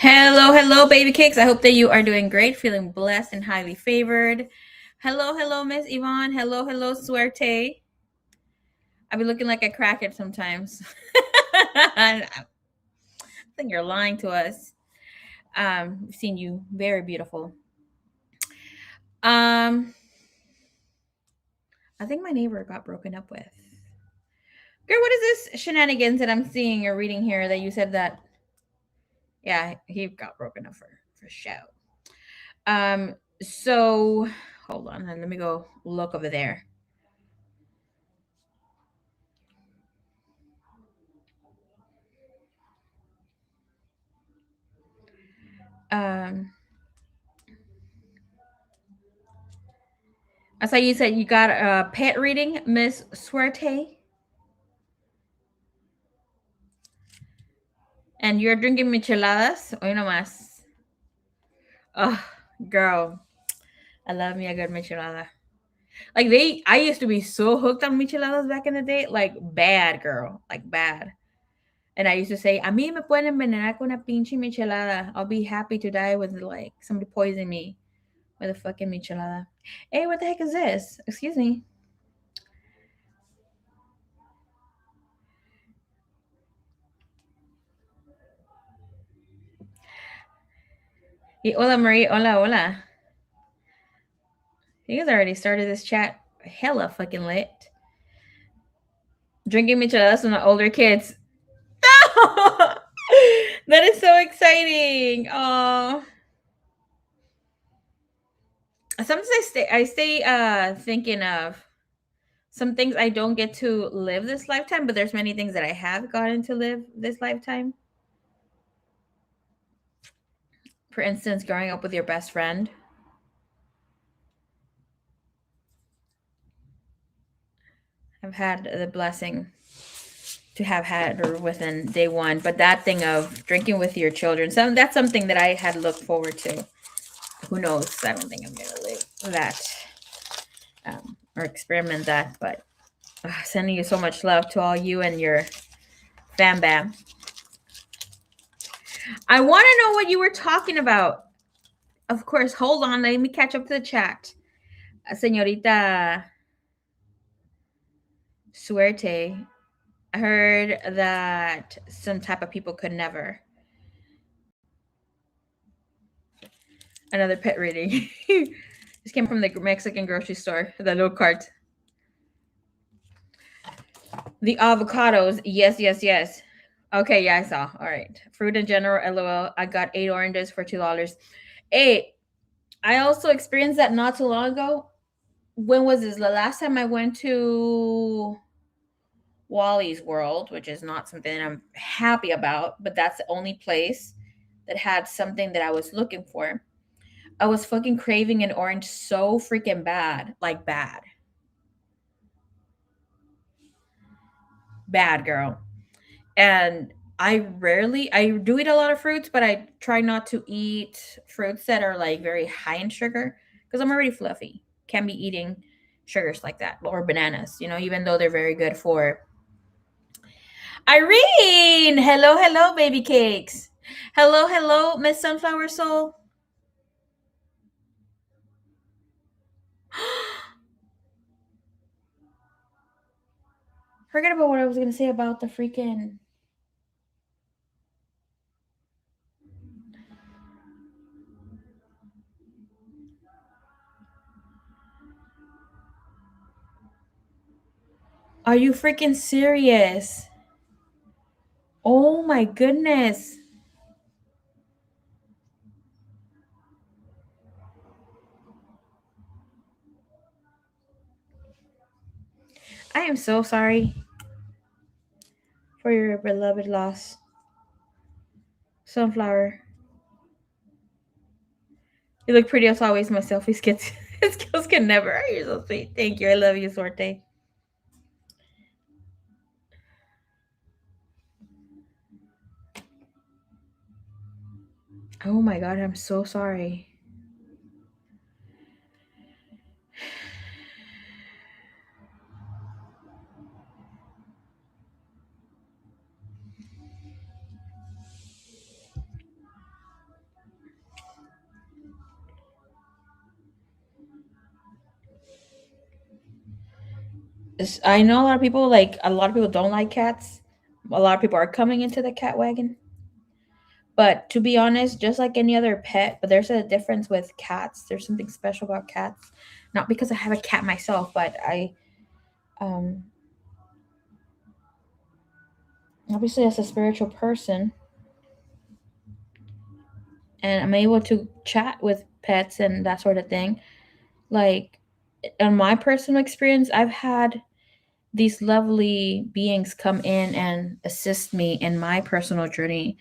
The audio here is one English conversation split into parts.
Hello, hello, baby cakes. I hope that you are doing great, feeling blessed and highly favored. Hello, hello, Miss Yvonne. Hello, hello, Suerte. I be looking like a crackhead sometimes. I think you're lying to us. I've seen you very beautiful. I think my neighbor got broken up with. Girl, what is this shenanigans that I'm seeing or reading here that you said that? Yeah, he got broken up for show. So hold on, let me go look over there. Um, I saw you said you got a pet reading, Miss Suerte, and you're drinking micheladas. Hoy nomás. Oh, girl, I love me a good michelada. I used to be so hooked on micheladas back in the day, like bad, girl, like bad. And I used to say, a mí me pueden envenenar con una pinche michelada. I'll be happy to die with like somebody poisoning me with a fucking michelada. Hey, what the heck is this? Excuse me. Hola, Marie. Hola, hola. You guys already started this chat hella fucking lit. Drinking micheladas with the older kids. That is so exciting. Oh, sometimes I stay thinking of some things I don't get to live this lifetime, but there's many things that I have gotten to live this lifetime. For instance, growing up with your best friend. I've had the blessing to have had her within day one, but that thing of drinking with your children, that's something that I had looked forward to. Who knows? I don't think I'm gonna live that or experiment that, but sending you so much love to all you and your fam bam. I want to know what you were talking about. Of course, hold on. Let me catch up to the chat. Señorita Suerte, I heard that some type of people could never. Another pet reading. This came from the Mexican grocery store, the little cart. The avocados. Yes, yes, yes. Okay, yeah, I saw. All right. Fruit in general, LOL. I got 8 oranges for $2. 8. I also experienced that not too long ago. When was this? The last time I went to Wally's World, which is not something I'm happy about, but that's the only place that had something that I was looking for. I was fucking craving an orange so freaking bad. Like bad. Bad, girl. And I do eat a lot of fruits, but I try not to eat fruits that are like very high in sugar because I'm already fluffy. Can't be eating sugars like that or bananas, even though they're very good for Irene. Hello, hello, baby cakes. Hello, hello, Miss Sunflower Soul. Forget about what I was gonna say about the freaking. Are you freaking serious? Oh my goodness. I am so sorry for your beloved loss. Sunflower. You look pretty as always. My selfie skills, skills can never. You're so sweet. Thank you. I love you, Sorte. Oh my god, I'm so sorry. I know a lot of people don't like cats. A lot of people are coming into the cat wagon. But to be honest, just like any other pet, but there's a difference with cats. There's something special about cats. Not because I have a cat myself, but I um obviously as a spiritual person, and I'm able to chat with pets and that sort of thing. Like in my personal experience, I've had these lovely beings come in and assist me in my personal journey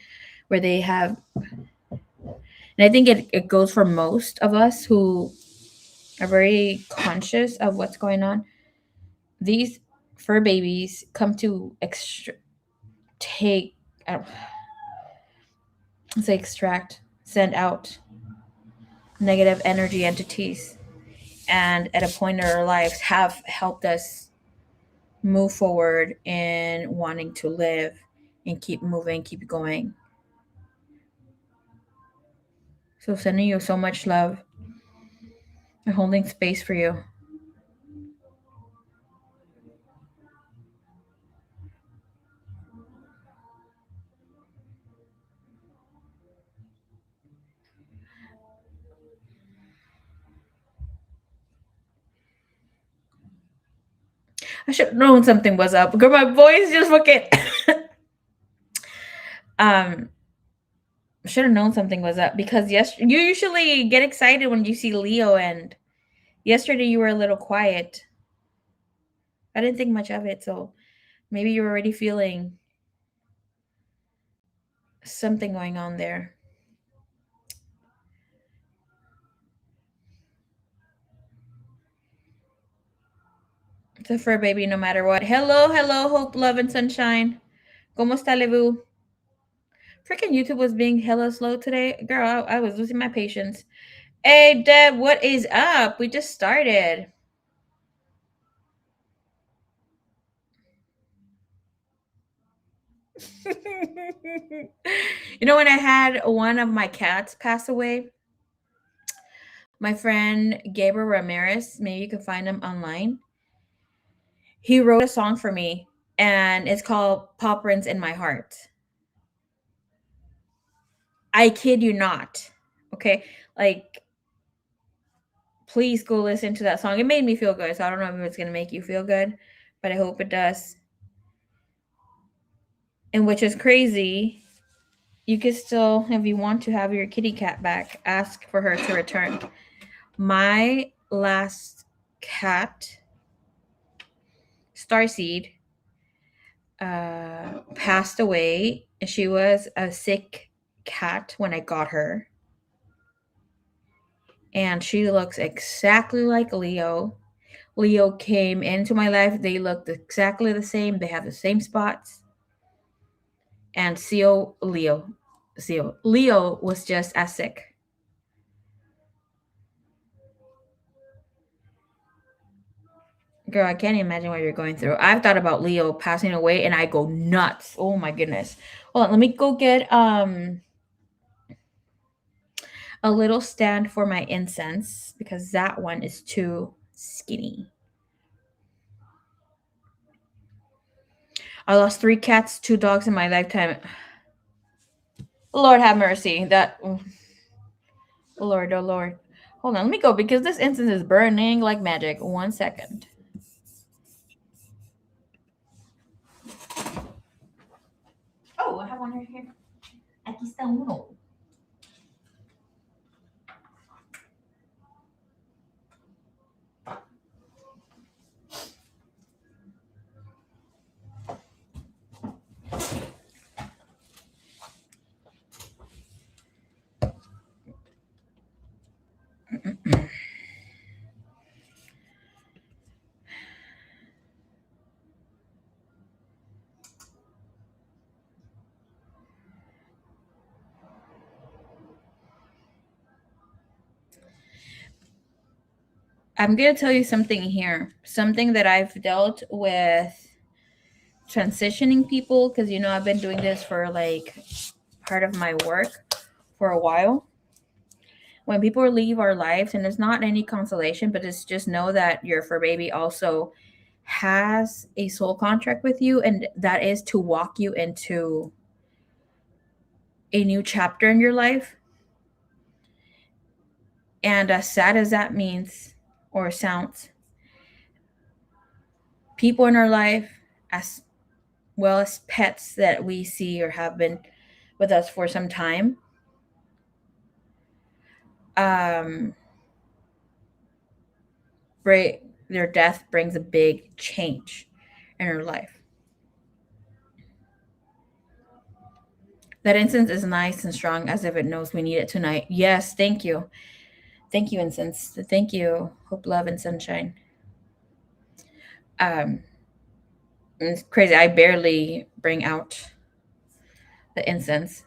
where they have, and I think it goes for most of us who are very conscious of what's going on. These fur babies come to take, I don't, say extract, send out negative energy entities, and at a point in our lives have helped us move forward in wanting to live and keep moving, keep going. So sending you so much love and holding space for you. I should have known something was up. Girl, my voice just fucking um should have known something was up because you usually get excited when you see Leo, and yesterday you were a little quiet. I didn't think much of it, so maybe you're already feeling something going on there. It's a fur baby no matter what. Hello, hello, hope, love, and sunshine. ¿Cómo está, Levu? Freaking YouTube was being hella slow today. Girl, I was losing my patience. Hey, Deb, what is up? We just started. When I had one of my cats pass away, my friend Gabriel Ramirez, maybe you can find him online, he wrote a song for me, and it's called Pop Prints in My Heart. I kid you not. Okay. Like, please go listen to that song. It made me feel good. So I don't know if it's going to make you feel good, but I hope it does. And which is crazy, you can still, if you want to have your kitty cat back, ask for her to return. My last cat, Starseed, passed away. She was a sick cat when I got her. And she looks exactly like Leo. Leo came into my life. They looked exactly the same. They have the same spots. And Leo was just as sick. Girl, I can't imagine what you're going through. I've thought about Leo passing away and I go nuts. Oh my goodness. Hold on, let me go get a little stand for my incense because that one is too skinny. I lost 3 cats, 2 dogs in my lifetime. Lord have mercy. Lord, oh Lord. Hold on, let me go because this incense is burning like magic. 1 second. Oh, I have one right here. Aquí está uno. I'm going to tell you something here. Something that I've dealt with transitioning people because, I've been doing this for like part of my work for a while. When people leave our lives, and it's not any consolation, but it's just know that your fur baby also has a soul contract with you, and that is to walk you into a new chapter in your life. And as sad as that means or sounds, people in our life, as well as pets that we see or have been with us for some time, um, their death brings a big change in our life. That incense is nice and strong as if it knows we need it tonight. Yes, thank you. Thank you, incense. Thank you, hope, love, and sunshine. Um, it's crazy. I barely bring out the incense.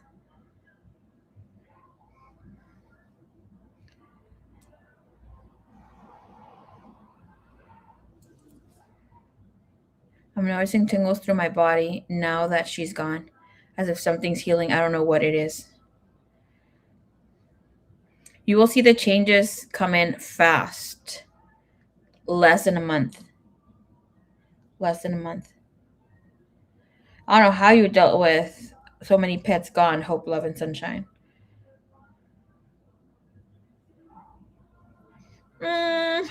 I'm noticing tingles through my body now that she's gone, as if something's healing. I don't know what it is. You will see the changes come in fast. Less than a month. Less than a month. I don't know how you dealt with so many pets gone, hope, love, and sunshine. Mm,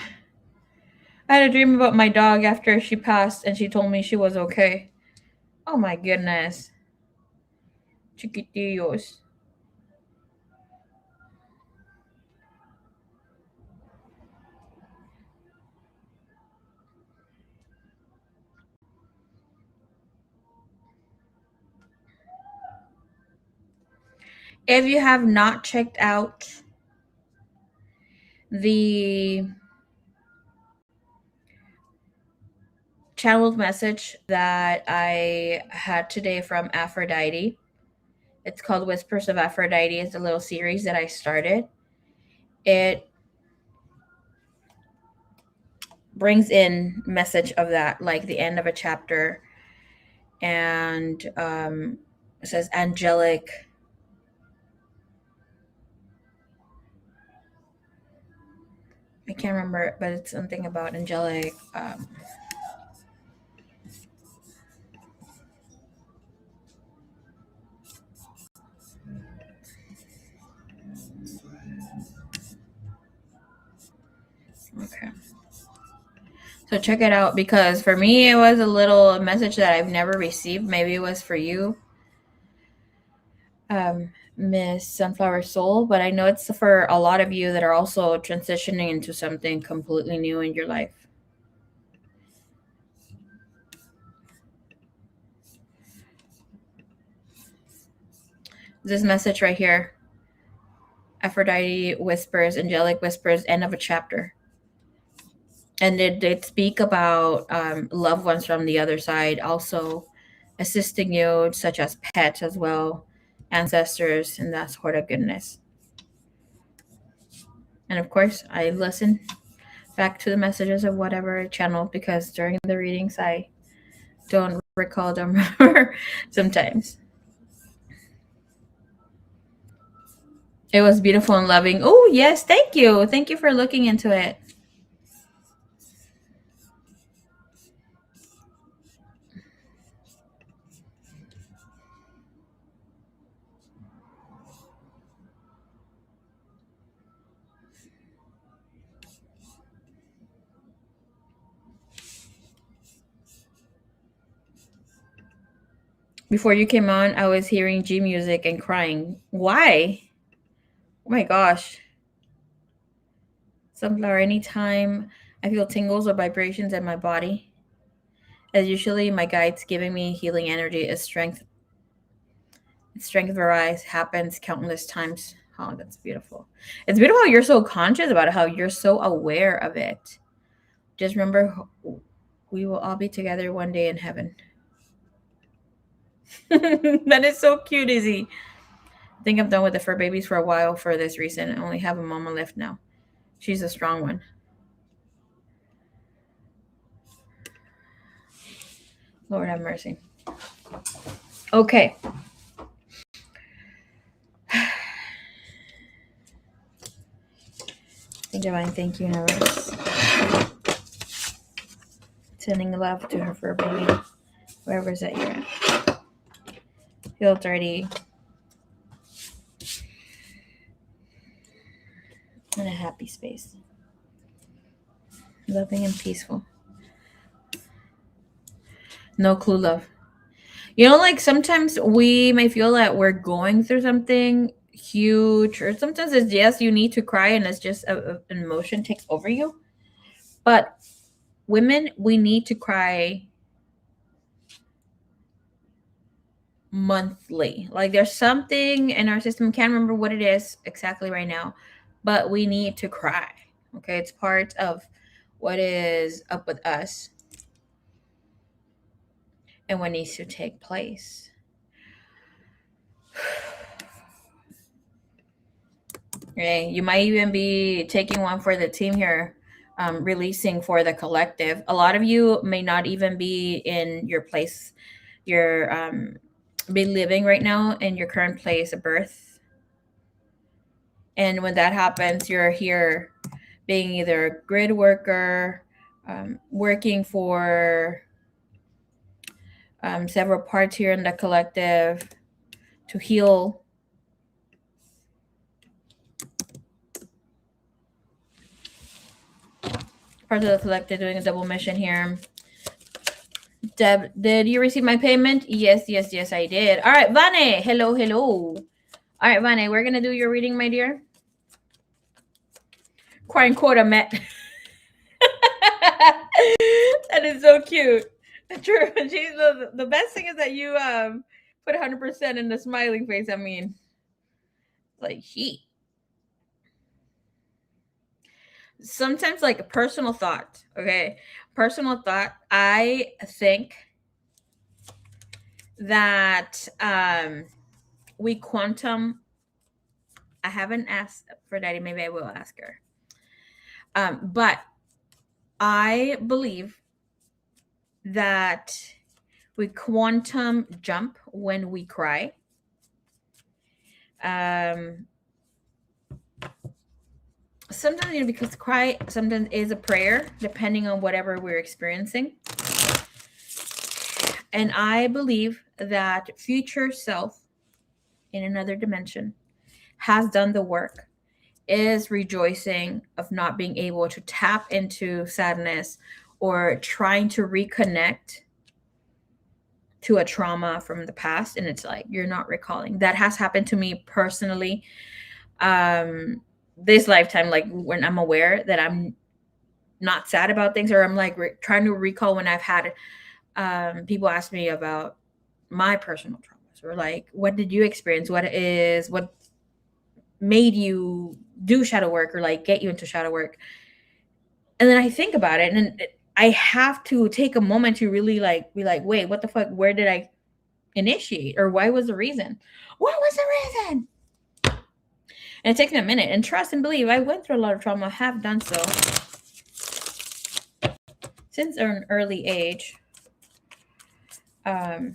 I had a dream about my dog after she passed, and she told me she was okay. Oh my goodness. Chiquitillos. If you have not checked out the channeled message that I had today from Aphrodite, it's called Whispers of Aphrodite. It's a little series that I started. It brings in message of that, like the end of a chapter, and it says angelic. I can't remember, but it's something about angelic. Okay. So check it out, because for me it was a little message that I've never received. Maybe it was for you, Miss Sunflower Soul, but I know it's for a lot of you that are also transitioning into something completely new in your life. This message right here, Aphrodite whispers, angelic whispers, end of a chapter. And it did speak about loved ones from the other side also assisting you, such as pets as well, ancestors, and that sort of goodness. And of course, I listen back to the messages of whatever channel, because during the readings, I don't recall them sometimes. It was beautiful and loving. Oh, yes. Thank you. Thank you for looking into it. Before you came on, I was hearing G music and crying. Why? Oh my gosh. Sunflower, anytime I feel tingles or vibrations in my body, as usually my guides giving me healing energy, is strength. Strength varies, happens countless times. Oh, that's beautiful. It's beautiful how you're so conscious about it, how you're so aware of it. Just remember, we will all be together one day in heaven. That is so cute, Izzy. I think I'm done with the fur babies for a while for this reason. I only have a mama left now. She's a strong one. Lord have mercy. Okay. Divine, thank you, universe. Sending love to her fur baby. Wherever's that you're at. Feel 30. In a happy space. Loving and peaceful. No clue love. Like sometimes we may feel that we're going through something huge, or sometimes it's yes, you need to cry and it's just an emotion takes over you. But women, we need to cry monthly. Like there's something in our system, can't remember what it is exactly right now, but we need to cry. Okay, it's part of what is up with us and what needs to take place. Okay, you might even be taking one for the team here, releasing for the collective. A lot of you may not even be in your place, you're be living right now in your current place of birth. And when that happens, you're here being either a grid worker, working for several parts here in the collective to heal. Part of the collective doing a double mission here. Deb, did you receive my payment? Yes, I did. All right, Vane. Hello. All right, Vane, we're going to do your reading, my dear. Crying quota met. That is so cute. True. The best thing is that you put 100% in the smiling face. I mean, like heat. Sometimes like a personal thought. Okay. Personal thought. I think that we quantum. I haven't asked for Daddy. Maybe I will ask her. But I believe that we quantum jump when we cry. Sometimes, because cry sometimes is a prayer, depending on whatever we're experiencing. And I believe that future self in another dimension has done the work, is rejoicing of not being able to tap into sadness or trying to reconnect to a trauma from the past. And it's like, you're not recalling. That has happened to me personally. This lifetime, like when I'm aware that I'm not sad about things, or I'm like trying to recall when I've had people ask me about my personal traumas, or like, what did you experience? What made you do shadow work, or like get you into shadow work? And then I think about it, and I have to take a moment to really like be like, wait, what the fuck? Where did I initiate? Or why was the reason? What was the reason? And it takes me a minute. And trust and believe, I went through a lot of trauma, have done so since an early age. So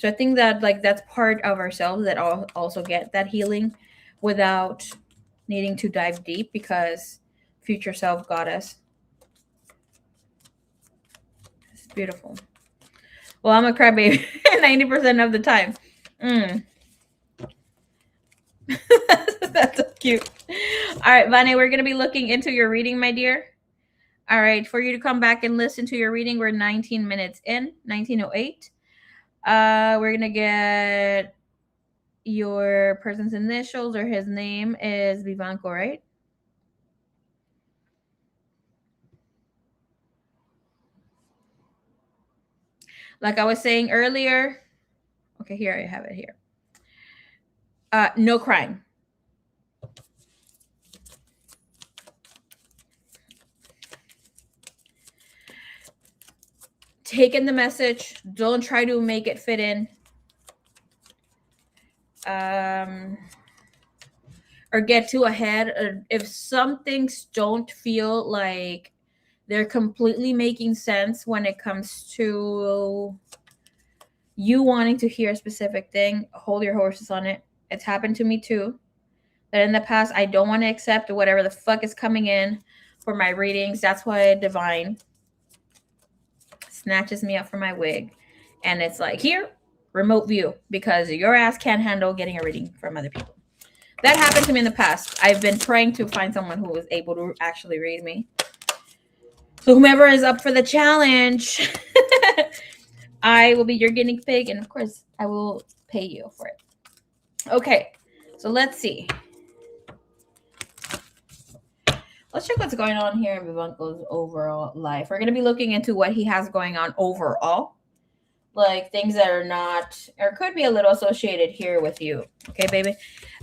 I think that like that's part of ourselves that also get that healing without needing to dive deep, because future self got us. It's beautiful. Well, I'm a crybaby 90% of the time. That's so cute. All right, Vane, we're going to be looking into your reading, my dear. All right, for you to come back and listen to your reading, we're 19 minutes in, 1908. We're going to get your person's initials, or his name is Vivanco, right? Like I was saying earlier. Okay, here I have it here. No crying. Take in the message. Don't try to make it fit in. Or get too ahead. If some things don't feel like they're completely making sense when it comes to you wanting to hear a specific thing, hold your horses on it. It's happened to me too. That in the past, I don't want to accept whatever the fuck is coming in for my readings. That's why Divine snatches me up from my wig. And it's like, here, remote view, because your ass can't handle getting a reading from other people. That happened to me in the past. I've been trying to find someone who was able to actually read me. So whomever is up for the challenge, I will be your guinea pig. And of course, I will pay you for it. Okay, so let's see. Let's check what's going on here in Vivanco's overall life. We're going to be looking into what he has going on overall. Like things that are not, or could be a little associated here with you. Okay, baby?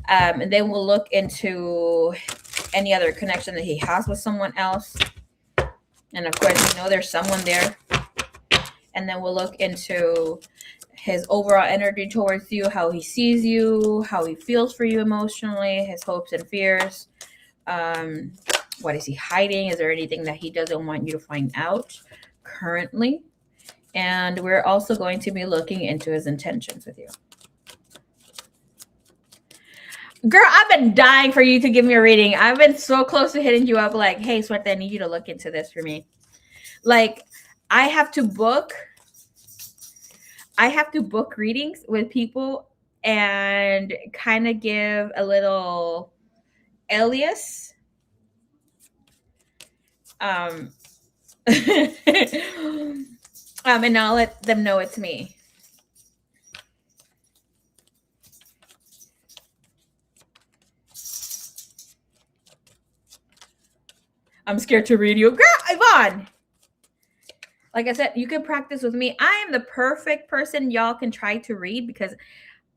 And then we'll look into any other connection that he has with someone else. And of course, we know there's someone there. And then we'll look into his overall energy towards you, how he sees you, how he feels for you emotionally, his hopes and fears. What is he hiding? Is there anything that he doesn't want you to find out currently? And we're also going to be looking into his intentions with you. Girl, I've been dying for you to give me a reading. I've been so close to hitting you up like, hey, Suerte, I need you to look into this for me. Like, I have to book readings with people and kind of give a little alias. And I'll let them know it's me. I'm scared to read you. Girl, Yvonne! Like I said, you can practice with me. I am the perfect person y'all can try to read because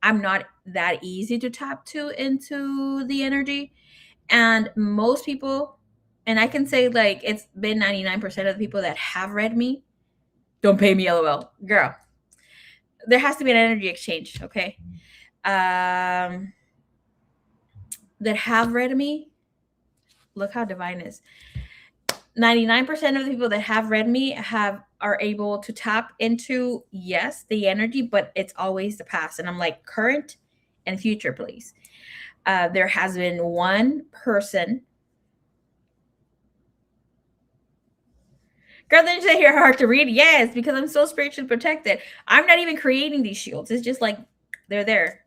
I'm not that easy to tap to into the energy. And most people, and I can say like it's been 99% of the people that have read me, don't pay me, LOL. Girl, there has to be an energy exchange, okay? That have read me, look how divine is. 99% of the people that have read me are able to tap into, yes, the energy, but it's always the past. And I'm like, current and future, please. There has been one person. Girl, then you say you're hard to read. Yes, because I'm so spiritually protected. I'm not even creating these shields. It's just like they're there.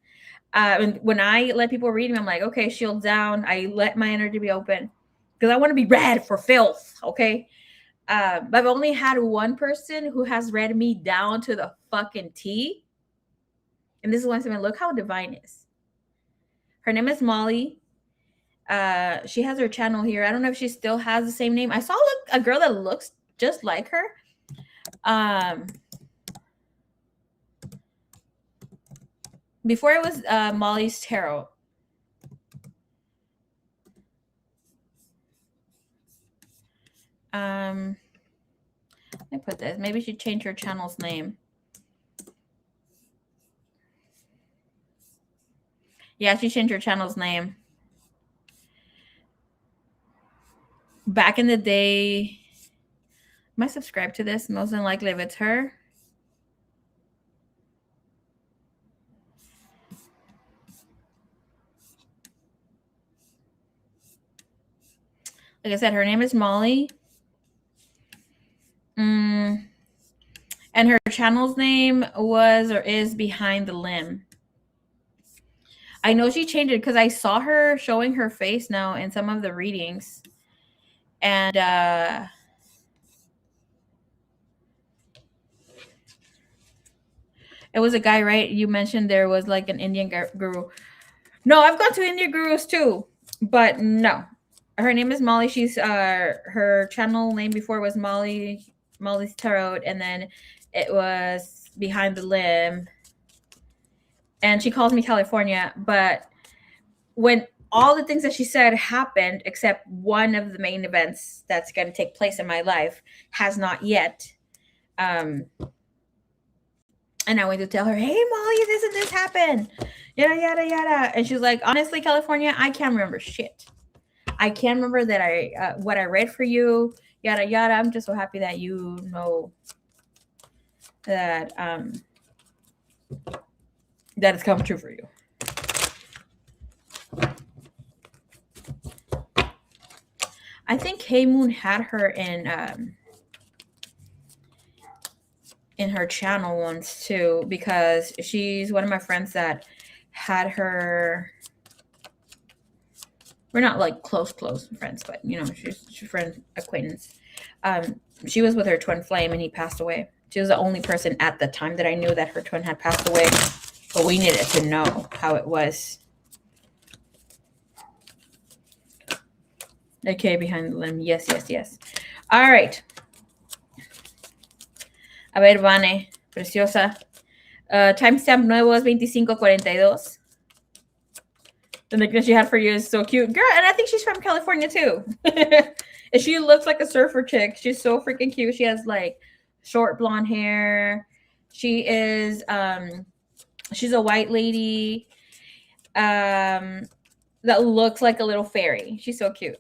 And when I let people read me, I'm like, okay, shield down. I let my energy be open because I want to be read for filth. Okay. But I've only had one person who has read me down to the fucking T. And this is one thing. Look how divine is. Her name is Molly. She has her channel here. I don't know if she still has the same name. I saw a girl that looks just like her. Before it was Molly's Tarot. Let me put this. Maybe she changed her channel's name. Yeah, she changed her channel's name. Back in the day, am I subscribed to this? Most than likely if it's her. Like I said, her name is Molly. And her channel's name was or is Behind the Limb. I know she changed it because I saw her showing her face now in some of the readings. And it was a guy, right? You mentioned there was like an Indian guru. No, I've gone to Indian gurus too. But no. Her name is Molly. She's her channel name before was Molly's Tarot, and then it was Behind the Limb. And she calls me California, but when all the things that she said happened, except one of the main events that's going to take place in my life has not yet. And I went to tell her, hey, Molly, this and this happened. Yada, yada, yada. And she's like, honestly, California, I can't remember shit. I can't remember that what I read for you, yada, yada. I'm just so happy that you know that that it's come true for you. I think K Moon had her in her channel once too, because she's one of my friends that had her. We're not like close friends, but you know, she's friend acquaintance. She was with her twin flame and he passed away. She was the only person at the time that I knew that her twin had passed away, but we needed to know how it was. Okay, behind the limb. Yes, yes, yes. All right. A ver, Vane, preciosa. Timestamp nuevo es 25:42. The necklace she had for you is so cute. Girl, and I think she's from California too. And she looks like a surfer chick. She's so freaking cute. She has like short blonde hair. She is she's a white lady that looks like a little fairy. She's so cute.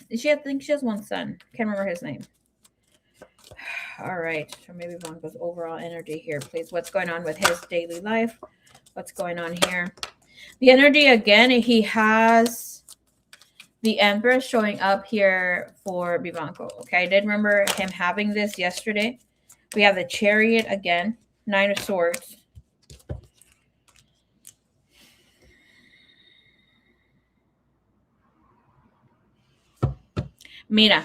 I think she has one son. Can't remember his name. All right. So maybe one goes overall energy here, please. What's going on with his daily life? What's going on here? The energy again, he has the Empress showing up here for Vivanco. Okay, I did remember him having this yesterday. We have the Chariot again, 9 of Swords. Mira,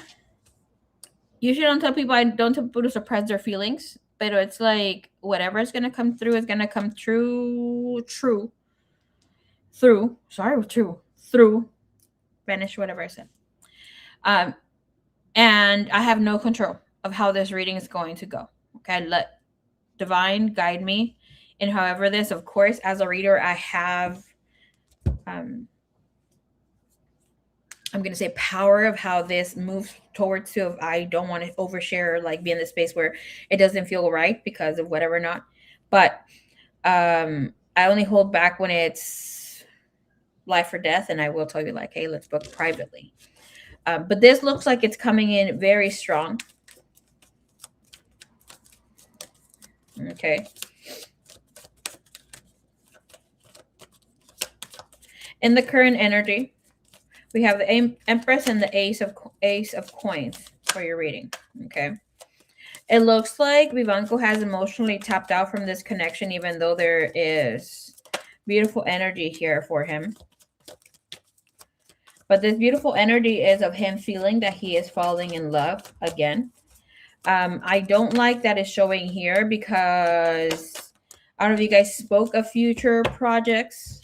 usually don't tell people to suppress their feelings, but it's like whatever is gonna come through is gonna come through. Through. Finish whatever I said. And I have no control of how this reading is going to go. Okay, let divine guide me in however this. Of course, as a reader, I have I'm going to say power of how this moves towards to if I don't want to overshare or like be in the space where it doesn't feel right because of whatever not. But I only hold back when it's life or death, and I will tell you like, hey, let's book privately. But this looks like it's coming in very strong. Okay. In the current energy, we have the Empress and the Ace of Coins for your reading. Okay. It looks like Vivanco has emotionally tapped out from this connection, even though there is beautiful energy here for him. But this beautiful energy is of him feeling that he is falling in love again. I don't like that it's showing here because I don't know if you guys spoke of future projects,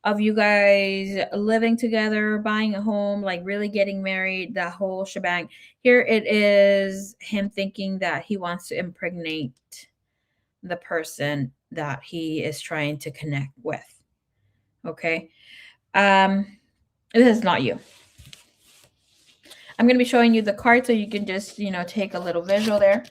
of you guys living together, buying a home, like really getting married, that whole shebang. Here it is him thinking that he wants to impregnate the person that he is trying to connect with. Okay. This is not you. I'm going to be showing you the card so you can just, take a little visual there.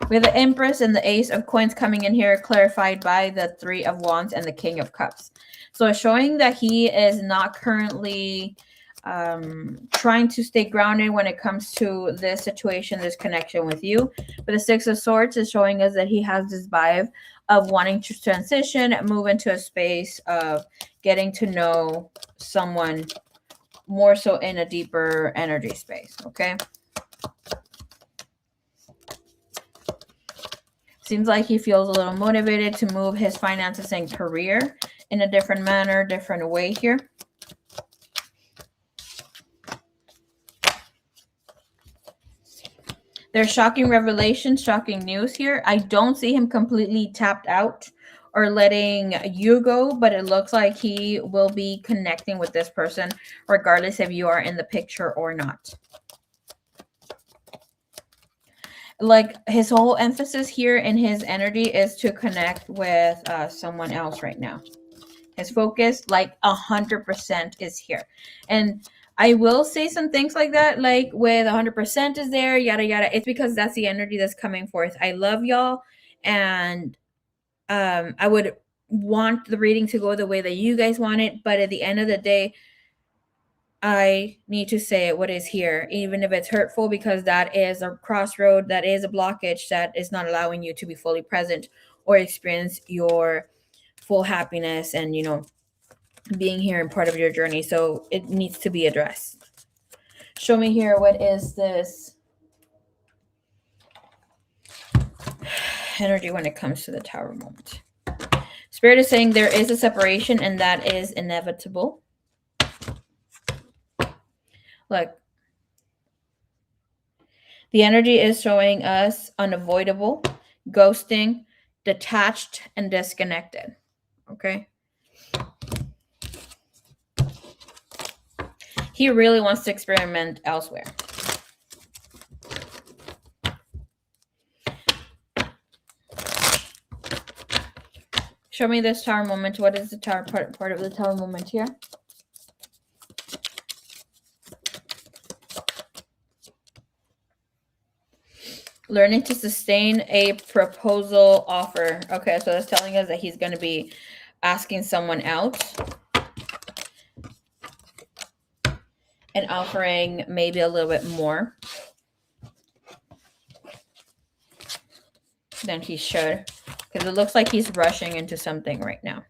We have the Empress and the Ace of Coins coming in here, clarified by the Three of Wands and the King of Cups. So it's showing that he is not currently trying to stay grounded when it comes to this situation, this connection with you. But the Six of Swords is showing us that he has this vibe of wanting to transition, move into a space of getting to know someone more so in a deeper energy space, okay? Seems like he feels a little motivated to move his finances and career in a different manner, different way here. There's shocking revelations, shocking news here. I don't see him completely tapped out or letting you go, but it looks like he will be connecting with this person regardless if you are in the picture or not. Like his whole emphasis here in his energy is to connect with someone else right now. His focus, like 100%, is here. And I will say some things like that, like with 100% is there, yada, yada. It's because that's the energy that's coming forth. I love y'all. And I would want the reading to go the way that you guys want it. But at the end of the day, I need to say what is here, even if it's hurtful, because that is a crossroad, that is a blockage that is not allowing you to be fully present or experience your full happiness and, being here and part of your journey. So it needs to be addressed. Show me here, what is this energy when it comes to the Tower moment? Spirit is saying there is a separation and that is inevitable. Look, the energy is showing us unavoidable, ghosting, detached, and disconnected. Okay? He really wants to experiment elsewhere. Show me this Tower moment. What is the Tower part of the Tower moment here? Learning to sustain a proposal offer. Okay, so that's telling us that he's going to be asking someone out and offering maybe a little bit more than he should, because it looks like he's rushing into something right now.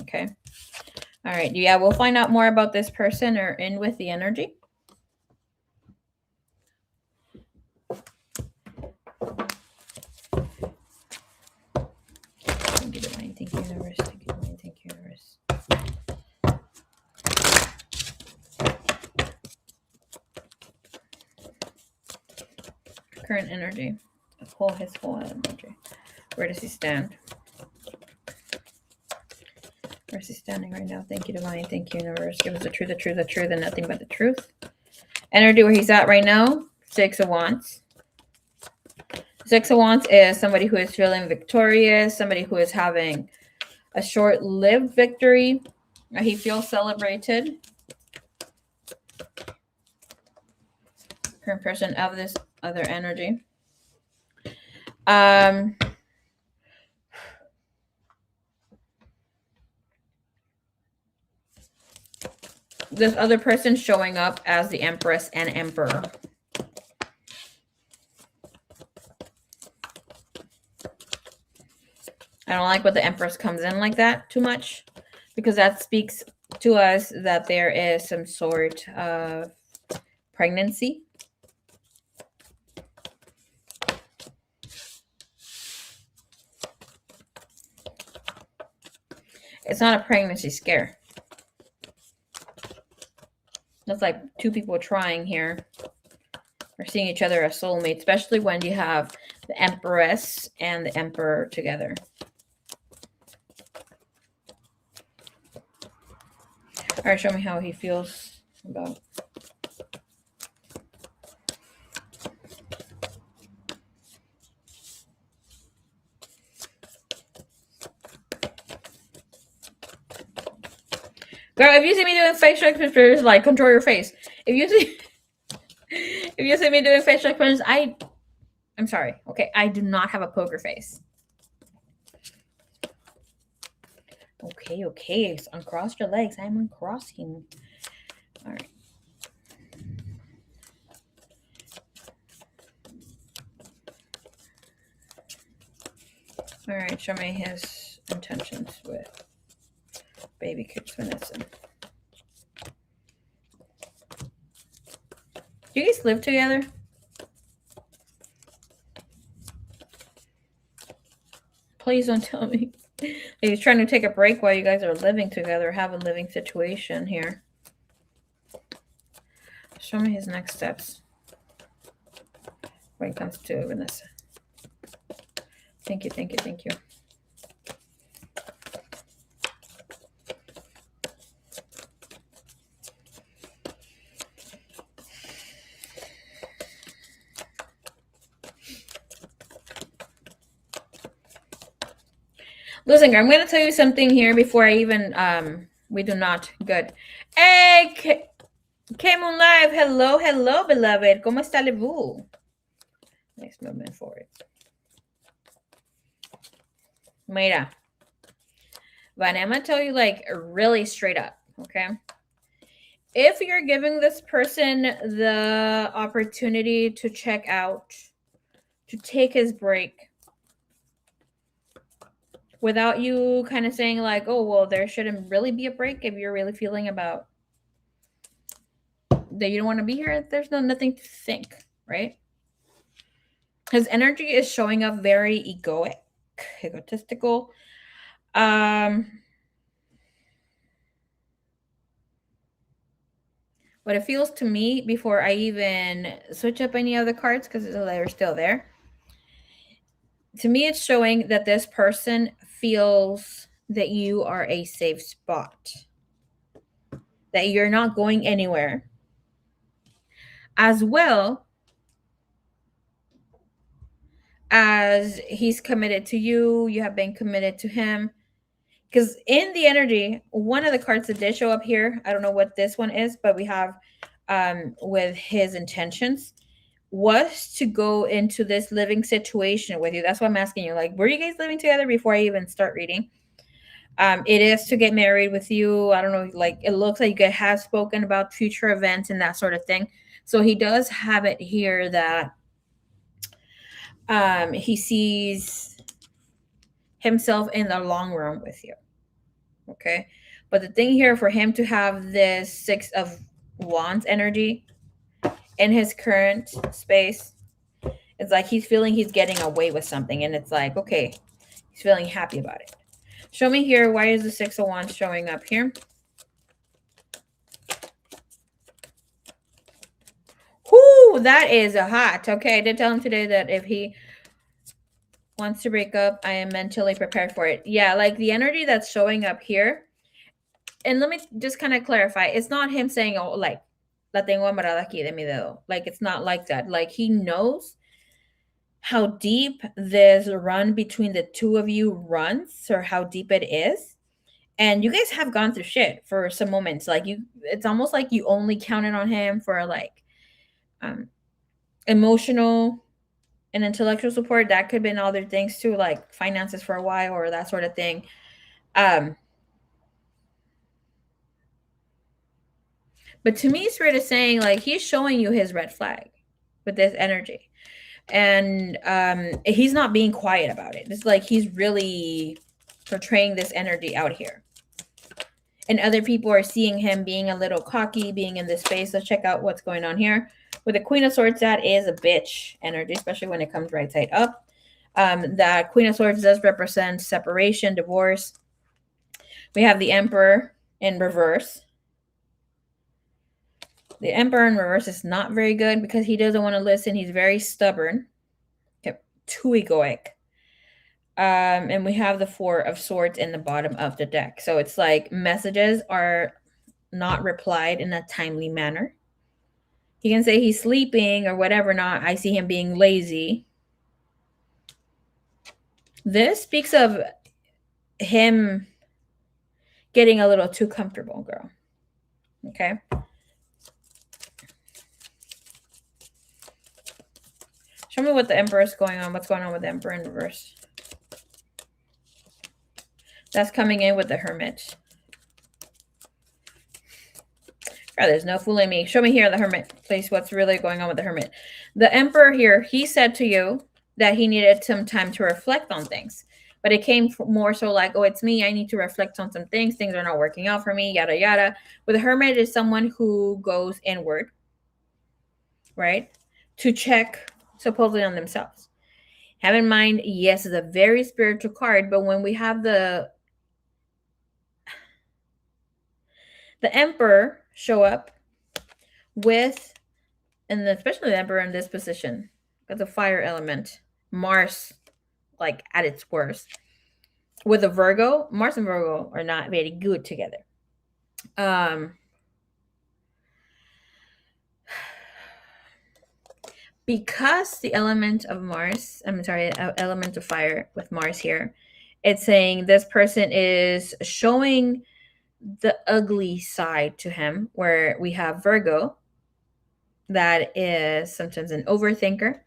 Okay. All right. Yeah, we'll find out more about this person or in with the energy. Thank you, Divine. Thank you, Universe. Thank you, Divine. Thank you, Universe. Current energy. His whole energy. Where does he stand? Where's he standing right now? Thank you, Divine. Thank you, Universe. Give us the truth, the truth, the truth, and nothing but the truth. Energy where he's at right now. 6 of Wands. 6 of Wands is somebody who is feeling victorious, somebody who is having a short-lived victory. He feels celebrated. Current person of this other energy. This other person showing up as the Empress and Emperor. I don't like what the Empress comes in like that too much, because that speaks to us that there is some sort of pregnancy. It's not a pregnancy scare. Looks like two people trying here are seeing each other as soulmates, especially when you have the Empress and the Emperor together. All right, show me how he feels about. Girl, if you see me doing facial expressions, like control your face. If you see me doing facial expressions, I'm sorry. Okay, I do not have a poker face. Okay. Uncross your legs. I'm uncrossing. All right. All right, show me his intentions with baby kids Vanessa. Do you guys live together? Please don't tell me. He's trying to take a break while you guys are living together, have a living situation here. Show me his next steps when it comes to Vanessa. Thank you. Listen, I'm going to tell you something here before I even, we do not. Good. Hey, came on live. Hello, beloved. ¿Cómo está vous? Next movement forward. Mira. But I'm going to tell you, like, really straight up, okay? If you're giving this person the opportunity to check out, to take his break, without you kind of saying like, oh, well, there shouldn't really be a break if you're really feeling about that you don't want to be here, there's nothing to think, right? His energy is showing up very egotistical. Um, what it feels to me before I even switch up any other cards, because they're still there. To me, it's showing that this person feels that you are a safe spot, that you're not going anywhere, as well as he's committed to you. You have been committed to him. Because in the energy, one of the cards that did show up here, I don't know what this one is, but we have with his intentions was to go into this living situation with you. That's why I'm asking you, like, were you guys living together before I even start reading? It is to get married with you. I don't know, like it looks like you guys have spoken about future events and that sort of thing. So he does have it here that he sees himself in the long run with you. Okay. But the thing here for him to have this Six of Wands energy in his current space, it's like he's feeling he's getting away with something. And it's like, okay, he's feeling happy about it. Show me here, why is the Six of Wands showing up here? Whoo, that is a hot. Okay, I did tell him today that if he wants to break up, I am mentally prepared for it. Yeah, like the energy that's showing up here. And let me just kind of clarify. It's not him saying, oh, like, la tengo amarrada aquí de mi dedo. Like, it's not like that. Like, he knows how deep this run between the two of you runs, or how deep it is. And you guys have gone through shit for some moments. Like, it's almost like you only counted on him for like emotional and intellectual support. That could have been other things too, like finances for a while or that sort of thing. But to me, Spirit is saying like he's showing you his red flag with this energy. And he's not being quiet about it. It's like he's really portraying this energy out here. And other people are seeing him being a little cocky, being in this space. Let's check out what's going on here. With the Queen of Swords, that is a bitch energy, especially when it comes right side up. That Queen of Swords does represent separation, divorce. We have the Emperor in reverse. The Emperor in reverse is not very good because he doesn't want to listen. He's very stubborn. Okay, too egoic. And we have the Four of Swords in the bottom of the deck. So it's like messages are not replied in a timely manner. He can say he's sleeping or whatever not. I see him being lazy. This speaks of him getting a little too comfortable, girl. Okay. Show me what the Emperor is going on. What's going on with the Emperor in reverse? That's coming in with the Hermit. Oh, there's no fooling me. Show me here the Hermit, please. What's really going on with the Hermit? The Emperor here, he said to you that he needed some time to reflect on things. But it came more so like, oh, it's me. I need to reflect on some things. Things are not working out for me, yada, yada. But the Hermit is someone who goes inward, right? To check supposedly on themselves. Have in mind, yes, it's a very spiritual card. But when we have the Emperor show up with, and especially the Emperor in this position, got the fire element, Mars, like at its worst. With a Virgo, Mars and Virgo are not very good together. Because the element of Mars, element of fire with Mars here, it's saying this person is showing the ugly side to him, where we have Virgo that is sometimes an overthinker.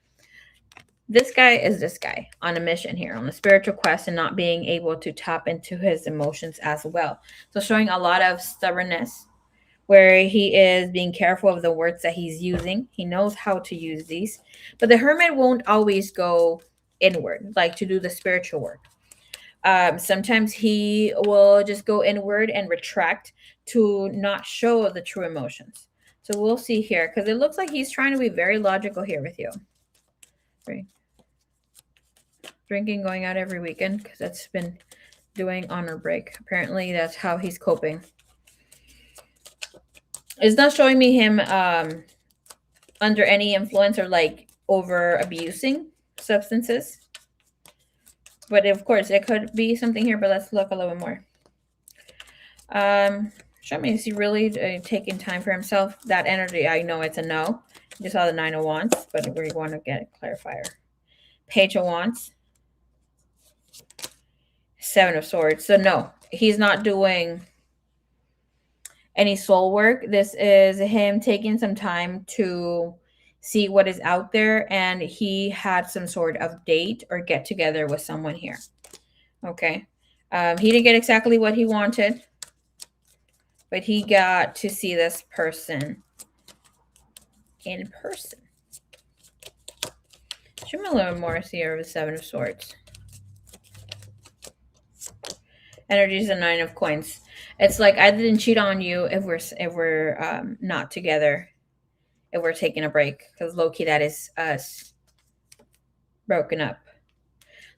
This guy is this guy on a mission here, on a spiritual quest, and not being able to tap into his emotions as well. So showing a lot of stubbornness, where he is being careful of the words that he's using. He knows how to use these. But the Hermit won't always go inward, like to do the spiritual work. Sometimes he will just go inward and retract to not show the true emotions. So we'll see here, because it looks like he's trying to be very logical here with you. Right. Drinking, going out every weekend, because that's been doing on her break. Apparently that's how he's coping. It's not showing me him under any influence or like over abusing substances. But of course, it could be something here, but let's look a little bit more. Show me, is he really taking time for himself? That energy, I know it's a no. You saw the 9 of Wands, but we want to get a clarifier. Page of Wands. 7 of Swords. So no, he's not doing any soul work. This is him taking some time to see what is out there, and he had some sort of date or get together with someone here. Okay. He didn't get exactly what he wanted, but he got to see this person in person. Show me a little more here with 7 of Swords. Energy is a 9 of Coins. It's like, I didn't cheat on you if we're not together, if we're taking a break, because low-key that is us broken up.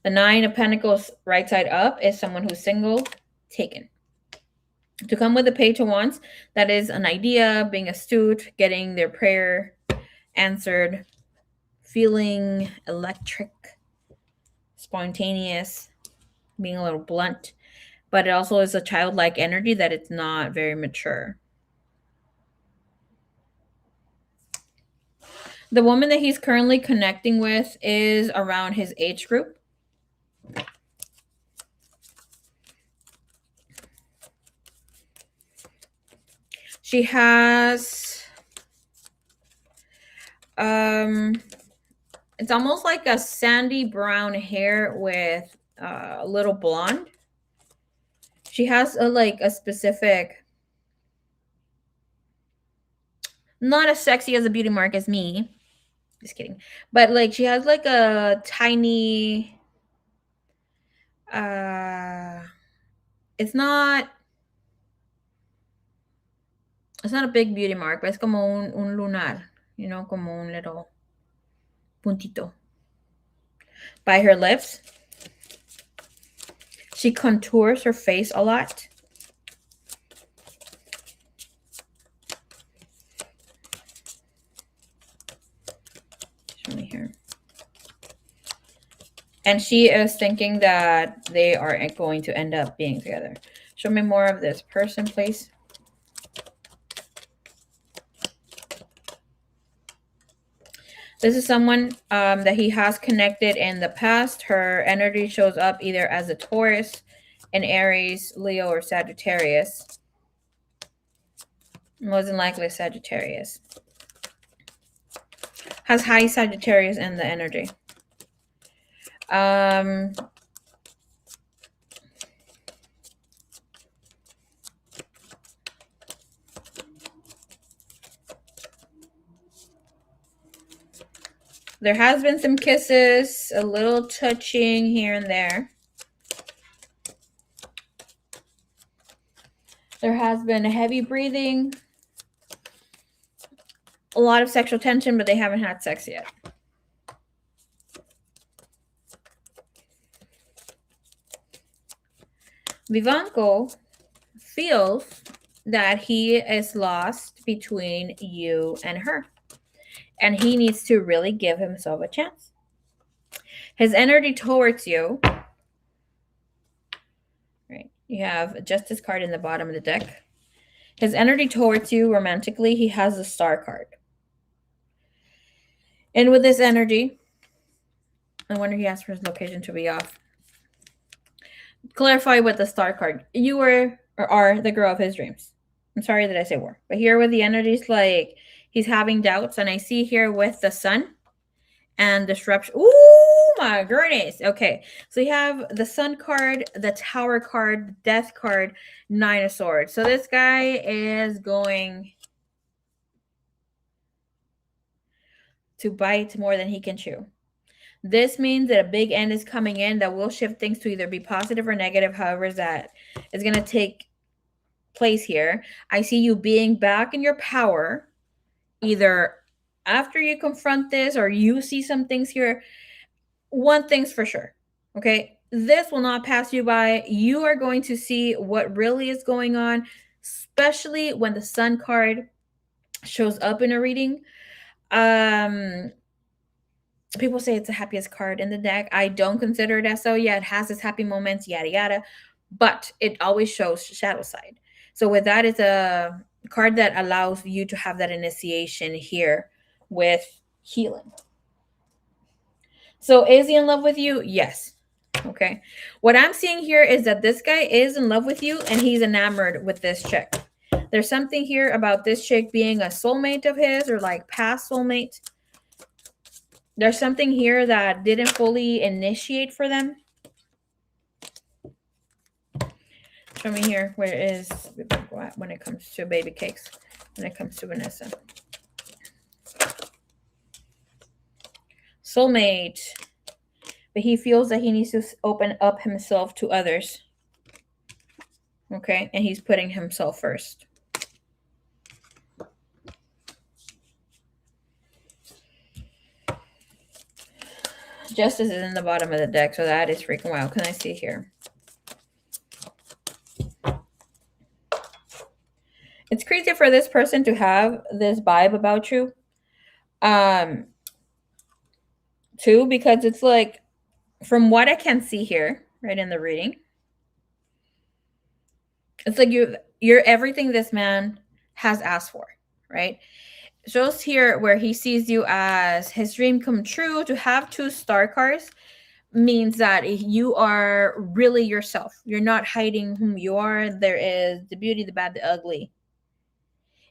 The 9 of Pentacles right side up is someone who's single, taken. To come with the Page of Wands, that is an idea, being astute, getting their prayer answered, feeling electric, spontaneous, being a little blunt. But it also is a childlike energy that it's not very mature. The woman that he's currently connecting with is around his age group. She has, it's almost like a sandy brown hair with a little blonde. She has a specific, not as sexy as a beauty mark as me. Just kidding. But like she has like a tiny, it's not a big beauty mark, but it's como un lunar, you know, como un little puntito by her lips. She contours her face a lot. Show me here. And she is thinking that they are going to end up being together. Show me more of this person, please. This is someone that he has connected in the past. Her energy shows up either as a Taurus, an Aries, Leo, or Sagittarius. More than likely Sagittarius. Has high Sagittarius in the energy. There has been some kisses, a little touching here and there. There has been a heavy breathing, a lot of sexual tension, but they haven't had sex yet. Vivanco feels that he is lost between you and her, and he needs to really give himself a chance. His energy towards you, right? You have a Justice card in the bottom of the deck. His energy towards you romantically, he has a Star card. And with this energy, I wonder he asked for his location to be off. Clarify with the Star card. You were or are the girl of his dreams. I'm sorry that I say were. But here with the energies, like he's having doubts. And I see here with the Sun and disruption. Oh my goodness. Okay. So you have the Sun card, the Tower card, the Death card, 9 of Swords. So this guy is going to bite more than he can chew. This means that a big end is coming in that will shift things to either be positive or negative. However, that is going to take place here. I see you being back in your power, either after you confront this or you see some things here, one thing's for sure, okay? This will not pass you by. You are going to see what really is going on, especially when the Sun card shows up in a reading. Um, People say it's the happiest card in the deck. I don't consider it as so. Yeah, it has its happy moments, yada yada, but it always shows shadow side. So with that, it's a card that allows you to have that initiation here with healing. So is he in love with you? Yes. Okay. What I'm seeing here is that this guy is in love with you and he's enamored with this chick. There's something here about this chick being a soulmate of his or like past soulmate. There's something here that didn't fully initiate for them. Show me here where it is when it comes to baby cakes, when it comes to Vanessa. Soulmate. But he feels that he needs to open up himself to others. Okay, and he's putting himself first. Justice is in the bottom of the deck, so that is freaking wild. Can I see here? It's crazy for this person to have this vibe about you. Too, because it's like, from what I can see here, right in the reading, it's like you're everything this man has asked for, right? Shows here where he sees you as his dream come true. To have 2 star cards means that you are really yourself. You're not hiding whom you are. There is the beauty, the bad, the ugly.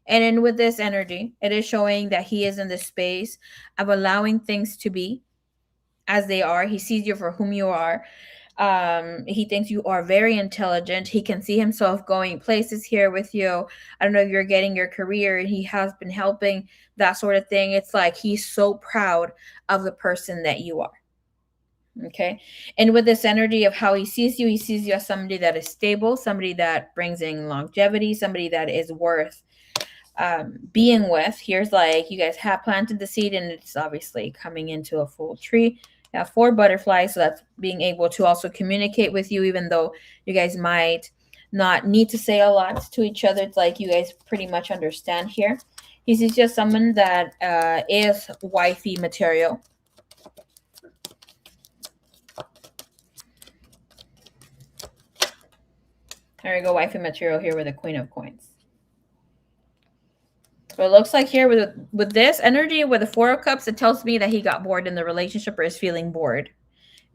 And then with this energy, it is showing that he is in the space of allowing things to be as they are. He sees you for whom you are. He thinks you are very intelligent. He can see himself going places here with you. I don't know if you're getting your career. He has been helping, that sort of thing. It's like he's so proud of the person that you are. Okay. And with this energy of how he sees you as somebody that is stable, somebody that brings in longevity, somebody that is worth being with. Here's like you guys have planted the seed and it's obviously coming into a full tree. You have 4 butterflies, so that's being able to also communicate with you, even though you guys might not need to say a lot to each other. It's like you guys pretty much understand here. He's just someone that is wifey material. There we go, wifey material here with the Queen of Coins. So it looks like here with this energy, with the 4 of Cups, it tells me that he got bored in the relationship or is feeling bored.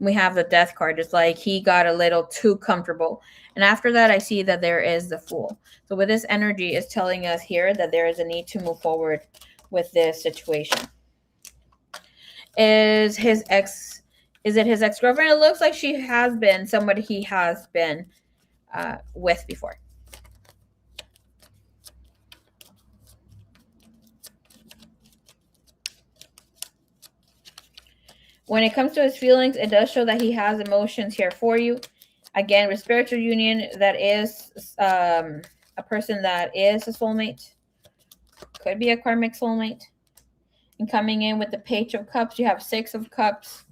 We have the Death card. It's like he got a little too comfortable. And after that, I see that there is the Fool. So with this energy, is telling us here that there is a need to move forward with this situation. Is it his ex-girlfriend? It looks like she has been somebody he has been with before. When it comes to his feelings, it does show that he has emotions here for you. Again, with spiritual union, that is a person that is a soulmate. Could be a karmic soulmate. And coming in with the Page of Cups, you have 6 of Cups.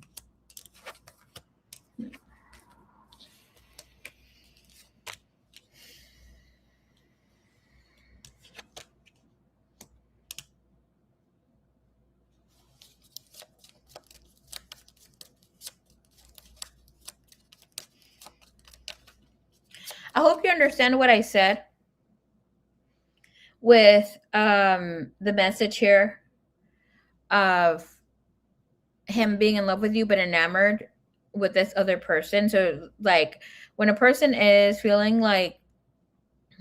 I hope you understand what I said with the message here of him being in love with you but enamored with this other person. So like when a person is feeling like,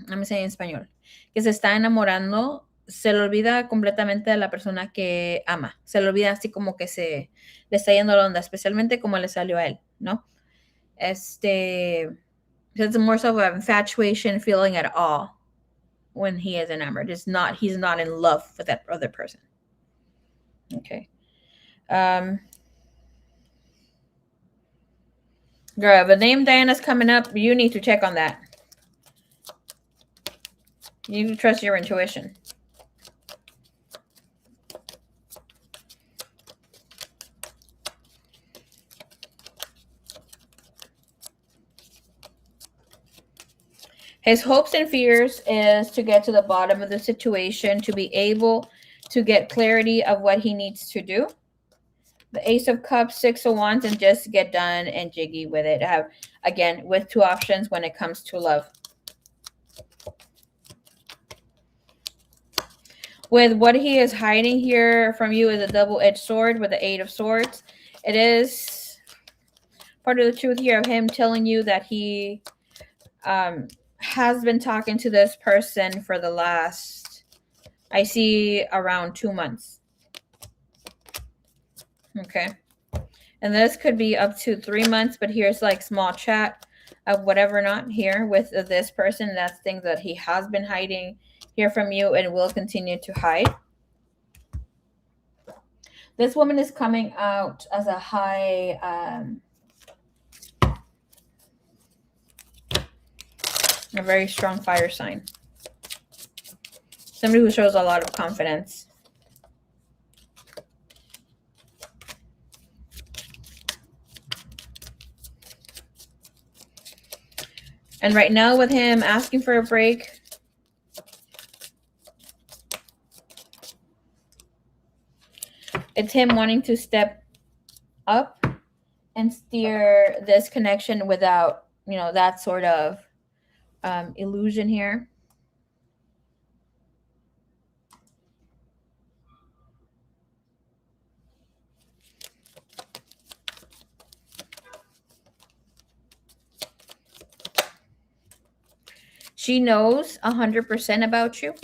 I'm saying en español, que se está enamorando, se le olvida completamente de la persona que ama. Se le olvida así como que le está yendo la onda, especialmente como le salió a él, ¿no? It's more so of an infatuation feeling at all when he is enamored. He's not in love with that other person. Okay. Girl, the name Diana's coming up. You need to check on that. You need to trust your intuition. His hopes and fears is to get to the bottom of the situation, to be able to get clarity of what he needs to do. The Ace of Cups, Six of Wands, and just get done and jiggy with it. I have, again, with two options when it comes to love. With what he is hiding here from you is a double-edged sword with the Eight of Swords. It is part of the truth here of him telling you that he has been talking to this person for the last, I see, around 2 months. Okay. And this could be up to 3 months, but here's like small chat of whatever not here with this person. That's things that he has been hiding here from you and will continue to hide. This woman is coming out as a high, a very strong fire sign. Somebody who shows a lot of confidence. And right now with him asking for a break, it's him wanting to step up and steer this connection without, that sort of illusion here. She knows 100% about you.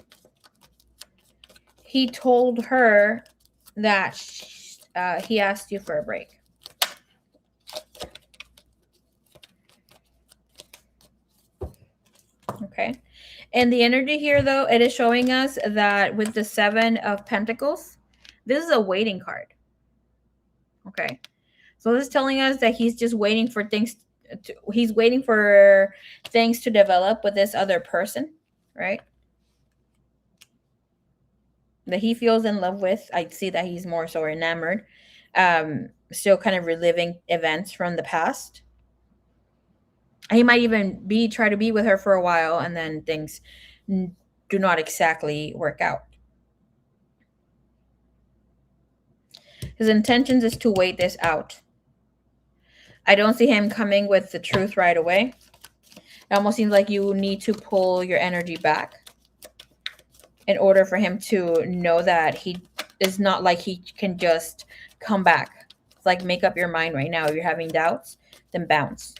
He told her that he asked you for a break. Okay. And the energy here, though, it is showing us that with the Seven of Pentacles, this is a waiting card. Okay. So this is telling us that he's just waiting for things. He's waiting for things to develop with this other person, right? That he feels in love with. I see that he's more so enamored. Still kind of reliving events from the past. He might even try to be with her for a while, and then things do not exactly work out. His intentions is to wait this out. I don't see him coming with the truth right away. It almost seems like you need to pull your energy back in order for him to know that he is not like he can just come back. It's like, make up your mind right now. If you're having doubts, then bounce.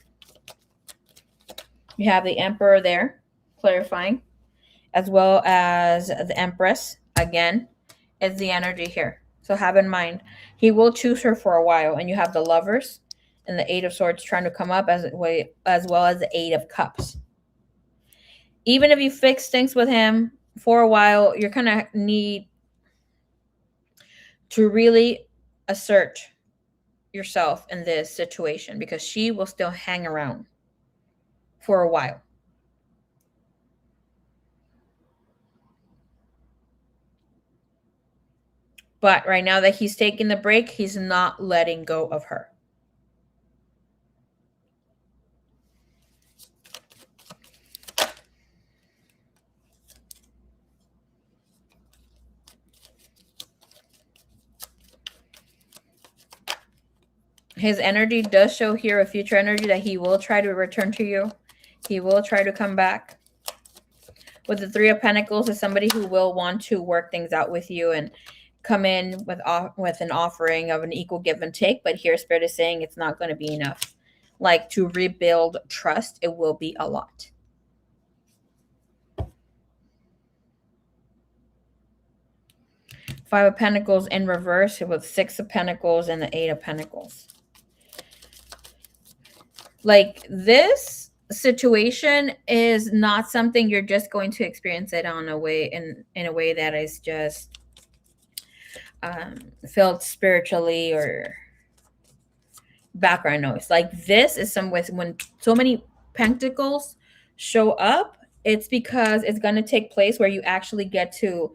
You have the Emperor there, clarifying, as well as the Empress. Again, is the energy here. So have in mind, he will choose her for a while. And you have the Lovers and the Eight of Swords trying to come up, as well as the Eight of Cups. Even if you fix things with him for a while, you're going to need to really assert yourself in this situation, because she will still hang around for a while. But right now that he's taking the break, he's not letting go of her. His energy does show here a future energy that he will try to return to you. He will try to come back. With the Three of Pentacles is somebody who will want to work things out with you and come in with an offering of an equal give and take. But here Spirit is saying it's not going to be enough. Like, to rebuild trust, it will be a lot. Five of Pentacles in reverse with Six of Pentacles and the Eight of Pentacles. Like, this situation is not something you're just going to experience it on a way in a way that is just felt spiritually or background noise. Like, this is when so many pentacles show up, it's because it's going to take place where you actually get to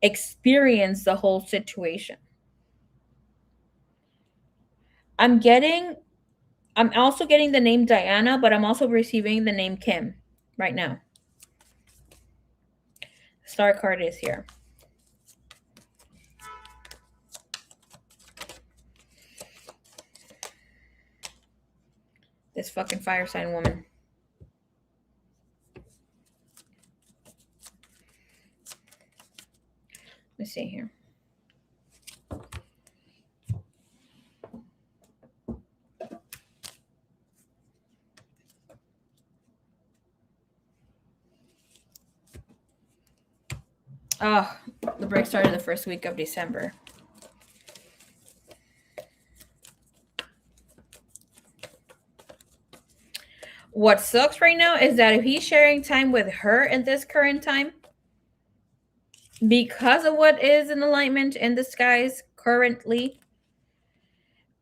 experience the whole situation. I'm also getting the name Diana, but I'm also receiving the name Kim right now. Star card is here. This fucking fire sign woman. Let's see here. Oh, the break started the first week of December. What sucks right now is that if he's sharing time with her in this current time, because of what is in alignment in the skies currently,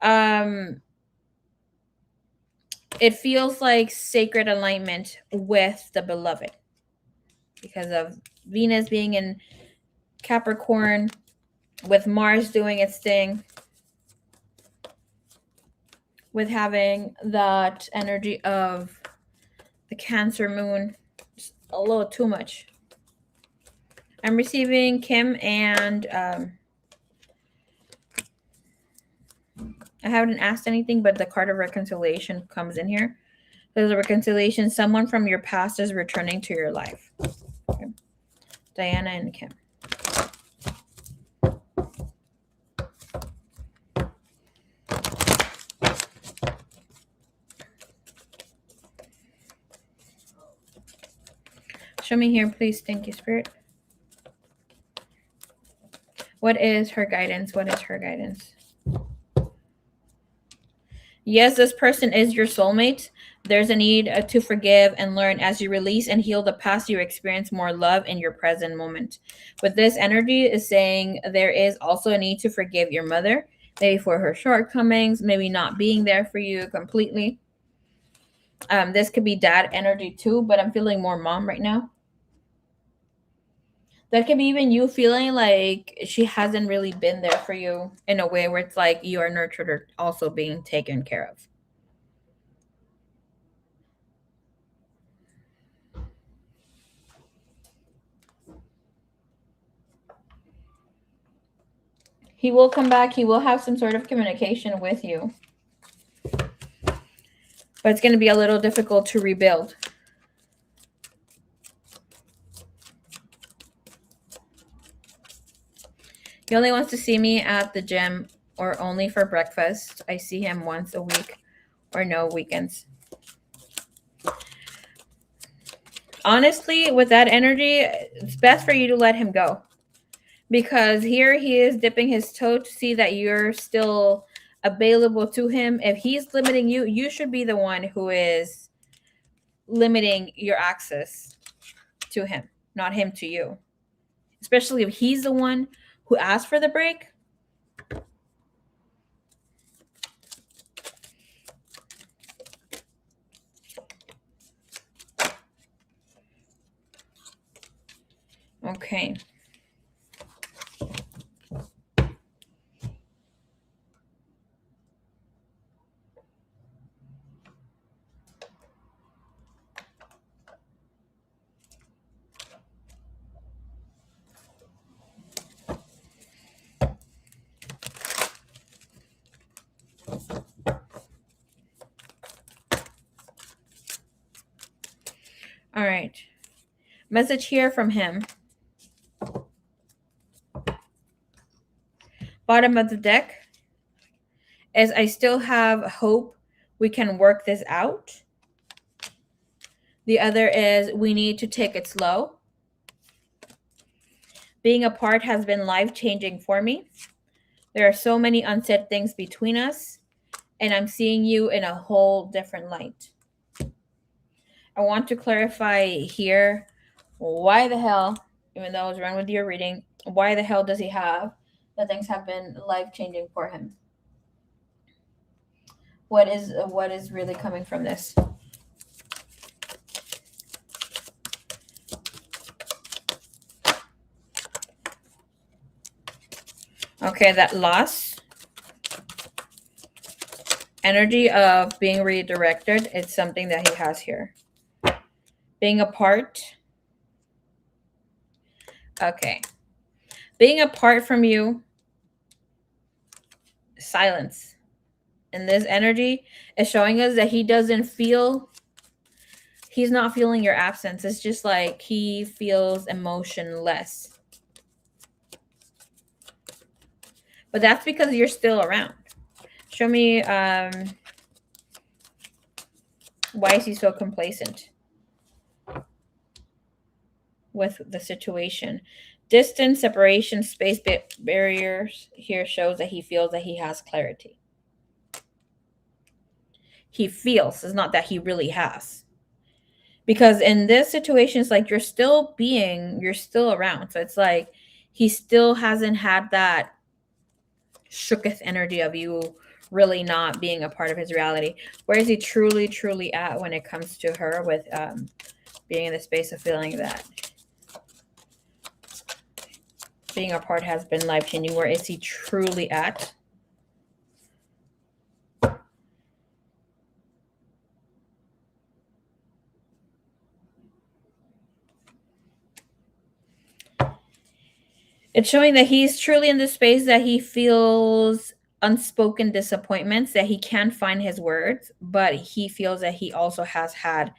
it feels like sacred alignment with the beloved because of Venus being in Capricorn, with Mars doing its thing, with having that energy of the Cancer moon. Just a little too much. I'm receiving Kim, and I haven't asked anything, but the card of reconciliation comes in here. There's a reconciliation. Someone from your past is returning to your life. Okay. Diana and Kim. Show me here, please. Thank you, Spirit. What is her guidance? What is her guidance? Yes, this person is your soulmate. There's a need to forgive and learn. As you release and heal the past, you experience more love in your present moment. But this energy is saying there is also a need to forgive your mother, maybe for her shortcomings, maybe not being there for you completely. This could be dad energy too, but I'm feeling more mom right now. That could be even you feeling like she hasn't really been there for you in a way where it's like you are nurtured or also being taken care of. He will come back. He will have some sort of communication with you. But it's going to be a little difficult to rebuild. He only wants to see me at the gym or only for breakfast. I see him once a week or no weekends. Honestly, with that energy, it's best for you to let him go. Because here he is dipping his toe to see that you're still available to him. If he's limiting you, you should be the one who is limiting your access to him, not him to you. Especially if he's the one who asked for the break. Okay. All right. Message here from him. Bottom of the deck is I still have hope we can work this out. The other is we need to take it slow. Being apart has been life-changing for me. There are so many unsaid things between us, and I'm seeing you in a whole different light. I want to clarify here, why the hell, even though I was wrong with your reading, why the hell does he have that things have been life-changing for him? What is really coming from this? Okay, that loss. Energy of being redirected is something that he has here. Being apart. Okay. Being apart from you, silence. And this energy is showing us that he's not feeling your absence. It's just like he feels emotionless. But that's because you're still around. Show me why is he so complacent with the situation? Distance, separation, space barriers here shows that he feels that he has clarity. He feels, it's not that he really has. Because in this situation, it's like you're still around. So it's like he still hasn't had that shooketh energy of you really not being a part of his reality. Where is he truly, truly at when it comes to her with being in the space of feeling that being apart has been life-changing? Where is he truly at? It's showing that he's truly in the space that he feels unspoken disappointments, that he can't find his words, but he feels that he also has had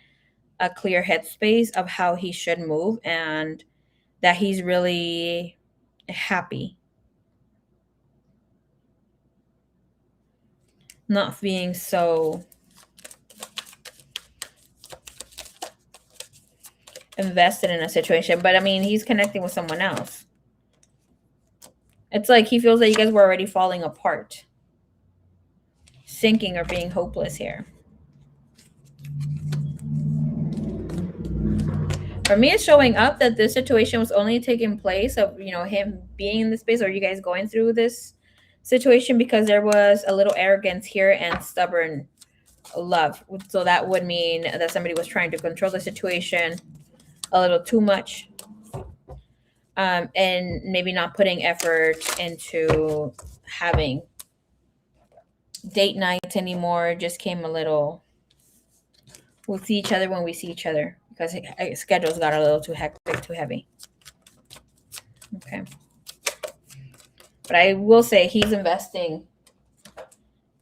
a clear headspace of how he should move and that he's really happy. Not being so invested in a situation. But I mean, he's connecting with someone else. It's like he feels that you guys were already falling apart, sinking or being hopeless here. For me, it's showing up that this situation was only taking place of, him being in the space or you guys going through this situation because there was a little arrogance here and stubborn love. So that would mean that somebody was trying to control the situation a little too much, and maybe not putting effort into having date nights anymore. Just came a little, we'll see each other when we see each other because schedules got a little too hectic, too heavy. Okay. But I will say he's investing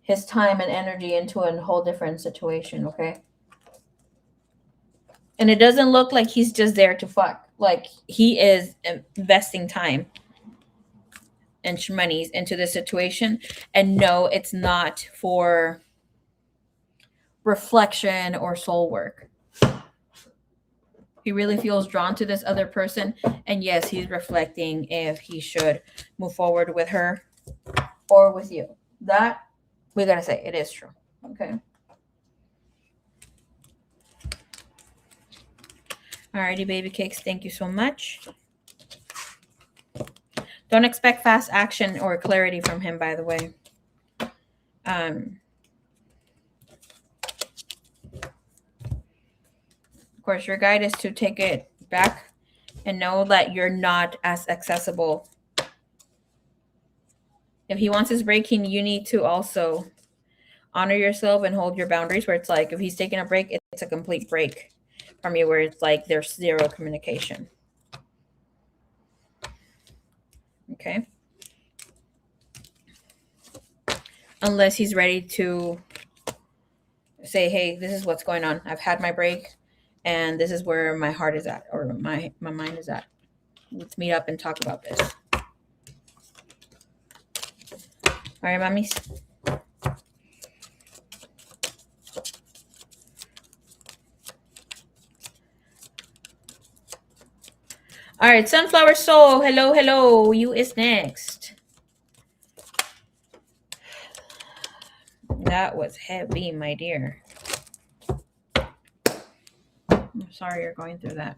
his time and energy into a whole different situation, okay? And it doesn't look like he's just there to fuck. Like he is investing time and monies into the situation. And no, it's not for reflection or soul work. He really feels drawn to this other person. And yes, he's reflecting if he should move forward with her or with you. That we gotta say it is true. Okay. Alrighty, baby cakes. Thank you so much. Don't expect fast action or clarity from him, by the way. Of course, your guide is to take it back and know that you're not as accessible. If he wants his break, you need to also honor yourself and hold your boundaries, where it's like if he's taking a break, it's a complete break from you, where it's like there's zero communication. Okay. Unless he's ready to say, hey, this is what's going on. I've had my break and this is where my heart is at or my mind is at. Let's meet up and talk about this. All right, mommies. All right, Sunflower Soul. Hello, hello. You is next. That was heavy, my dear. I'm sorry you're going through that.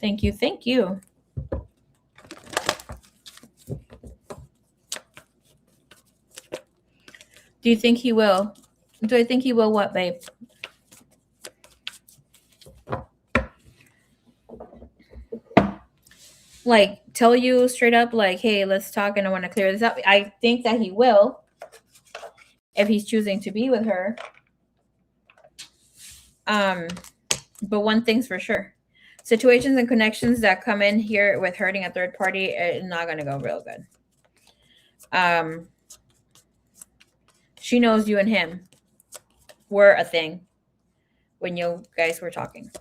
Thank you. Thank you. Do you think he will? Do I think he will what, babe? Like, tell you straight up, like, hey, let's talk and I want to clear this up. I think that he will. if he's choosing to be with her. But one thing's for sure, situations and connections that come in here with hurting a third party is not going to go real good. She knows you and him were a thing when you guys were talking.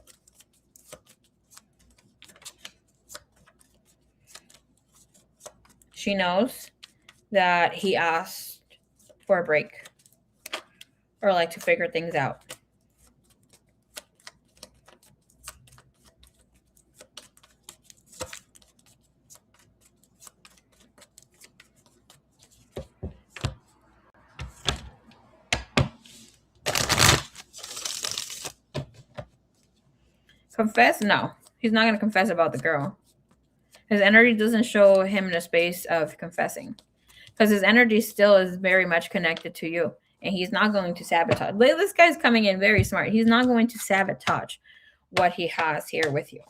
She knows that he asked for a break or like to figure things out. Confess? No. He's not going to confess about the girl. His energy doesn't show him in a space of confessing. Because his energy still is very much connected to you. And he's not going to sabotage. This guy's coming in very smart. He's not going to sabotage what he has here with you.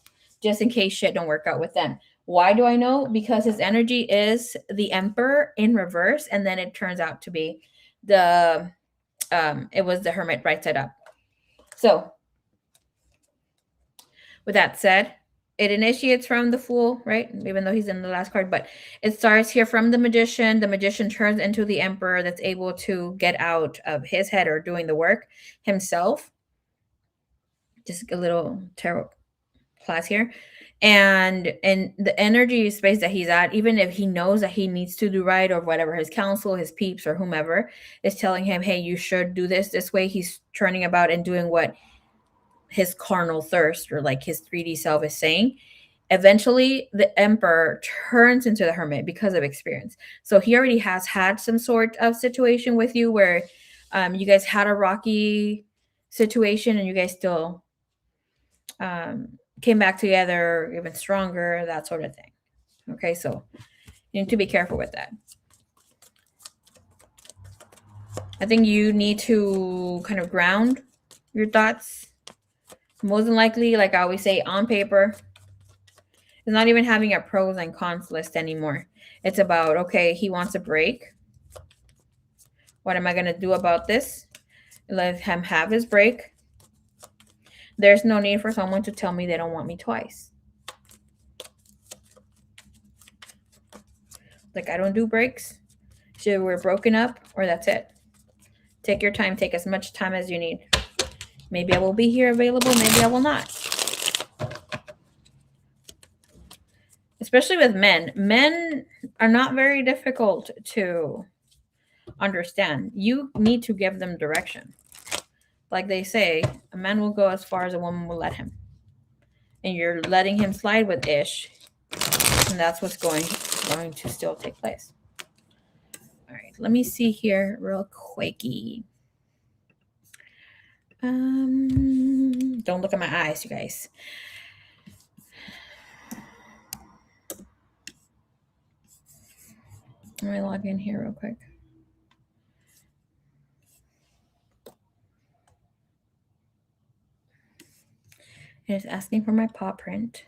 Just in case shit don't work out with them. Why do I know? Because his energy is the Emperor in reverse. And then it turns out to be it was the Hermit right side up. So with that said, it initiates from the Fool, right? Even though he's in the last card, but it starts here from the Magician. The Magician turns into the Emperor that's able to get out of his head or doing the work himself. Just a little tarot class here. And in the energy space that he's at, even if he knows that he needs to do right or whatever, his counsel, his peeps, or whomever is telling him, hey, you should do this way, he's turning about and doing what his carnal thirst or like his 3D self is saying. Eventually the Emperor turns into the Hermit because of experience. So he already has had some sort of situation with you where you guys had a rocky situation and you guys still came back together even stronger, that sort of thing. Okay, so you need to be careful with that. I think you need to kind of ground your thoughts. Most than likely, like I always say, on paper. It's not even having a pros and cons list anymore. It's about, okay, he wants a break. What am I going to do about this? Let him have his break. There's no need for someone to tell me they don't want me twice. Like, I don't do breaks. So we're broken up or that's it. Take your time. Take as much time as you need. Maybe I will be here available. Maybe I will not. Especially with men. Men are not very difficult to understand. You need to give them direction. Like they say, a man will go as far as a woman will let him. And you're letting him slide with ish. And that's what's going to still take place. All right, let me see here real quickie. Don't look at my eyes, you guys. Let me log in here real quick. It's asking for my paw print.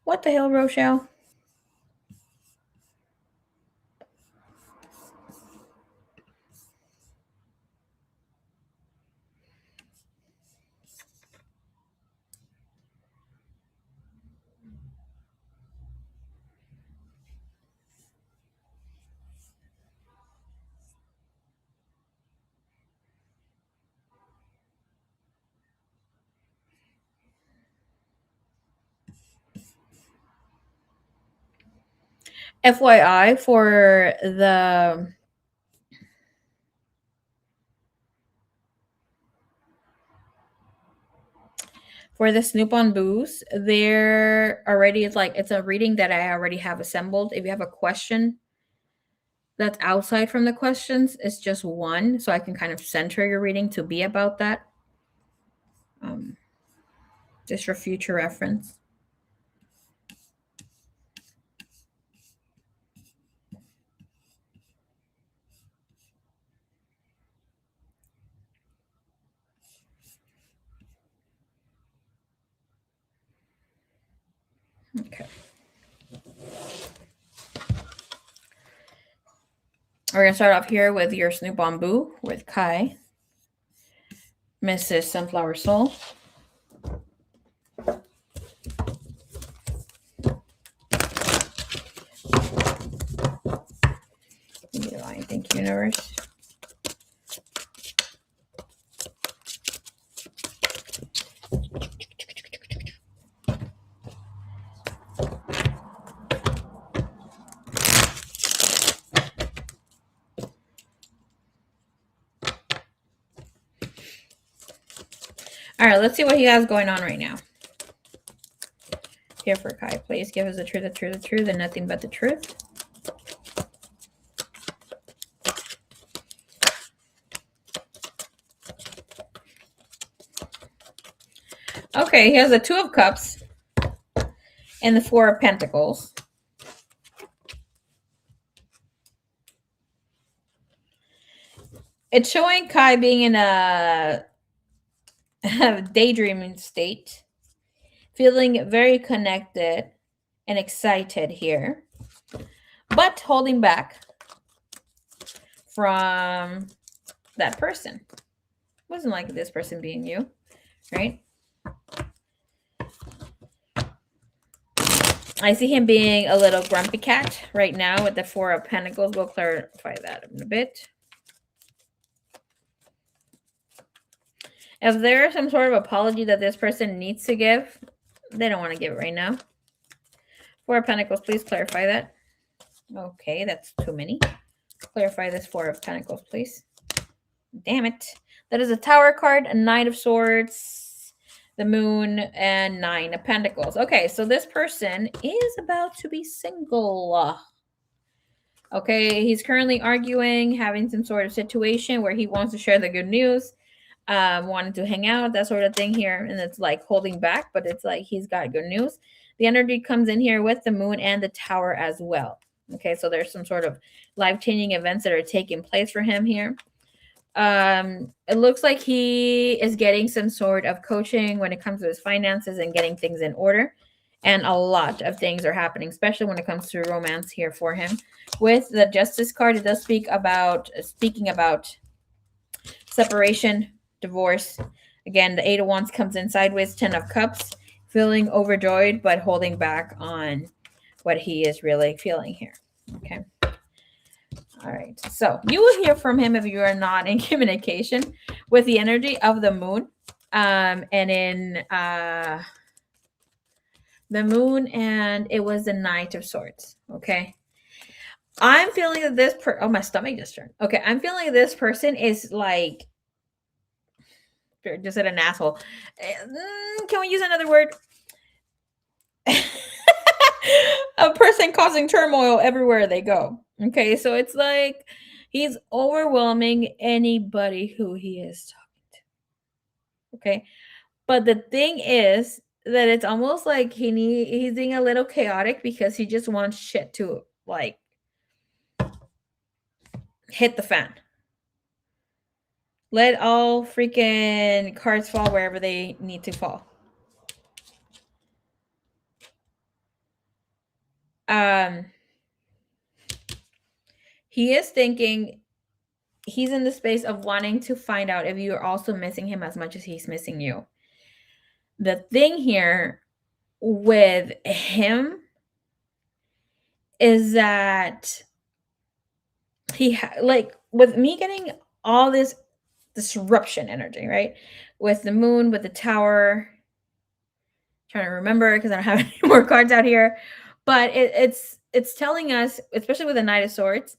What the hell, Rochelle? FYI, for the Snoop on booze, there already is like, it's a reading that I already have assembled. If you have a question that's outside from the questions, it's just one. So I can kind of center your reading to be about that. Just for future reference. Okay. We're going to start off here with your Snoop Bamboo with Kai, Mrs. Sunflower Soul. Thank you, universe. All right, let's see what he has going on right now. Here for Kai, please give us the truth, the truth, the truth, and nothing but the truth. Okay, he has the Two of Cups and the Four of Pentacles. It's showing Kai being in a daydreaming state, feeling very connected and excited here, but holding back from that person. Wasn't like this person being you, right? I see him being a little grumpy cat right now with the Four of Pentacles. We'll clarify that in a bit. If there's some sort of apology that this person needs to give, they don't want to give it right now. Four of Pentacles, please clarify that. Okay, that's too many. Clarify this Four of Pentacles, please. Damn it. That is a Tower card, a Knight of Swords, the Moon, and Nine of Pentacles. Okay, so this person is about to be single. Okay, he's currently arguing, having some sort of situation where he wants to share the good news, wanting to hang out, that sort of thing here. And it's like holding back, but it's like he's got good news. The energy comes in here with the Moon and the Tower as well. Okay, so there's some sort of life-changing events that are taking place for him here. It looks like he is getting some sort of coaching when it comes to his finances and getting things in order. And a lot of things are happening, especially when it comes to romance here for him. With the Justice card, it does speaking about separation, divorce. Again, the Eight of Wands comes in sideways, Ten of Cups, feeling overjoyed, but holding back on what he is really feeling here. Okay. All right. So you will hear from him if you are not in communication with the energy of the Moon. And in the Moon, and it was the Knight of Swords. Okay. I'm feeling that this my stomach just turned. Okay. I'm feeling that this person is like, just said an asshole. Can we use another word? A person causing turmoil everywhere they go. Okay, so it's like he's overwhelming anybody who he is talking to. Okay, but the thing is that it's almost like he's being a little chaotic because he just wants shit to like hit the fan. Let all freaking cards fall wherever they need to fall. He is thinking, he's in the space of wanting to find out if you are also missing him as much as he's missing you. The thing here with him is that like with me getting all this disruption energy, right? With the Moon, with the Tower, trying to remember because I don't have any more cards out here, but it's telling us, especially with the Knight of Swords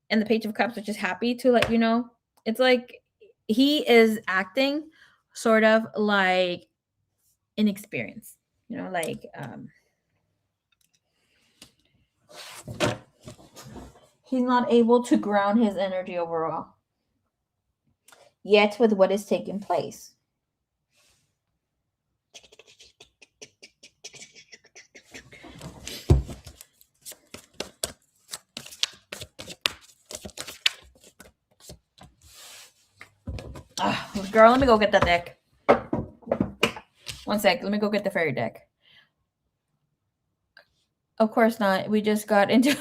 and the Page of Cups, which is happy to let you know, it's like he is acting sort of like inexperienced, you know, like he's not able to ground his energy overall yet with what is taking place. Girl, let me go get that deck. One sec. Let me go get the fairy deck. Of course not. We just got into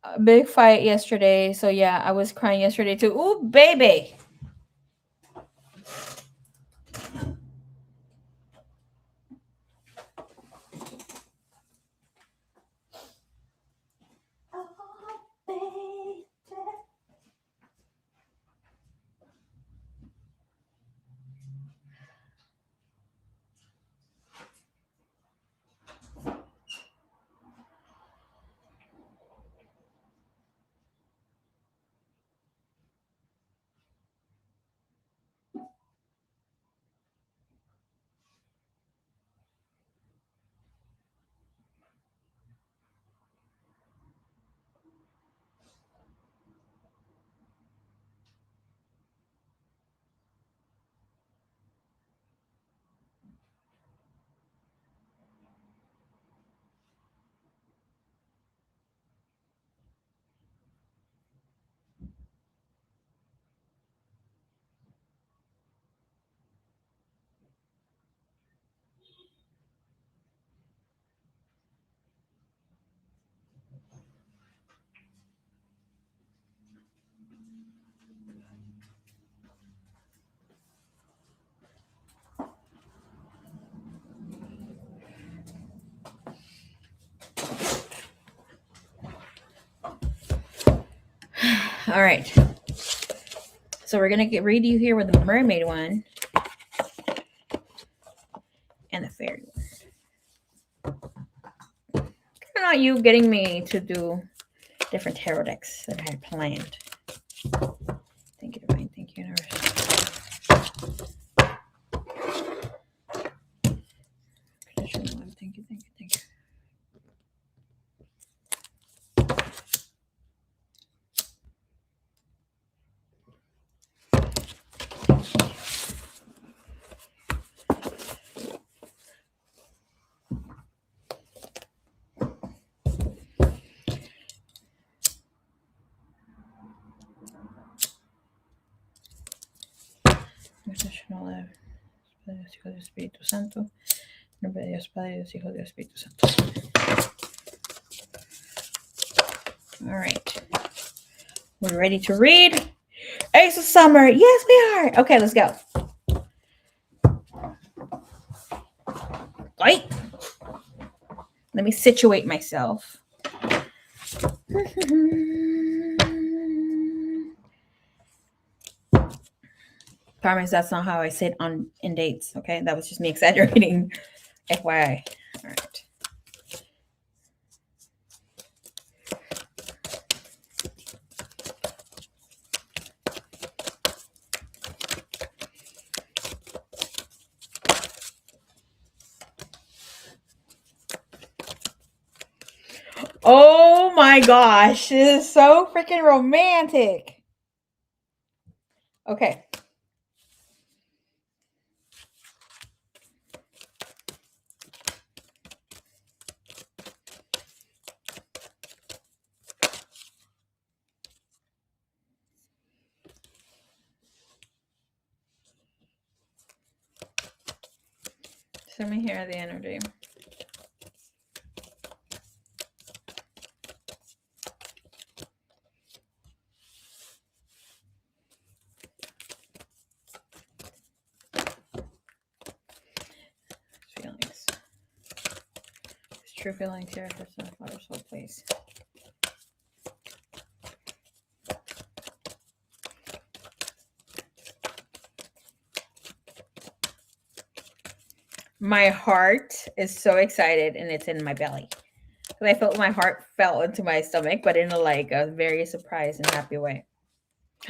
a big fight yesterday. So yeah, I was crying yesterday too. Ooh, baby. All right. So we're going to read you here with the mermaid one and the fairy one. Not you getting me to do different tarot decks that I had planned. Thank you, Divine. Thank you, Universe. Thank you, thank you, thank you. Dios Padre, Dios Hijo, Dios Espíritu Santo. En nombre de Dios Padre, Dios Hijo, Dios Espíritu Santo. All right. We're ready to read. Ace of Summer. Yes, we are. Okay, let's go. Wait. Let me situate myself. Promise that's not how I sit in dates. Okay, that was just me exaggerating. FYI. All right. Oh my gosh, this is so freaking romantic. Okay. Let me hear the energy. Feelings. There's true feelings here for Sunflower Soul, please. My heart is so excited and it's in my belly. I felt my heart fell into my stomach, but in a very surprised and happy way.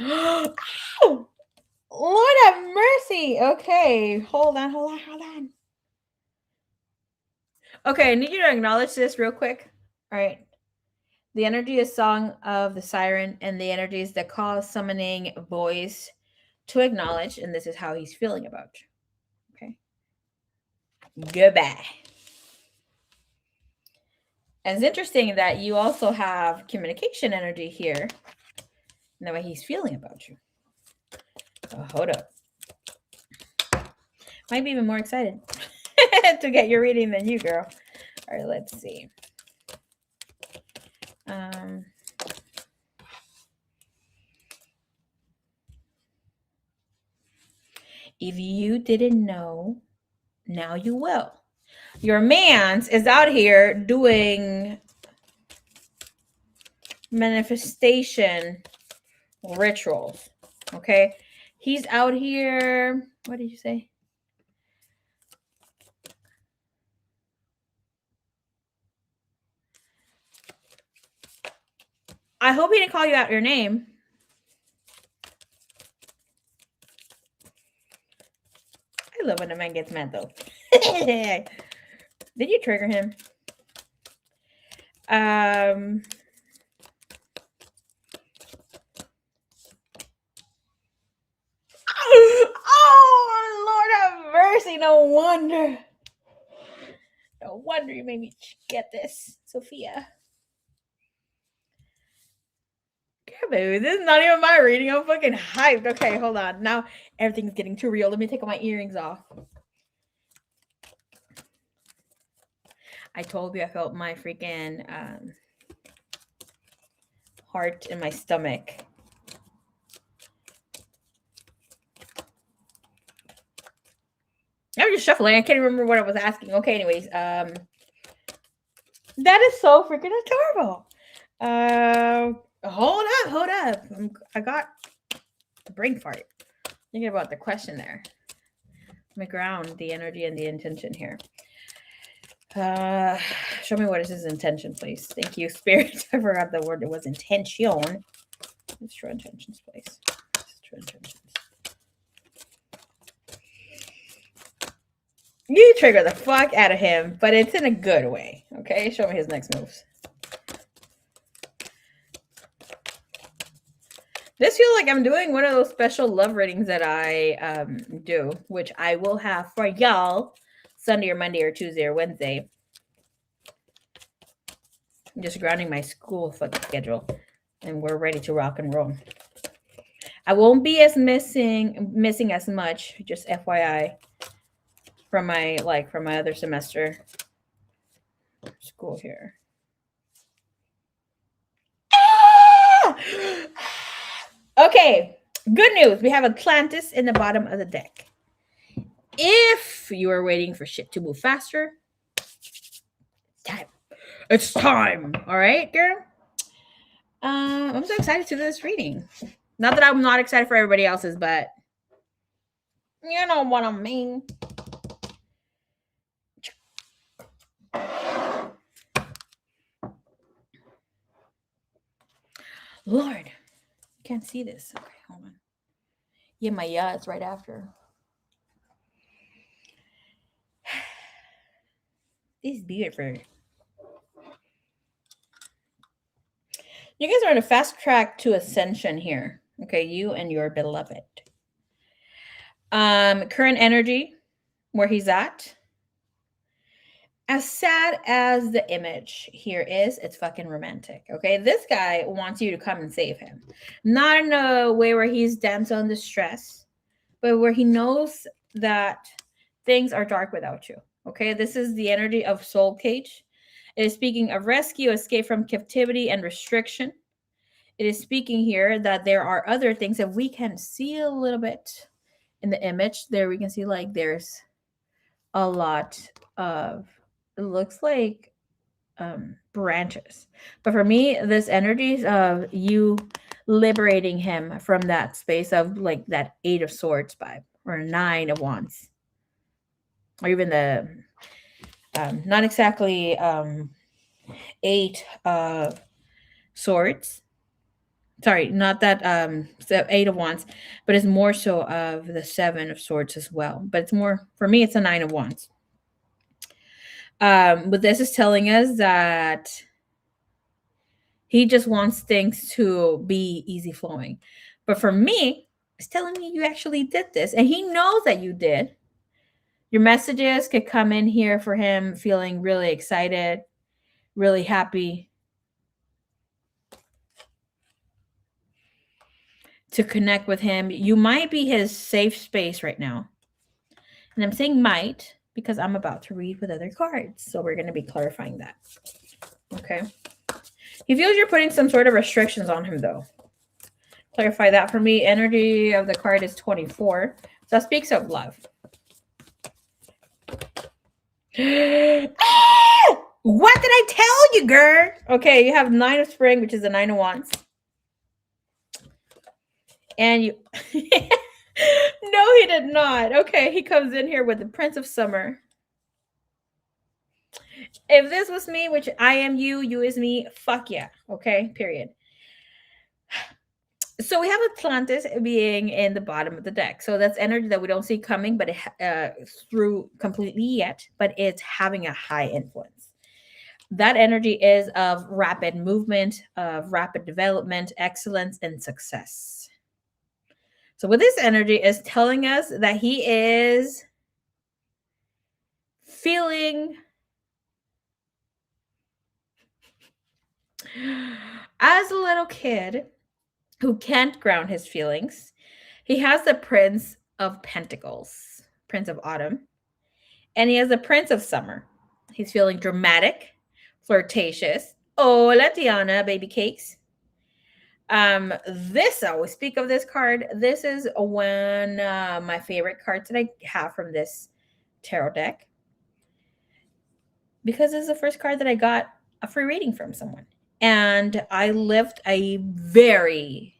Ow! Lord have mercy. Okay, hold on. Okay, I need you to acknowledge this real quick. All right. The energy is Song of the Siren, and the energy is the call summoning voice to acknowledge, and this is how he's feeling about you. Okay. Goodbye. And it's interesting that you also have communication energy here, and the way he's feeling about you. So hold up. Might be even more excited to get your reading than you, girl. All right, let's see. If you didn't know, now you will. Your man's is out here doing manifestation rituals. Okay. He's out here. What did you say? I hope he didn't call you out your name. I love when a man gets mad though. Did you trigger him? Oh, Lord have mercy. No wonder. No wonder you made me get this, Sophia. Yeah, baby, this is not even my reading. I'm fucking hyped. Okay, hold on. Now everything's getting too real. Let me take my earrings off. I told you I felt my freaking heart in my stomach. I was just shuffling. I can't remember what I was asking. Okay, anyways, that is so freaking adorable. Hold up. I got the brain fart. Thinking about the question there. Let me ground the energy and the intention here. Show me what is his intention, please. Thank you, Spirit. I forgot the word. It was intention. Let's true intentions, please. True intentions. You trigger the fuck out of him, but it's in a good way. Okay, show me his next moves. This feels like I'm doing one of those special love readings that I do, which I will have for y'all Sunday or Monday or Tuesday or Wednesday. I'm just grounding my school fucking schedule, and we're ready to rock and roll. I won't be as missing as much, just FYI, from my other semester school here. Okay, good news. We have Atlantis in the bottom of the deck. If you are waiting for shit to move faster, time. It's time. All right, girl. I'm so excited to do this reading. Not that I'm not excited for everybody else's, but you know what I mean. Lord, can't see this. Okay, hold on. Yeah, my it's right after. This is beautiful. You guys are on a fast track to ascension here. Okay, you and your beloved. Current energy, where he's at. As sad as the image here is, it's fucking romantic. Okay, this guy wants you to come and save him. Not in a way where he's damsel in distress, but where he knows that things are dark without you. Okay, this is the energy of soul cage. It is speaking of rescue, escape from captivity and restriction. It is speaking here that there are other things that we can see a little bit in the image. There we can see like there's a lot of, it looks like branches. But for me, this energy is of you liberating him from that space of like that 8 of Swords vibe or 9 of Wands. Or even the not exactly 8 of Swords. Sorry, not that 8 of Wands, but it's more so of the 7 of Swords as well. But it's more, for me, it's a 9 of Wands. But this is telling us that he just wants things to be easy flowing. But for me, it's telling me you actually did this. And he knows that you did. Your messages could come in here for him feeling really excited, really happy to connect with him. You might be his safe space right now. And I'm saying might because I'm about to read with other cards. So we're going to be clarifying that. Okay. He feels you're putting some sort of restrictions on him, though. Clarify that for me. Energy of the card is 24. So that speaks of love. What did I tell you, girl? Okay, you have 9 of spring, which is the 9 of wands. And you... No, he did not. Okay, he comes in here with the Prince of Summer. If this was me, which I am you, you is me, fuck yeah. Okay, period. So we have Atlantis being in the bottom of the deck. So that's energy that we don't see coming, but it through completely yet, but it's having a high influence. That energy is of rapid movement, of rapid development, excellence, and success. So with this energy is telling us that he is feeling as a little kid who can't ground his feelings. He has the Prince of Pentacles, Prince of Autumn, and he has the Prince of Summer. He's feeling dramatic, flirtatious. Oh, Latiana, baby cakes. This, I always speak of this card. This is one my favorite cards that I have from this tarot deck, because it's the first card that I got a free reading from someone. And I lived a very,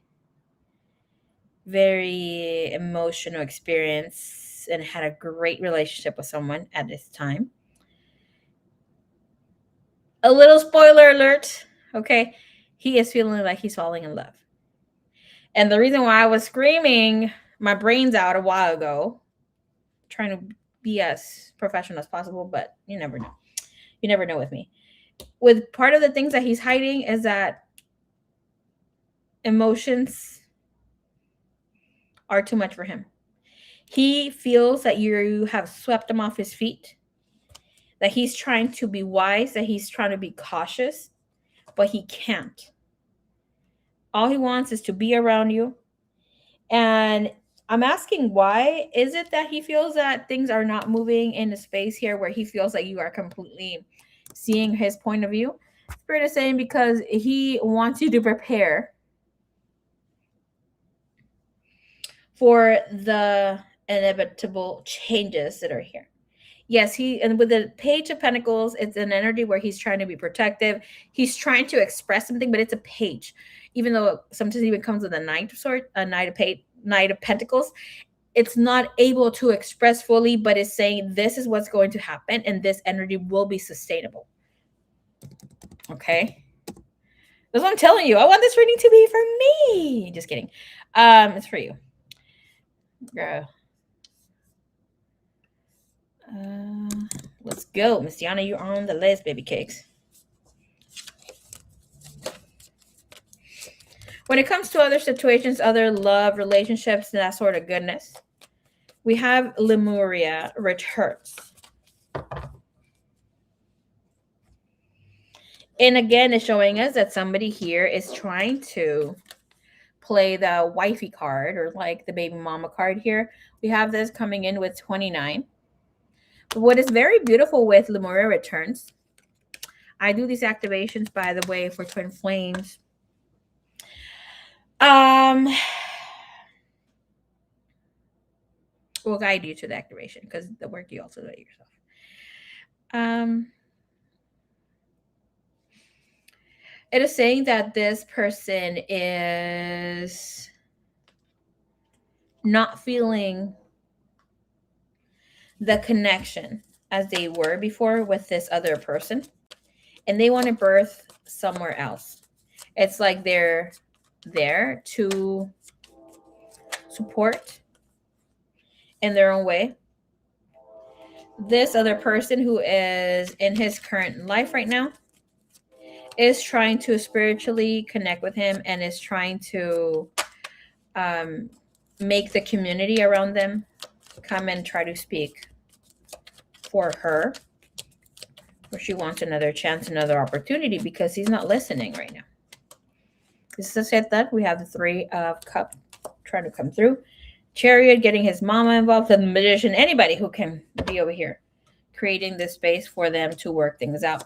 very emotional experience and had a great relationship with someone at this time. A little spoiler alert, okay? He is feeling like he's falling in love. And the reason why I was screaming my brains out a while ago, trying to be as professional as possible, but you never know. You never know with me. With part of the things that he's hiding is that emotions are too much for him. He feels that you have swept him off his feet, that he's trying to be wise, that he's trying to be cautious, but he can't. All he wants is to be around you. And I'm asking, why is it that he feels that things are not moving in the space here where he feels that you are completely seeing his point of view? Spirit is saying because he wants you to prepare for the inevitable changes that are here. Yes, and with the Page of Pentacles, it's an energy where he's trying to be protective. He's trying to express something, but it's a page. Even though sometimes it even comes with a Knight of Pentacles, it's not able to express fully, but it's saying this is what's going to happen, and this energy will be sustainable. Okay? That's what I'm telling you. I want this reading to be for me. Just kidding. It's for you. Girl. Let's go. Miss Diana, you're on the list, baby cakes. When it comes to other situations, other love, relationships, and that sort of goodness, we have Lemuria returns. And again, it's showing us that somebody here is trying to play the wifey card, or like the baby mama card here. We have this coming in with 29. What is very beautiful with Lemuria returns, I do these activations, by the way, for Twin Flames. Will guide you to the activation, because the work you also do it yourself. It is saying that this person is not feeling the connection as they were before with this other person, and they want to birth somewhere else. It's like they're there to support in their own way. This other person who is in his current life right now is trying to spiritually connect with him, and is trying to make the community around them come and try to speak for her, or she wants another chance, another opportunity, because he's not listening right now. This is said that we have the 3 of Cups trying to come through. Chariot getting his mama involved, the Magician, anybody who can be over here creating this space for them to work things out.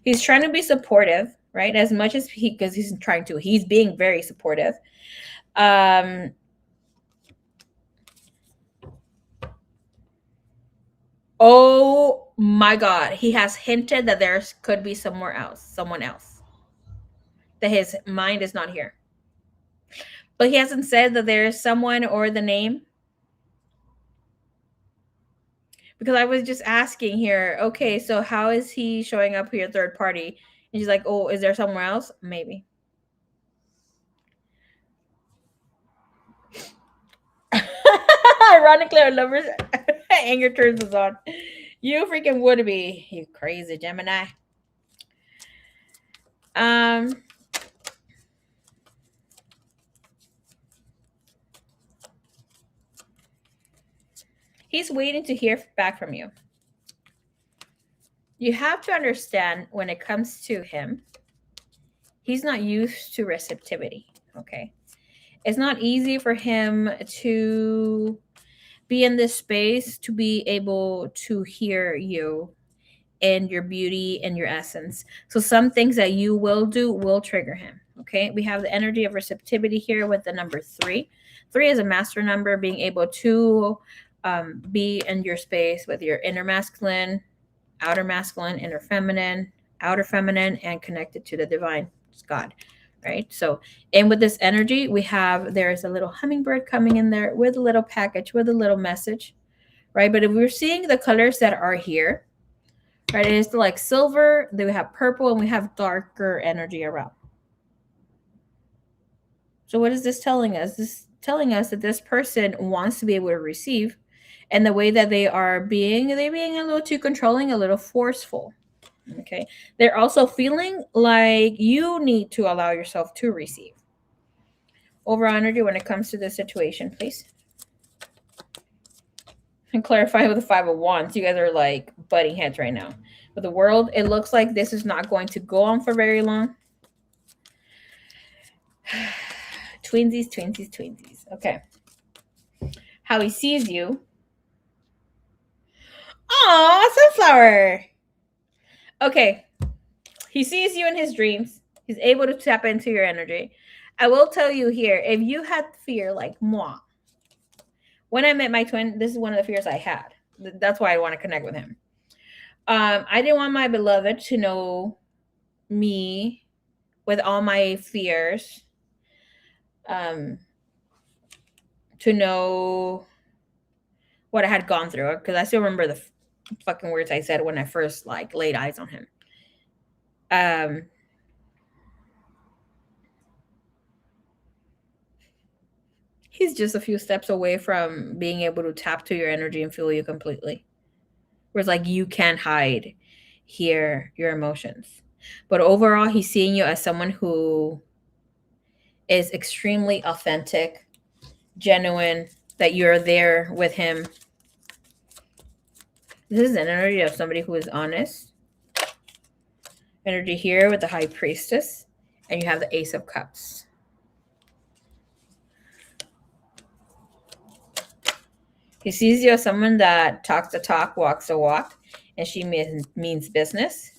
He's trying to be supportive, right? As much as because he's being very supportive. Um, oh my God. He has hinted that there could be someone else, that his mind is not here. But he hasn't said that there is someone or the name. Because I was just asking here, okay, so how is he showing up here, third party? And she's like, oh, is there somewhere else? Maybe. Ironically, our lovers anger turns us on. You freaking would be, you crazy Gemini. Um, he's waiting to hear back from you. You have to understand when it comes to him, he's not used to receptivity. Okay. It's not easy for him to be in this space, to be able to hear you and your beauty and your essence. So some things that you will do will trigger him. Okay. We have the energy of receptivity here with the number 3. 3 is a master number, being able to be in your space with your inner masculine, inner feminine, outer feminine, and connected to the divine. It's God. Right. So, and with this energy, we have there's a little hummingbird coming in there with a little package, with a little message. Right. But if we're seeing the colors that are here, right, it is like silver, then we have purple, and we have darker energy around. So what is this telling us? This is telling us that this person wants to be able to receive, and the way that they're being a little too controlling, a little forceful. Okay. They're also feeling like you need to allow yourself to receive. Overall energy when it comes to this situation, please. And clarify with the 5 of Wands. You guys are like butting heads right now. With the World, it looks like this is not going to go on for very long. Twinsies. Okay. How he sees you. Aw, sunflower. Okay. He sees you in his dreams. He's able to tap into your energy. I will tell you here, if you had fear like moi, when I met my twin, this is one of the fears I had. That's why I want to connect with him. I didn't want my beloved to know me with all my fears. To know what I had gone through, because I still remember the fucking words I said when I first like laid eyes on him. He's just a few steps away from being able to tap to your energy and feel you completely. Where it's like you can't hide here your emotions. But overall, he's seeing you as someone who is extremely authentic, genuine, that you're there with him. This is an energy of somebody who is honest. Energy here with the High Priestess, and you have the Ace of Cups. He sees you as someone that talks the talk, walks the walk, and she means business.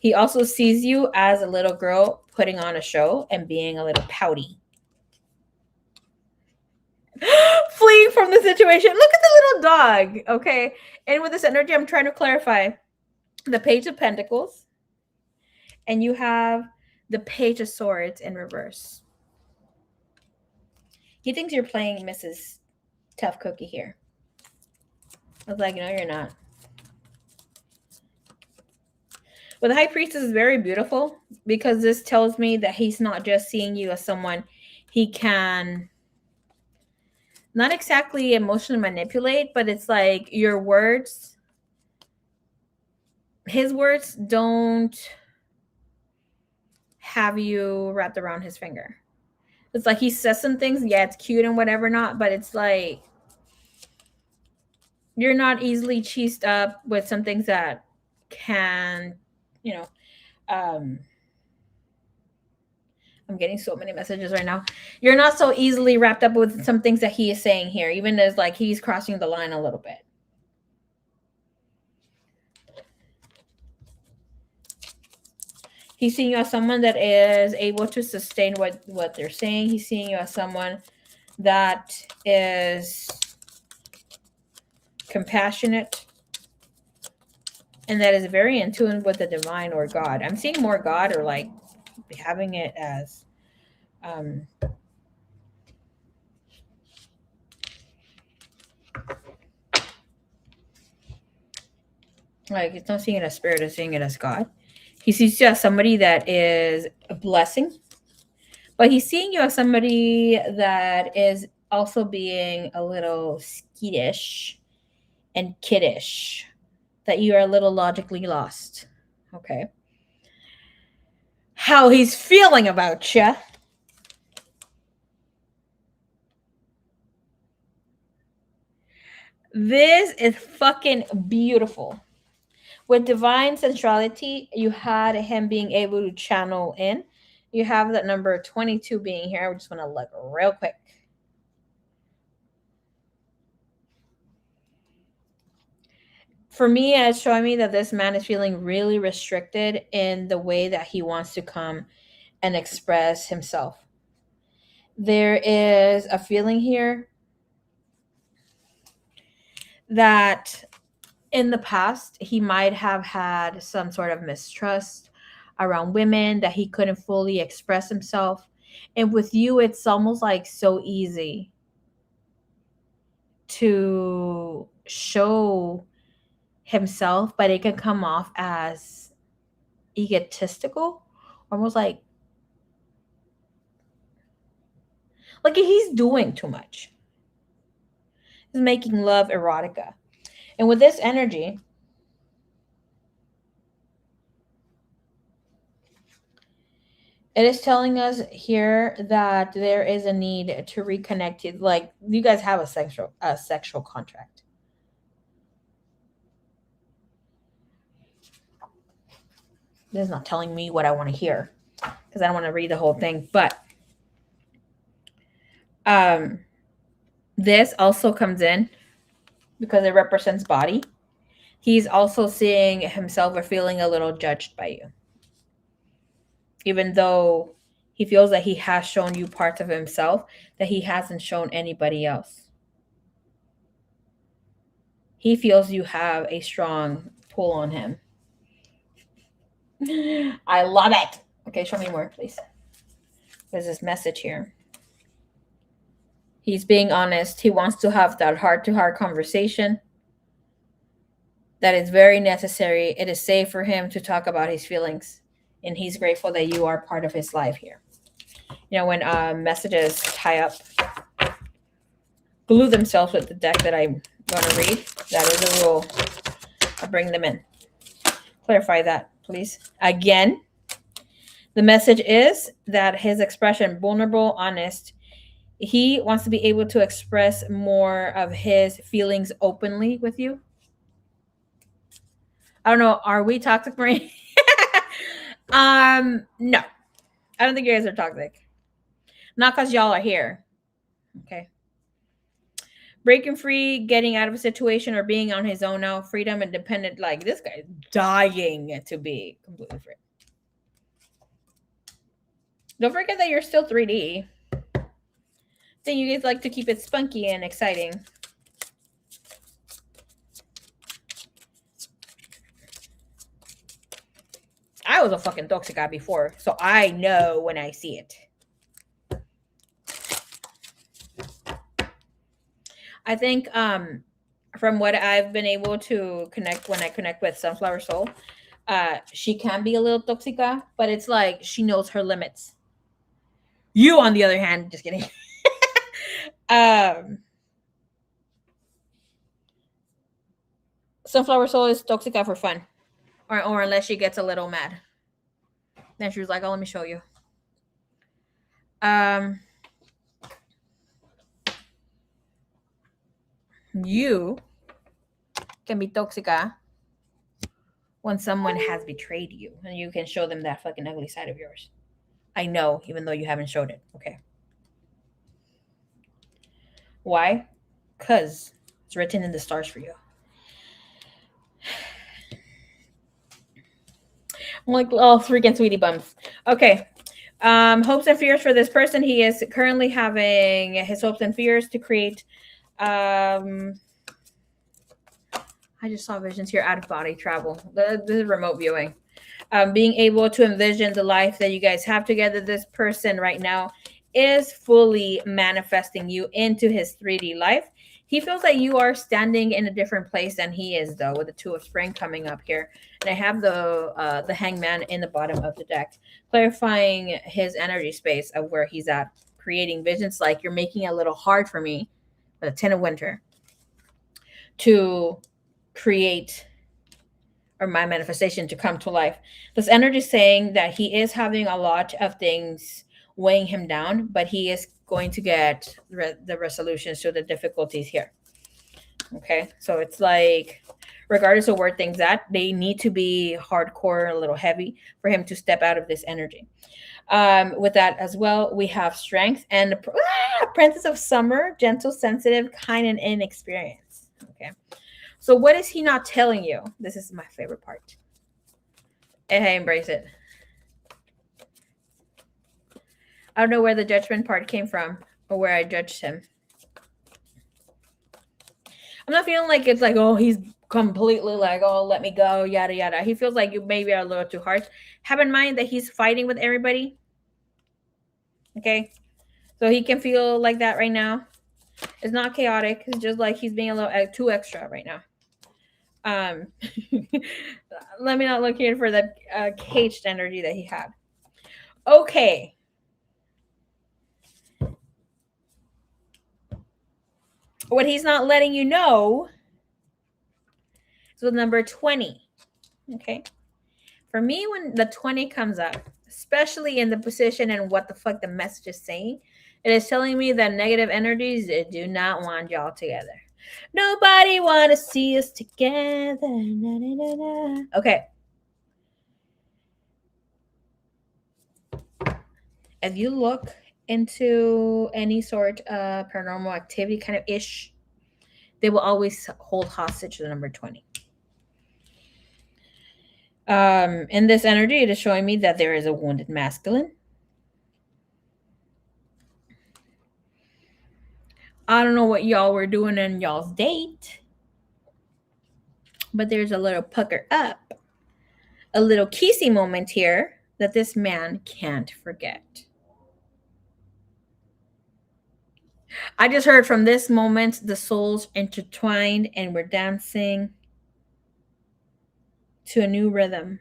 He also sees you as a little girl putting on a show and being a little pouty. Fleeing from the situation. Look at the little dog. Okay. And with this energy, I'm trying to clarify the Page of Pentacles. And you have the Page of Swords in reverse. He thinks you're playing Mrs. Tough Cookie here. I was like, no, you're not. But the High Priestess is very beautiful because this tells me that he's not just seeing you as someone he can not exactly emotionally manipulate, but it's like your words, his words don't have you wrapped around his finger. It's like he says some things, yeah, it's cute and whatever not, but it's like you're not easily cheesed up with some things that can, I'm getting so many messages right now. You're not so easily wrapped up with some things that he is saying here, even as like he's crossing the line a little bit. He's seeing you as someone that is able to sustain what they're saying. He's seeing you as someone that is compassionate and that is very in tune with the divine or God. I'm seeing more God, or like having it as um like, it's not seeing it as spirit, it's seeing it as God. He sees you as somebody that is a blessing, but he's seeing you as somebody that is also being a little skittish and kiddish, that you are a little logically lost. Okay. How he's feeling about you. This is fucking beautiful. With divine sensuality, you had him being able to channel in. You have that number 22 being here. I just want to look real quick. For me, it's showing me that this man is feeling really restricted in the way that he wants to come and express himself. There is a feeling here that in the past he might have had some sort of mistrust around women, that he couldn't fully express himself. And with you, it's almost like so easy to show himself, but it can come off as egotistical, almost like he's doing too much. He's making love erotica. And with this energy, it is telling us here that there is a need to reconnect you. Like, you guys have a sexual contract. This is not telling me what I want to hear, because I don't want to read the whole thing. But this also comes in because it represents body. He's also seeing himself or feeling a little judged by you, even though he feels that he has shown you parts of himself that he hasn't shown anybody else. He feels you have a strong pull on him. I love it. Okay, show me more, please. There's this message here. He's being honest. He wants to have that heart-to-heart conversation. That is very necessary. It is safe for him to talk about his feelings, and he's grateful that you are part of his life here. You know, when messages tie up, glue themselves with the deck that I'm going to read, that is a rule. I'll bring them in. Clarify that, please. Again, the message is that his expression, vulnerable, honest, he wants to be able to express more of his feelings openly with you. I don't know. Are we toxic, Marie? No. I don't think you guys are toxic. Not because y'all are here. Okay. Breaking free, getting out of a situation, or being on his own now, freedom, independent. Like, this guy's dying to be completely free. Don't forget that you're still 3D. Then you guys like to keep it spunky and exciting. I was a fucking toxic guy before, so I know when I see it. I think from what I've been able to connect when I connect with Sunflower Soul, she can be a little toxica, but it's like she knows her limits. You, on the other hand, just kidding. Sunflower Soul is toxica for fun, or unless she gets a little mad. Then she was like, "Oh, let me show you." You can be toxica when someone has betrayed you, and you can show them that fucking ugly side of yours. I know, even though you haven't showed it. Okay. Why? Because it's written in the stars for you. I'm like, oh, freaking sweetie bums. Okay. Hopes and fears for this person. He is currently having his hopes and fears to create. Um, I just saw visions here. Out of body travel. This is remote viewing. Being able to envision the life that you guys have together. This person right now is fully manifesting you into his 3D life. He feels like you are standing in a different place than he is, though, with the Two of Spring coming up here. And I have the Hangman in the bottom of the deck, clarifying his energy space of where he's at, creating visions like you're making it a little hard for me, with a Ten of Winter, to create or my manifestation to come to life. This energy is saying that he is having a lot of things weighing him down, but he is going to get the resolutions to the difficulties here. Okay, so it's like, regardless of where things at, they need to be hardcore, a little heavy for him to step out of this energy. With that as well, we have strength and Princess of Summer, gentle, sensitive, kind, and inexperienced. Okay. So what is he not telling you? This is my favorite part. And I embrace it. I don't know where the judgment part came from or where I judged him. I'm not feeling like it's like, oh, he's completely like, oh, let me go, yada, yada. He feels like you maybe are a little too harsh. Have in mind that he's fighting with everybody. Okay. So he can feel like that right now. It's not chaotic. It's just like he's being a little too extra right now. Let me not look here for the caged energy that he had. Okay. What he's not letting you know is with number 20. Okay. For me, when the 20 comes up, especially in the position and what the fuck the message is saying, it is telling me that negative energies do not want y'all together. Nobody want to see us together. Na, na, na, na. Okay. If you look into any sort of paranormal activity kind of ish, they will always hold hostage to the number 20. In this energy, it is showing me that there is a wounded masculine. I don't know what y'all were doing in y'all's date, but there's a little pucker up, a little kissy moment here that this man can't forget. I just heard from this moment the souls intertwined and we're dancing to a new rhythm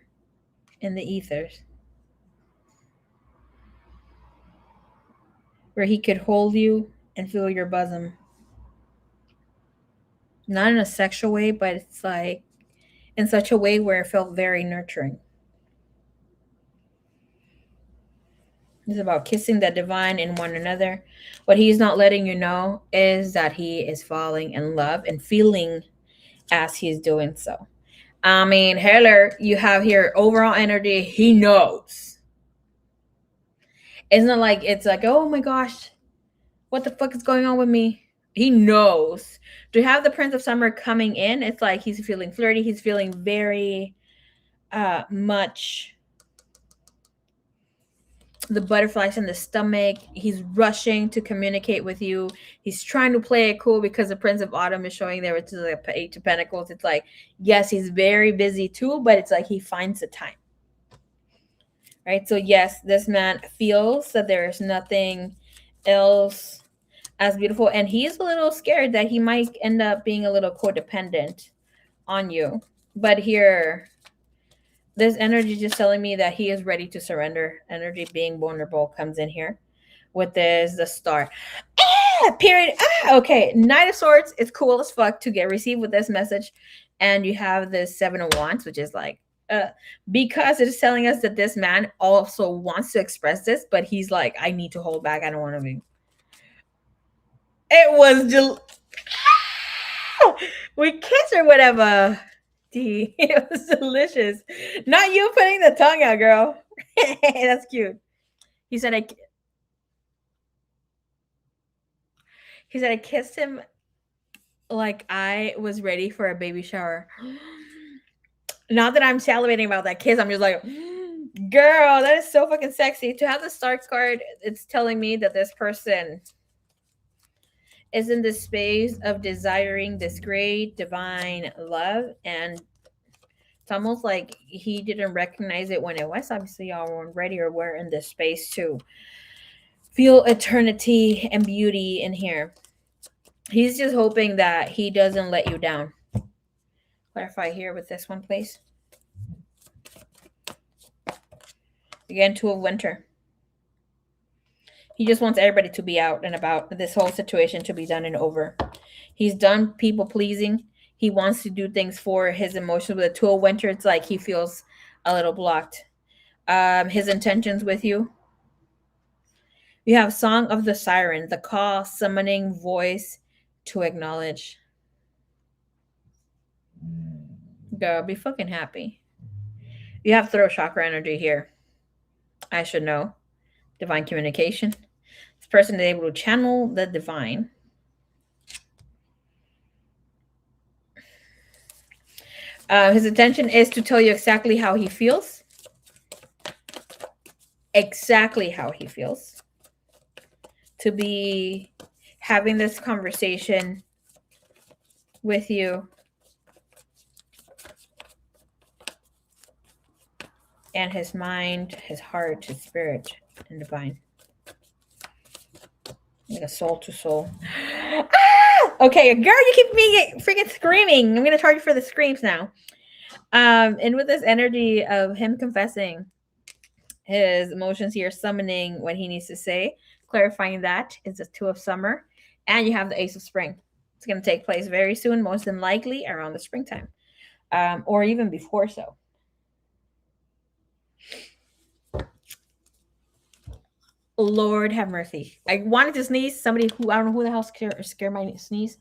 in the ethers, where he could hold you and feel your bosom. Not in a sexual way, but it's like in such a way where it felt very nurturing. It's about kissing the divine in one another. What he's not letting you know is that he is falling in love and feeling as he's doing so. I mean, Heller, you have here overall energy. He knows. It's not like it's like, oh my gosh, what the fuck is going on with me? He knows. To have the Prince of Summer coming in, it's like he's feeling flirty. He's feeling very much the butterflies in the stomach. He's rushing to communicate with you. He's trying to play it cool because the Prince of Autumn is showing there to the Eight of Pentacles. It's like, yes, he's very busy too, but it's like he finds the time. Right? So yes, this man feels that there is nothing else as beautiful, and he's a little scared that he might end up being a little codependent on you. But here, this energy just telling me that he is ready to surrender. Energy being vulnerable comes in here with this, the star. Period. Okay. Knight of Swords. It's cool as fuck to get received with this message. And you have the Seven of Wands, which is like, because it is telling us that this man also wants to express this, but he's like, I need to hold back. I don't want to be. It was we kissed or whatever. It was delicious. Not you putting the tongue out, girl. That's cute. He said I kissed him like I was ready for a baby shower. Not that I'm salivating about that kiss. I'm just like, Girl, that is so fucking sexy. To have the star card, it's telling me that this person is in this space of desiring this great divine love, and it's almost like he didn't recognize it when it was. Obviously, y'all weren't ready or were in this space to feel eternity and beauty in here. He's just hoping that he doesn't let you down. Clarify here with this one, please. Again, Two of Winter. He just wants everybody to be out and about, this whole situation to be done and over. He's done people pleasing. He wants to do things for his emotions. With the Two of Winter, it's like he feels a little blocked. His intentions with you. You have Song of the Siren, the call, summoning voice to acknowledge. Girl, be fucking happy. You have throat chakra energy here. I should know. Divine communication. This person is able to channel the divine. His intention is to tell you exactly how he feels. Exactly how he feels. To be having this conversation with you. And his mind, his heart, his spirit, and divine. Like a soul to soul. Ah! Okay, girl, you keep me freaking screaming. I'm gonna charge you for the screams now. And with this energy of him confessing his emotions here, summoning what he needs to say, clarifying that is the Two of Summer, and you have the Ace of Spring. It's gonna take place very soon, most than likely around the springtime, or even before so. Lord have mercy. I wanted to sneeze. Somebody who I don't know who the hell scared my sneeze.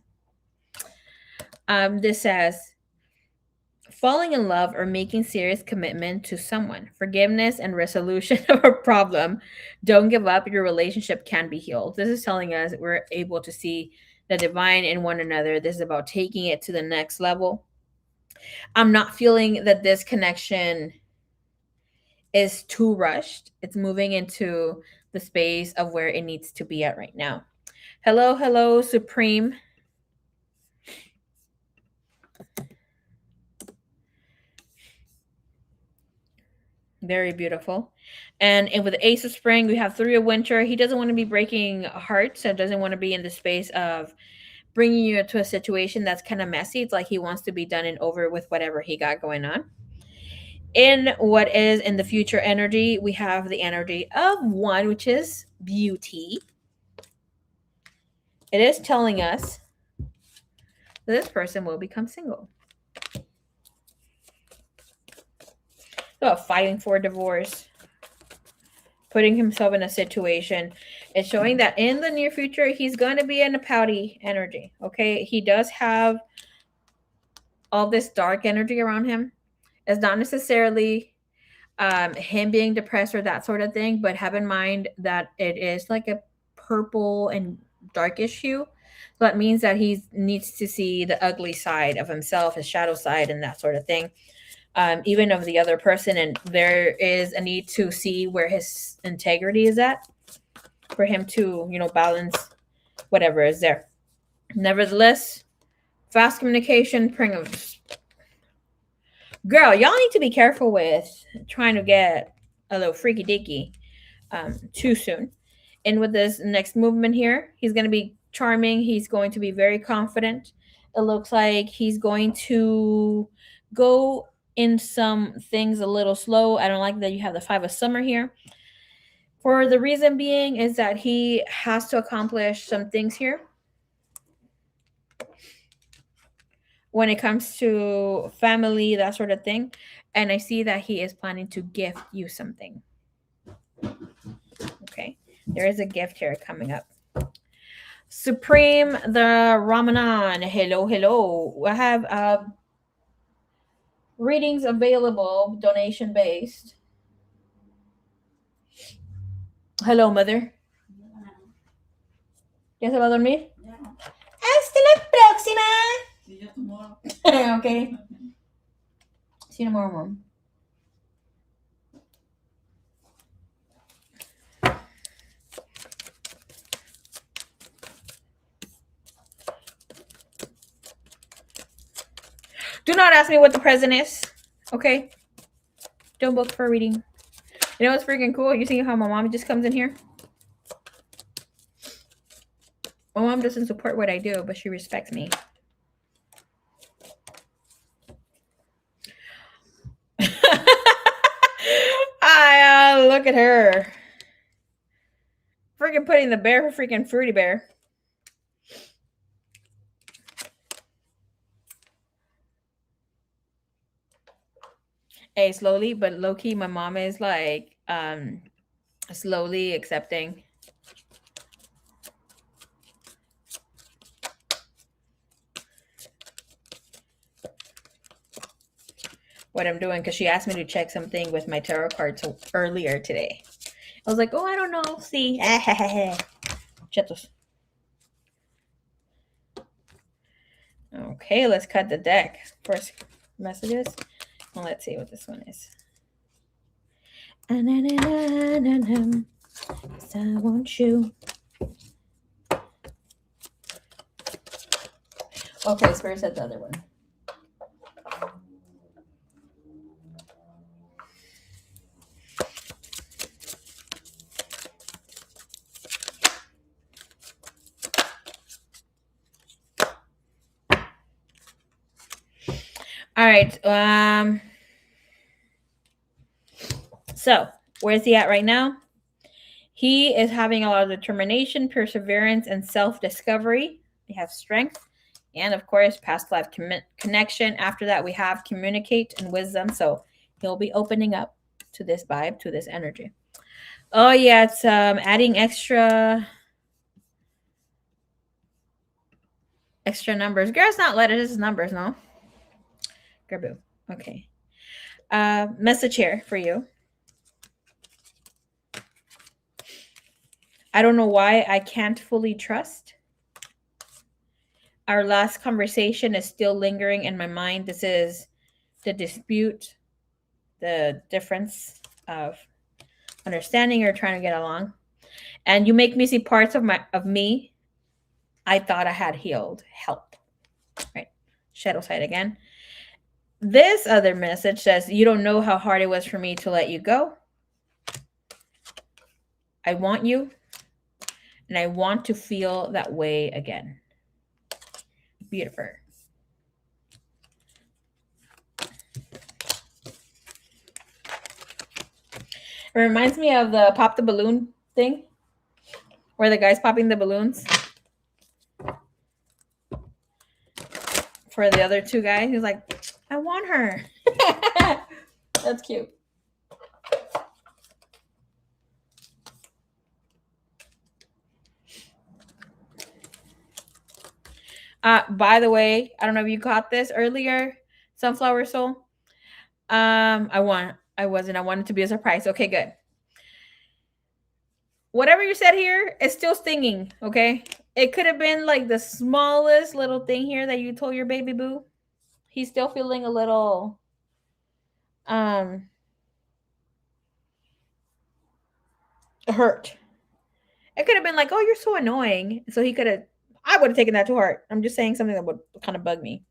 This says falling in love or making serious commitment to someone, forgiveness and resolution of a problem. Don't give up. Your relationship can be healed. This is telling us we're able to see the divine in one another. This is about taking it to the next level. I'm not feeling that this connection is too rushed. It's moving into the space of where it needs to be at right now. Hello, hello, Supreme. Very beautiful. And with the Ace of Spring, we have Three of Winter. He doesn't want to be breaking hearts, so doesn't want to be in the space of bringing you to a situation that's kind of messy. It's like he wants to be done and over with whatever he got going on. In what is in the future energy, we have the energy of One, which is beauty. It is telling us that this person will become single. So fighting for a divorce, putting himself in a situation. It's showing that in the near future, he's going to be in a pouty energy. Okay. He does have all this dark energy around him. It's not necessarily him being depressed or that sort of thing, but have in mind that it is like a purple and darkish hue. So that means that he needs to see the ugly side of himself, his shadow side, and that sort of thing. Even of the other person, and there is a need to see where his integrity is at for him to, balance whatever is there. Nevertheless, fast communication, girl, y'all need to be careful with trying to get a little freaky dicky too soon. And with this next movement here, he's going to be charming. He's going to be very confident. It looks like he's going to go in some things a little slow. I don't like that you have the Five of Summer here. For the reason being is that he has to accomplish some things here. When it comes to family, that sort of thing. And I see that he is planning to gift you something. Okay. There is a gift here coming up. Supreme the Ramanan. Hello, hello. I have readings available, donation based. Hello, mother. ¿Ya se va a dormir? Ya. Hasta la próxima. See you tomorrow. Okay. See you tomorrow, mom. Do not ask me what the present is. Okay? Don't book for a reading. You know what's freaking cool? You see how my mom just comes in here? My mom doesn't support what I do, but she respects me. Look at her. Freaking putting the bear for freaking Fruity Bear. Hey, slowly, but low-key, my mom is like slowly accepting. What I'm doing, because she asked me to check something with my tarot cards earlier today. I was like, oh, I don't know. See. Chetos. Okay, let's cut the deck. First messages. Well, let's see what this one is. I want you. Okay, Spirit said the other one. All right. So where's he at right now? He is having a lot of determination, perseverance, and self-discovery. He has strength. And of course, past life connection. After that, we have communicate and wisdom. So he'll be opening up to this vibe, to this energy. Oh yeah, it's adding extra numbers. Girl, it's not letters, it's numbers, no? Girl, okay. Message here for you. I don't know why I can't fully trust. Our last conversation is still lingering in my mind. This is the dispute, the difference of understanding or trying to get along. And you make me see parts of me I thought I had healed. Help. Right. Shadow side again. This other message says, you don't know how hard it was for me to let you go. I want you, and I want to feel that way again. Beautiful. It reminds me of the pop the balloon thing, where the guy's popping the balloons for the other two guys. He's like, I want her. That's cute. By the way, I don't know if you caught this earlier, Sunflower Soul. I wanted to be a surprise. Okay, good. Whatever you said here is still stinging, okay? It could have been like the smallest little thing here that you told your baby boo. He's still feeling a little hurt. It could have been like, oh, you're so annoying. So I would have taken that to heart. I'm just saying something that would kind of bug me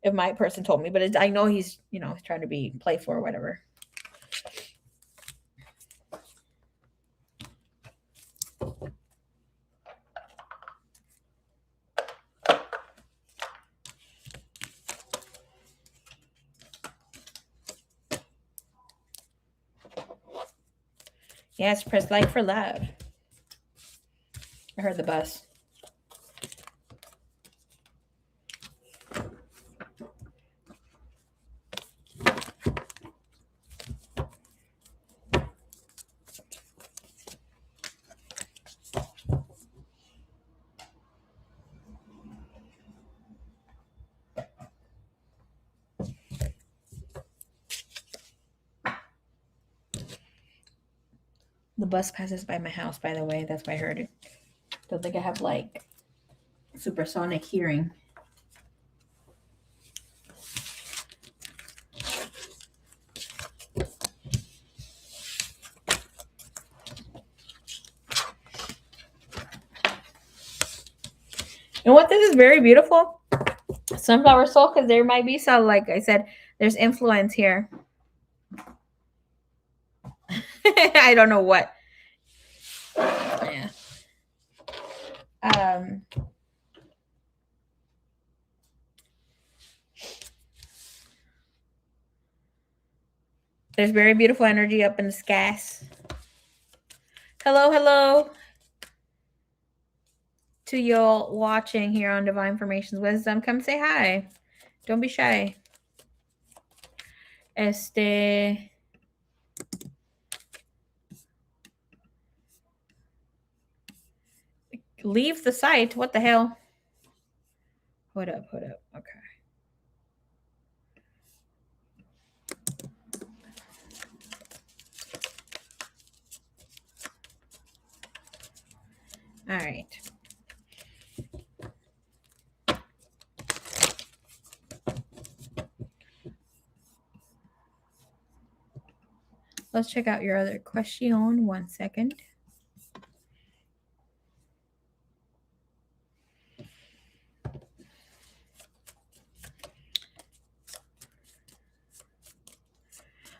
if my person told me, but I know he's, trying to be playful or whatever. Yes, press like for love. I heard the bus. The bus passes by my house, by the way. That's why I heard it. Don't think I have like supersonic hearing. You know what? This is very beautiful. Sunflower soul, because there might be some, like I said, there's influence here. I don't know what. Yeah. There's very beautiful energy up in the skies. Hello, hello to y'all watching here on Divine Formations Wisdom. Come say hi. Don't be shy. Leave the site. What the hell? Hold up. Okay. All right. Let's check out your other question. 1 second.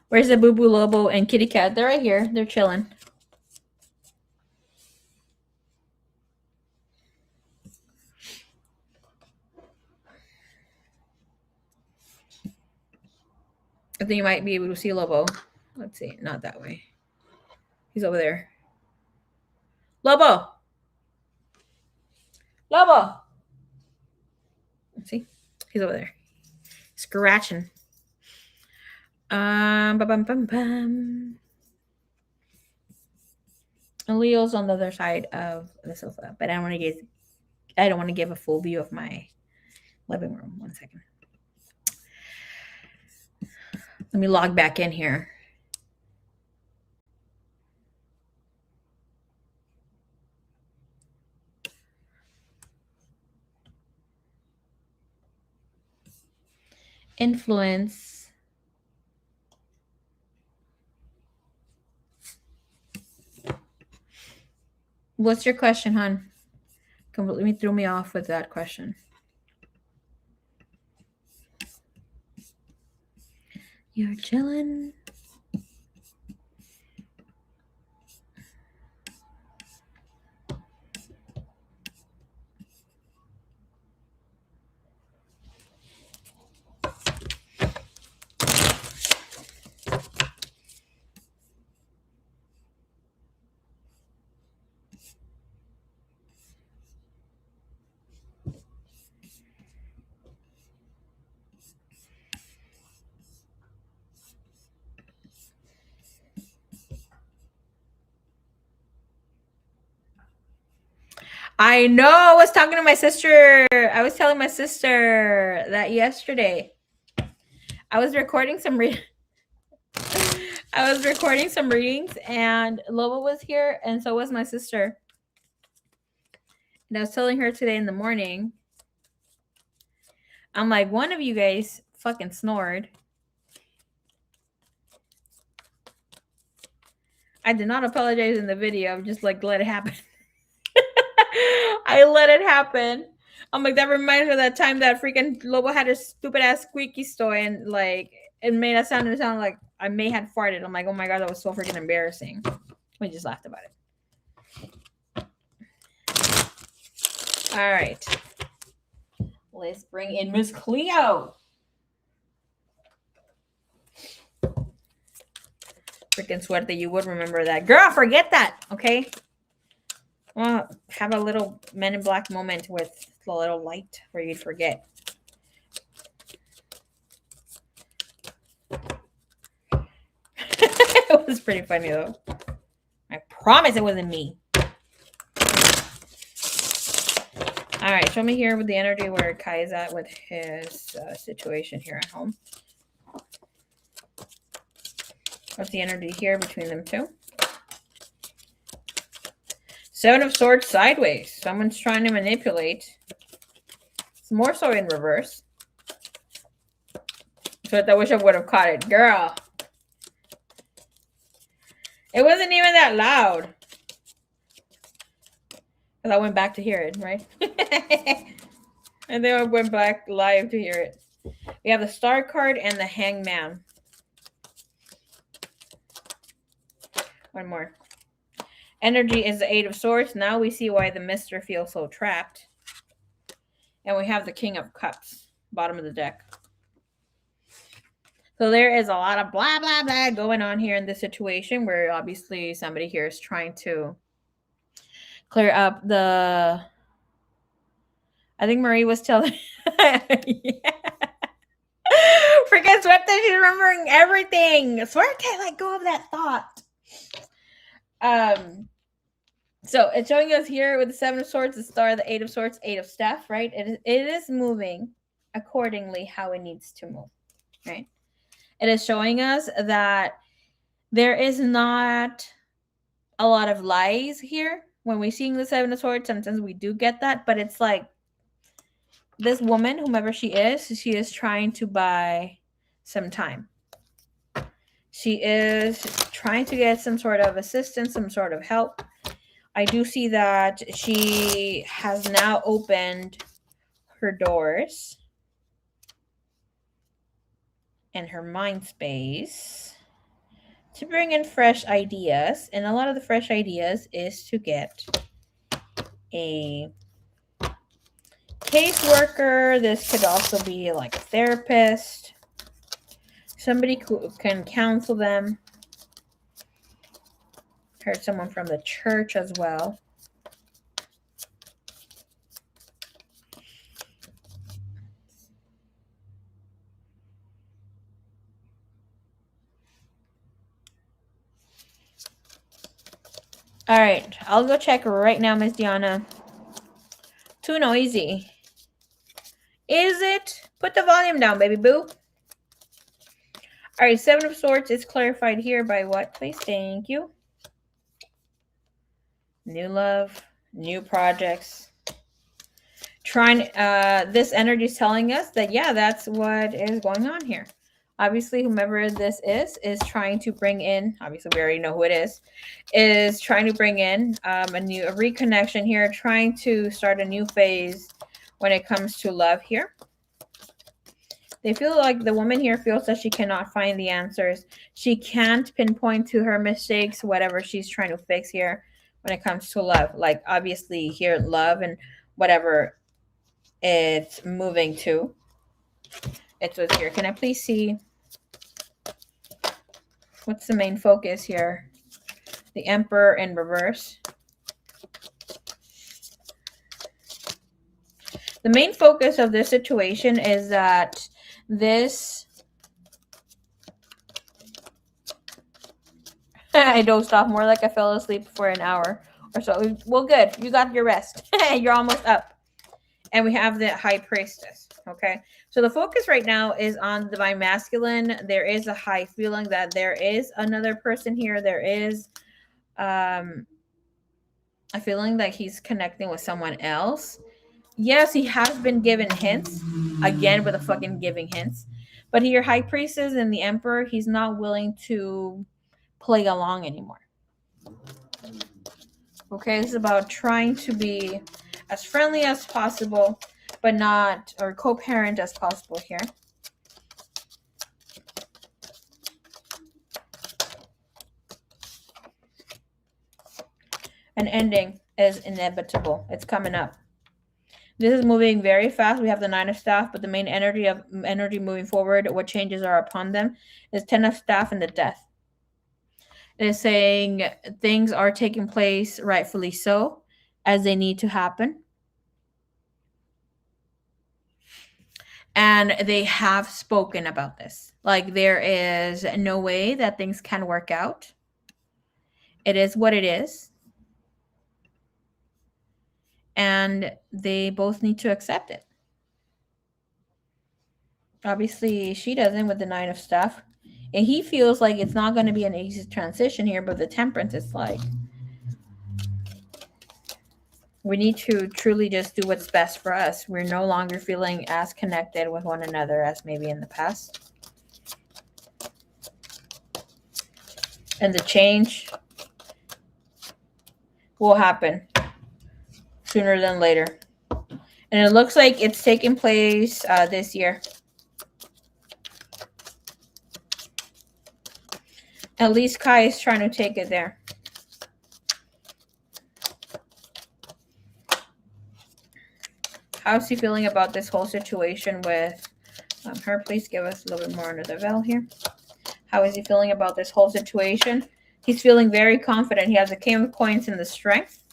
Where's the Boo Boo Lobo and Kitty Cat? They're right here. They're chilling. I think you might be able to see Lobo. Let's see. Not that way. He's over there. Lobo! Lobo! See? He's over there. Scratching. And Leo's on the other side of the sofa, but I don't want to give a full view of my living room. 1 second. Let me log back in here. Influence. What's your question, hon? Completely threw me off with that question. You're chilling. I know. I was talking to my sister. I was telling my sister that yesterday. I was recording some readings, and Lola was here, and so was my sister. And I was telling her today in the morning, I'm like, one of you guys fucking snored. I did not apologize in the video. I'm just like, let it happen. I let it happen. I'm like, that reminds me of that time that freaking Lobo had a stupid ass squeaky toy and like it made a sound and it sounded like I may have farted. I'm like, oh my god, that was so freaking embarrassing. We just laughed about it. All right. Let's bring in Miss Cleo. Freaking suerte, you would remember that. Girl, forget that, okay? Well, have a little Men in Black moment with the little light where you'd forget. It was pretty funny, though. I promise it wasn't me. All right, show me here with the energy where Kai is at with his situation here at home. What's the energy here between them two? Seven of Swords sideways. Someone's trying to manipulate. It's more so in reverse. So I wish I would have caught it. Girl. It wasn't even that loud. Because I went back to hear it, right? And then I went back live to hear it. We have the Star card and the Hangman. One more. Energy is the Eight of Swords. Now we see why the Mister feels so trapped. And we have the King of Cups, bottom of the deck. So there is a lot of blah, blah, blah going on here in this situation where obviously somebody here is trying to clear up the... I think Marie was telling... yeah. Freaking Swifty, she's remembering everything. Swifty, let go of that thought. So it's showing us here with the Seven of Swords, the Star, the Eight of Swords, Eight of Staff, right? It is moving accordingly how it needs to move, right? It is showing us that there is not a lot of lies here. When we're seeing the Seven of Swords, sometimes we do get that, but it's like this woman, whomever she is trying to buy some time. She is trying to get some sort of assistance, some sort of help. I do see that she has now opened her doors and her mind space to bring in fresh ideas. And a lot of the fresh ideas is to get a caseworker. This could also be like a therapist. Somebody who can counsel them. Heard someone from the church as well. All right, I'll go check right now, Miss Diana. Too noisy. Is it? Put the volume down, baby boo. All right, Seven of Swords is clarified here by what, please? Thank you. New love, new projects. This energy is telling us that, yeah, that's what is going on here. Obviously, whomever this is trying to bring in, obviously we already know who it is trying to bring in a reconnection here, trying to start a new phase when it comes to love here. They feel like the woman here feels that she cannot find the answers. She can't pinpoint to her mistakes, whatever she's trying to fix here when it comes to love. Like, obviously here, love and whatever it's moving to. It's what's here. Can I please see what's the main focus here? The Emperor in reverse. The main focus of this situation is that this... I dozed off, more like I fell asleep for an hour or so. Well, good. You got your rest. You're almost up. And we have the High Priestess. Okay. So the focus right now is on the Divine Masculine. There is a high feeling that there is another person here. There is a feeling that he's connecting with someone else. Yes, he has been given hints. Again, with the fucking giving hints. But here, High Priestess and the Emperor, he's not willing to play along anymore. Okay, this is about trying to be as friendly as possible, but not, or co-parent as possible here. An ending is inevitable. It's coming up. This is moving very fast. We have the Nine of Staff, but the main energy moving forward, what changes are upon them, is Ten of Staff and the Death. It is saying things are taking place rightfully so, as they need to happen. And they have spoken about this. Like, there is no way that things can work out. It is what it is. And they both need to accept it. Obviously, she doesn't with the Nine of Staff. And he feels like it's not going to be an easy transition here, but the Temperance is like, we need to truly just do what's best for us. We're no longer feeling as connected with one another as maybe in the past. And the change will happen sooner than later. And it looks like it's taking place this year. At least Kai is trying to take it there. How's he feeling about this whole situation with her? Please give us a little bit more under the veil here. How is he feeling about this whole situation? He's feeling very confident. He has the King of Coins and the Strength.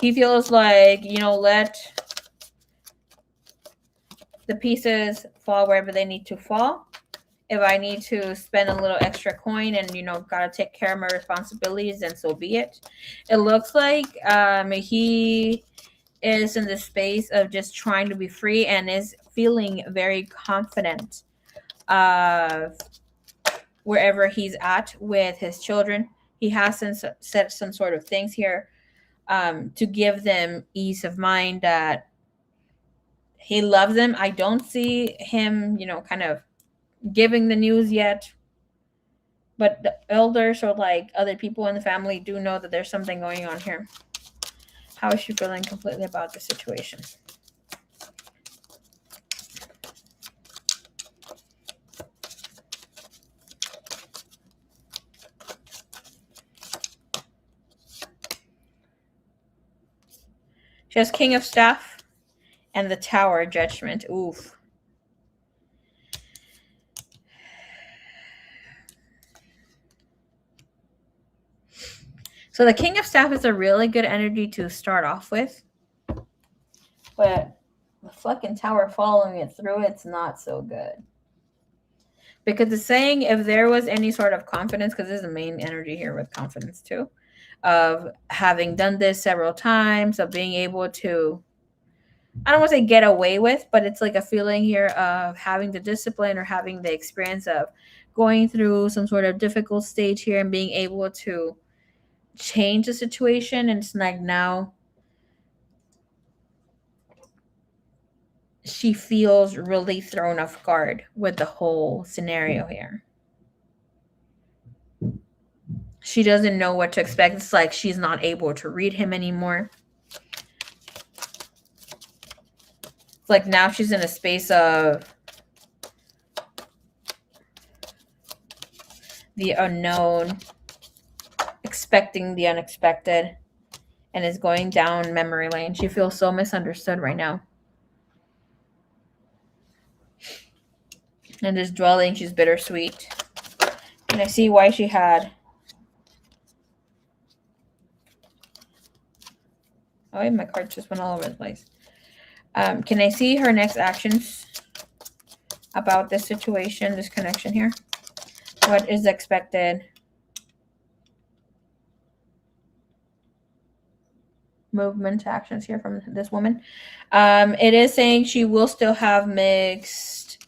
He feels like, let the pieces fall wherever they need to fall. If I need to spend a little extra coin and, gotta take care of my responsibilities, then so be it. It looks like he is in the space of just trying to be free and is feeling very confident of wherever he's at with his children. He has said some sort of things here to give them ease of mind that he loves them. I don't see him, kind of giving the news yet. But the elders or like other people in the family do know that there's something going on here. How is she feeling completely about the situation? She has King of Staff and the Tower Judgment. Oof. So the King of Staff is a really good energy to start off with. But the fucking Tower following it through, it's not so good. Because it's saying if there was any sort of confidence, because this is the main energy here with confidence too, of having done this several times, of being able to, I don't want to say get away with, but it's like a feeling here of having the discipline or having the experience of going through some sort of difficult stage here and being able to change the situation. And it's like now she feels really thrown off guard with the whole scenario here. She doesn't know what to expect. It's like she's not able to read him anymore. It's like now she's in a space of the unknown, expecting the unexpected, and is going down memory lane. She feels so misunderstood right now. And this dwelling, she's bittersweet. And I see why she had. Oh, my cards just went all over the place. Can I see her next actions about this situation, this connection here? What is expected? Movement actions here from this woman. It is saying she will still have mixed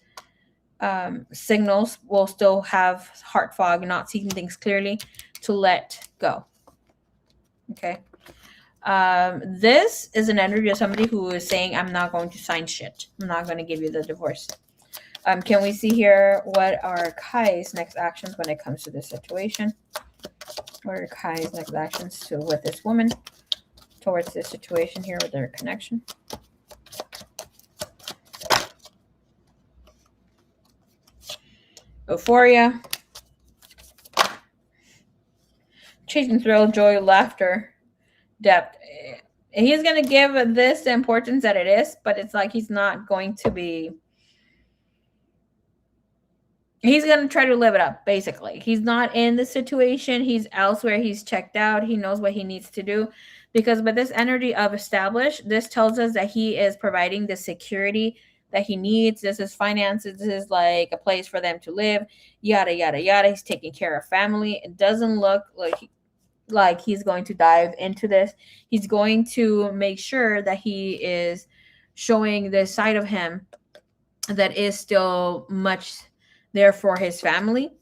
signals, will still have heart fog, not seeing things clearly, to let go. Okay. This is an energy of somebody who is saying, I'm not going to sign shit. I'm not going to give you the divorce. Can we see here what are Kai's next actions when it comes to this situation? What are Kai's next actions to with this woman towards this situation here with their connection? Euphoria. Chasing thrill, joy, laughter, depth. He's going to give this the importance that it is, but it's like he's not going to be... He's going to try to live it up, basically. He's not in the situation. He's elsewhere. He's checked out. He knows what he needs to do. Because with this energy of established, this tells us that he is providing the security that he needs. This is finances. This is like a place for them to live. Yada, yada, yada. He's taking care of family. It doesn't look like he's going to dive into this. He's going to make sure that he is showing this side of him that is still much there for his family,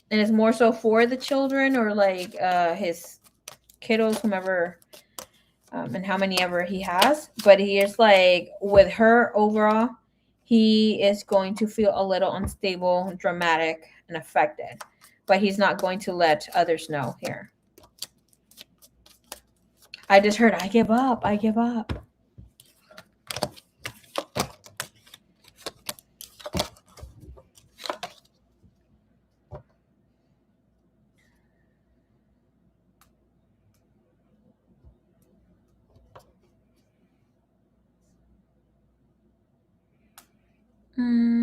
and it's more so for the children or like his kiddos, whomever, and how many ever he has. But he is like, with her overall, he is going to feel a little unstable, dramatic, and affected, but he's not going to let others know here. I just heard, I give up. Hmm.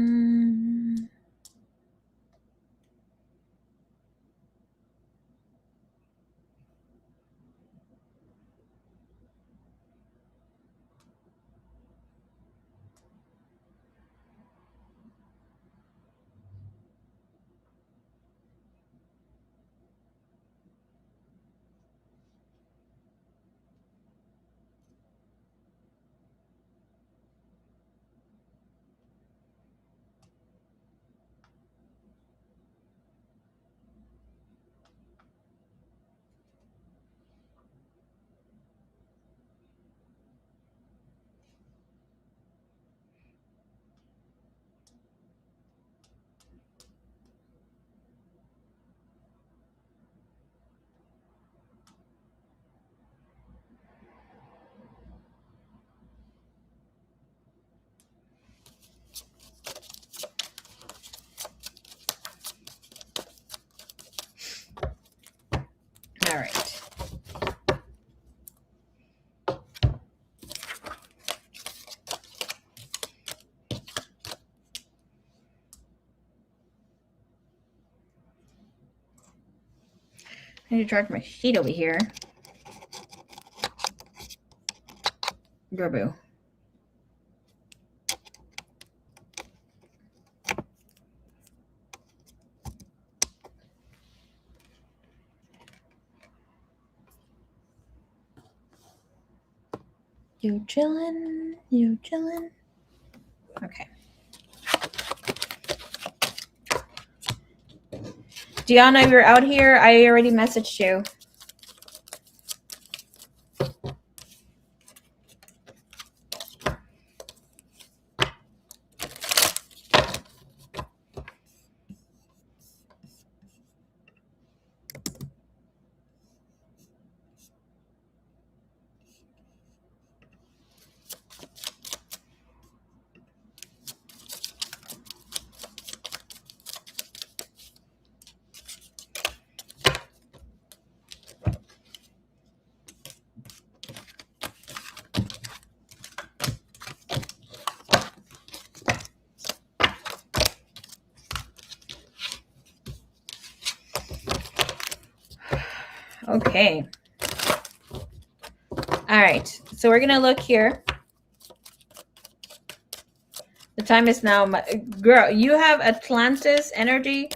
All right. I need to charge my sheet over here. Grabu. You chillin'? You chillin'? Okay. Deanna, if you're out here, I already messaged you. Okay. All right. So we're going to look here. The time is now. Girl, you have Atlantis energy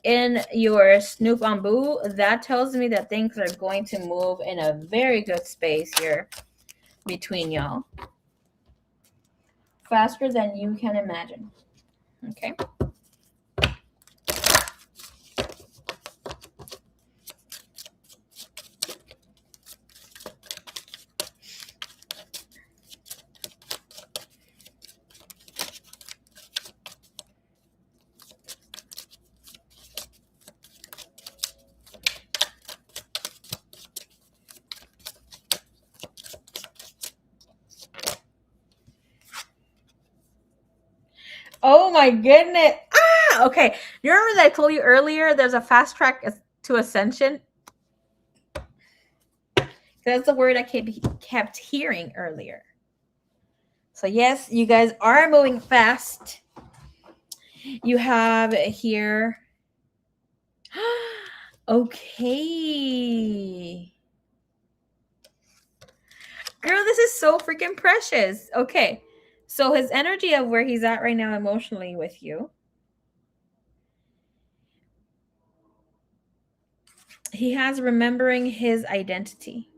in your Snoop Bamboo. That tells me that things are going to move in a very good space here between y'all. Faster than you can imagine. Okay. Oh my goodness. Ah, okay. You remember that I told you earlier there's a fast track to ascension? That's the word I kept hearing earlier. So yes, you guys are moving fast. You have here. Okay. Girl, this is so freaking precious. Okay. So his energy of where he's at right now emotionally with you. He has remembering his identity.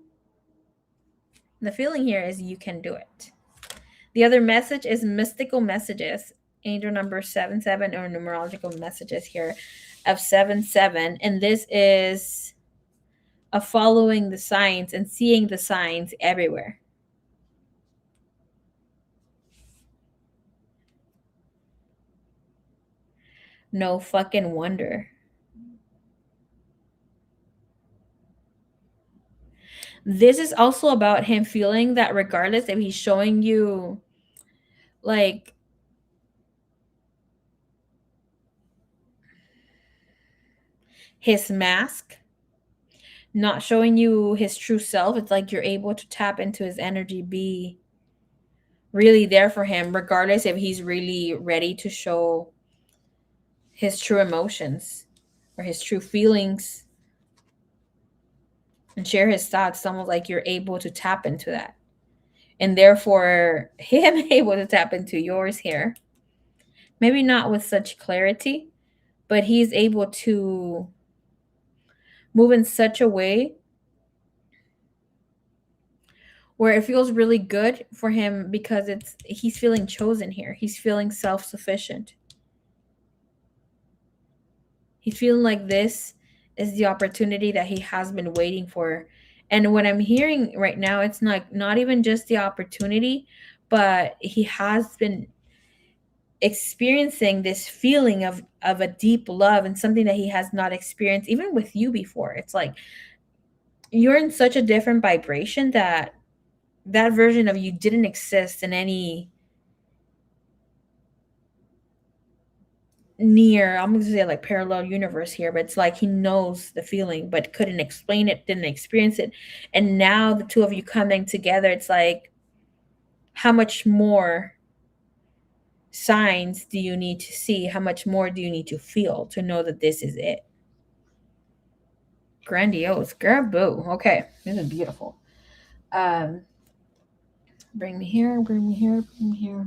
The feeling here is you can do it. The other message is mystical messages. Angel number 77 or numerological messages here of 77. And this is a following the signs and seeing the signs everywhere. No fucking wonder. This is also about him feeling that regardless if he's showing you like his mask, not showing you his true self, it's like you're able to tap into his energy, be really there for him, regardless if he's really ready to show his true emotions or his true feelings and share his thoughts. It's almost like you're able to tap into that. And therefore, him able to tap into yours here. Maybe not with such clarity, but he's able to move in such a way where it feels really good for him because he's feeling chosen here. He's feeling self-sufficient. He's feeling like this is the opportunity that he has been waiting for. And what I'm hearing right now, it's not even just the opportunity, but he has been experiencing this feeling of a deep love and something that he has not experienced even with you before. It's like you're in such a different vibration that that version of you didn't exist in any near, I'm gonna say like parallel universe here, but it's like he knows the feeling but couldn't explain it, didn't experience it. And now the two of you coming together, it's like, how much more signs do you need to see? How much more do you need to feel to know that this is it? Grandiose, girl, boo. Okay, this is beautiful. Bring me here, bring me here, bring me here.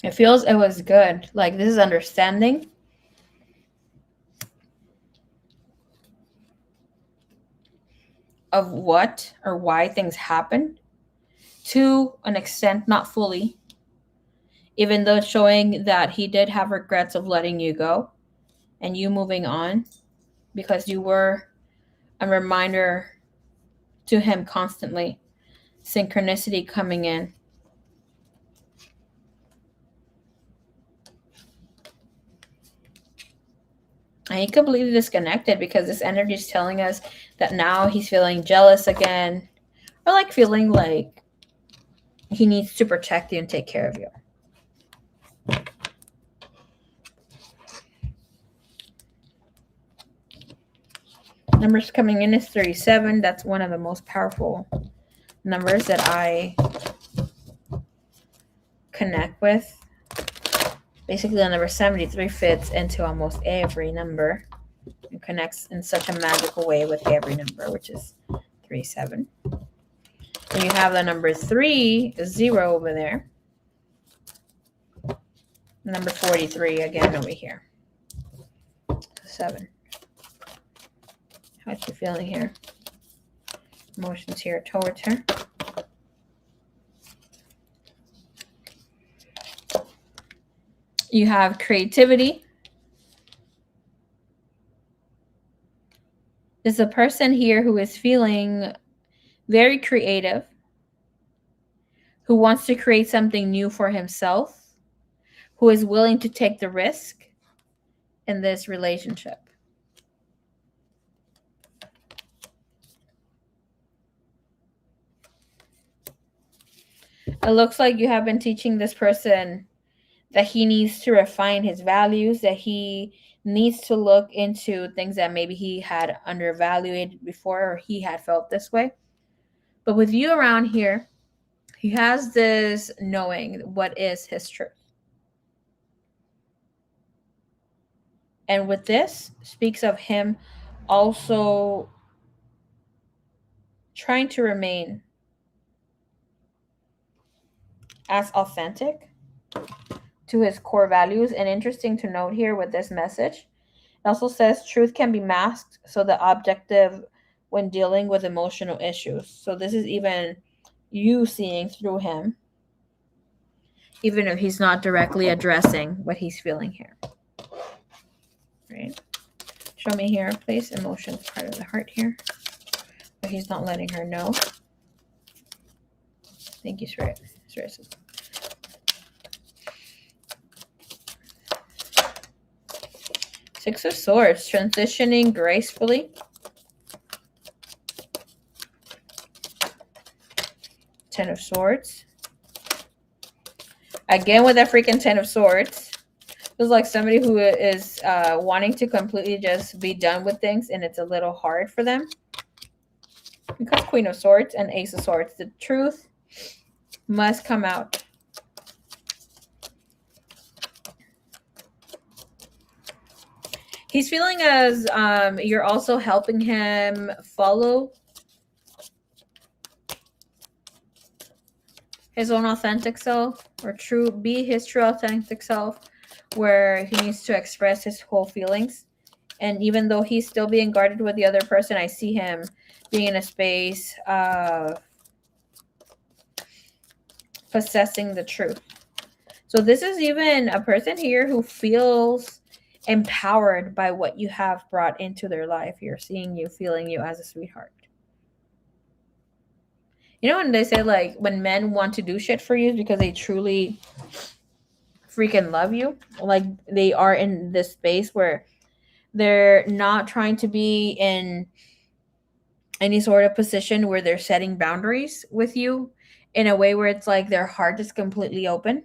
It feels it was good. Like this is understanding of what or why things happen to an extent, not fully, even though it's showing that he did have regrets of letting you go and you moving on because you were a reminder to him constantly. Synchronicity coming in. And he completely disconnected because this energy is telling us that now he's feeling jealous again, or like feeling like he needs to protect you and take care of you. Numbers coming in is 37. That's one of the most powerful numbers that I connect with. Basically, the number 73 fits into almost every number and connects in such a magical way with every number, which is 37. And you have the number 3, 0 over there. Number 43 again over here. 7. How's she feeling here? Emotions here towards her. You have creativity. There's a person here who is feeling very creative, who wants to create something new for himself, who is willing to take the risk in this relationship. It looks like you have been teaching this person that he needs to refine his values, that he needs to look into things that maybe he had undervalued before or he had felt this way. But with you around here, he has this knowing what is his truth. And with this, speaks of him also trying to remain as authentic to his core values. And interesting to note here with this message, it also says truth can be masked so the objective when dealing with emotional issues. So this is even you seeing through him, even if he's not directly addressing what he's feeling here. Right? Show me here, please. Emotions, part of the heart here. But he's not letting her know. Thank you, Spirit. Spirit. Six of Swords, transitioning gracefully. Ten of Swords. Again with that freaking Ten of Swords. Feels like somebody who is wanting to completely just be done with things, and it's a little hard for them. Because Queen of Swords and Ace of Swords. The truth must come out. He's feeling as you're also helping him follow his own authentic self, or be his true authentic self, where he needs to express his whole feelings. And even though he's still being guarded with the other person, I see him being in a space of possessing the truth. So this is even a person here who feels empowered by what you have brought into their life. You're seeing you, feeling you as a sweetheart. You know when they say, like, when men want to do shit for you because they truly freaking love you, like they are in this space where they're not trying to be in any sort of position where they're setting boundaries with you in a way where it's like their heart is completely open.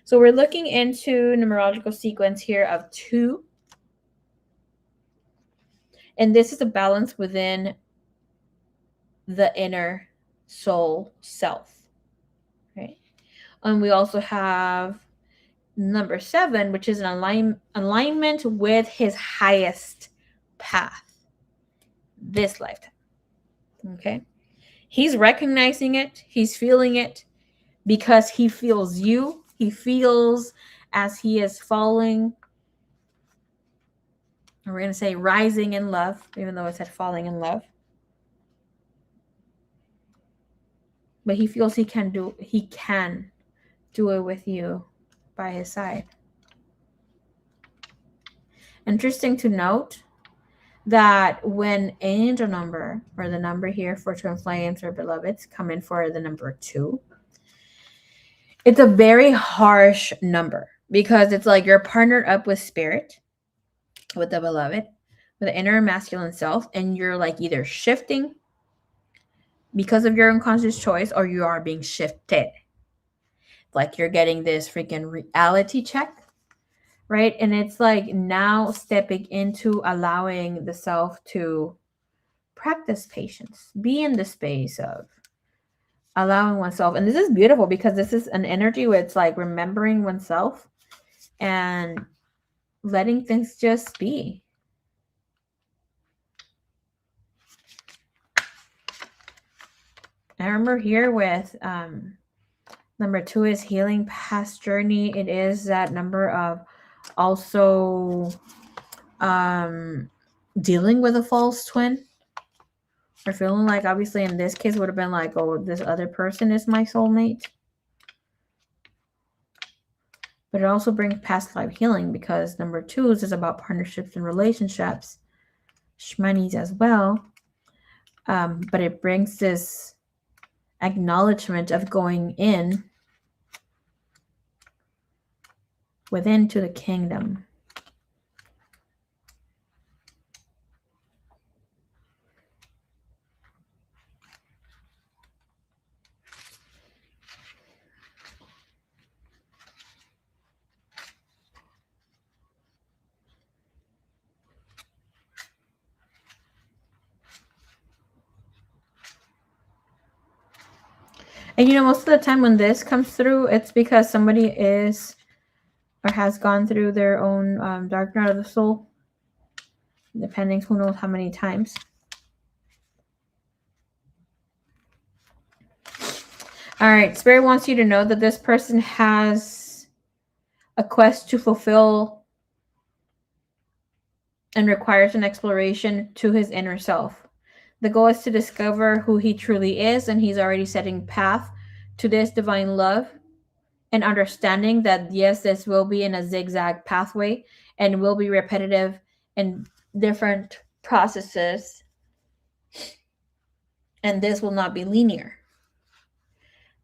So we're looking into numerological sequence here of 2. And this is a balance within the inner soul self. Right? And we also have number 7, which is an alignment with his highest path this lifetime. Okay? He's recognizing it. He's feeling it because he feels you. He feels as he is falling. We're going to say rising in love, even though it said falling in love. But he feels he can do it with you by his side. Interesting to note that when angel number, or the number here for twin flames or beloveds, come in for the number 2, it's a very harsh number because it's like you're partnered up with spirit, with the beloved, with the inner masculine self, and you're like either shifting because of your unconscious choice, or you are being shifted. Like you're getting this freaking reality check, right? And it's like now stepping into allowing the self to practice patience, be in the space of allowing oneself. And this is beautiful because this is an energy where it's like remembering oneself and letting things just be. I remember here with number 2 is healing past journey. It is that number of also dealing with a false twin, or feeling like, obviously in this case would have been like, oh, this other person is my soulmate. But it also brings past life healing because number 2 is about partnerships and relationships, shmanis as well. But it brings this acknowledgement of going in within to the kingdom. And most of the time when this comes through, it's because somebody is or has gone through their own dark night of the soul, depending who knows how many times. All right, Spirit wants you to know that this person has a quest to fulfill and requires an exploration to his inner self. The goal is to discover who he truly is, and he's already setting path to this divine love and understanding that, yes, this will be in a zigzag pathway and will be repetitive and different processes And this will not be linear.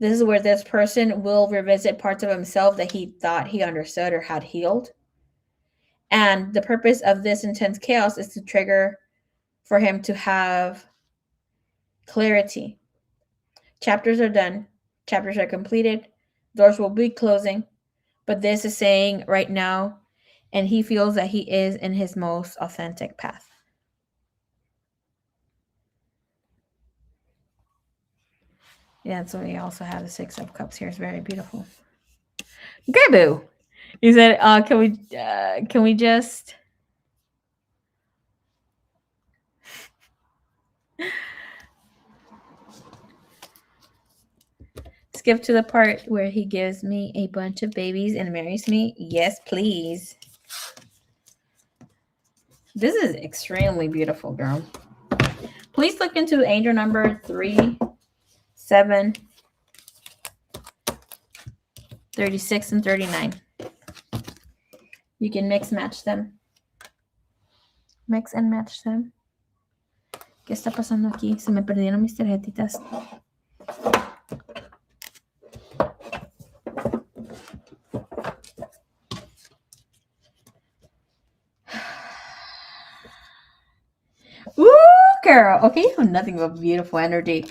This is where this person will revisit parts of himself that he thought he understood or had healed. And the purpose of this intense chaos is to trigger for him to have clarity. Chapters are done, chapters are completed, doors will be closing. But this is saying right now, and he feels that he is in his most authentic path. Yeah, so we also have the Six of Cups here. It's very beautiful. Okay, boo. You said, can we just skip to the part where he gives me a bunch of babies and marries me? Yes, please. This is extremely beautiful, girl. Please look into angel number 3, 7, 36, and 39. You can mix match them. Mix and match them. ¿Qué está pasando aquí? Se me perdieron mis tarjetitas. Ooh, girl. Okay, you have nothing but beautiful energy.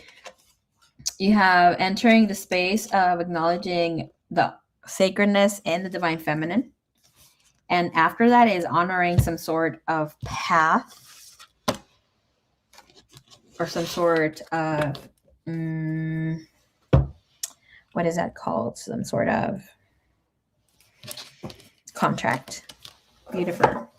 You have entering the space of acknowledging the sacredness and the divine feminine. And after that is honoring some sort of path or some sort of, what is that called? Some sort of contract. Beautiful.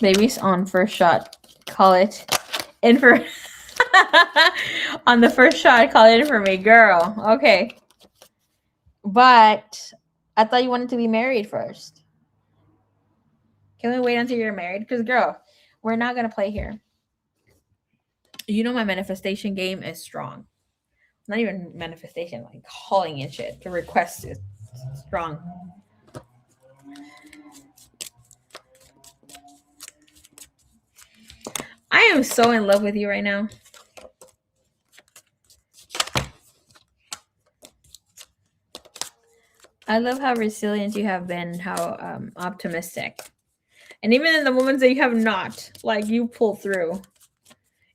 Babies on first shot. Call it in for on the first shot. Call it in for me, girl. Okay. But I thought you wanted to be married first. Can we wait until you're married? Because, girl, we're not going to play here. You know my manifestation game is strong. Not even manifestation, like calling in shit. The request is strong. I am so in love with you right now. I love how resilient you have been, how optimistic. And even in the moments that you have not, like, you pull through.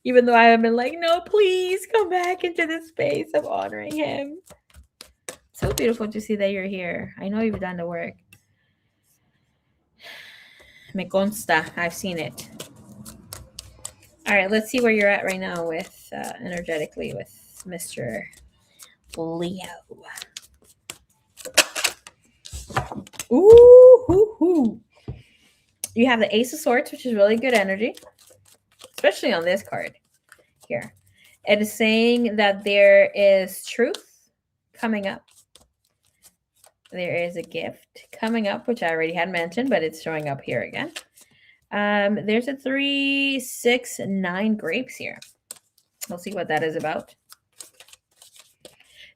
Even though I have been like, no, please come back into the space of honoring him. So beautiful to see that you're here. I know you've done the work. Me consta. I've seen it. All right, let's see where you're at right now with energetically with Mr. Leo. Ooh, hoo, hoo. You have the Ace of Swords, which is really good energy, especially on this card here. It is saying that there is truth coming up. There is a gift coming up, which I already had mentioned, but it's showing up here again. There's a 3, 6, 9 grapes here. We'll see what that is about.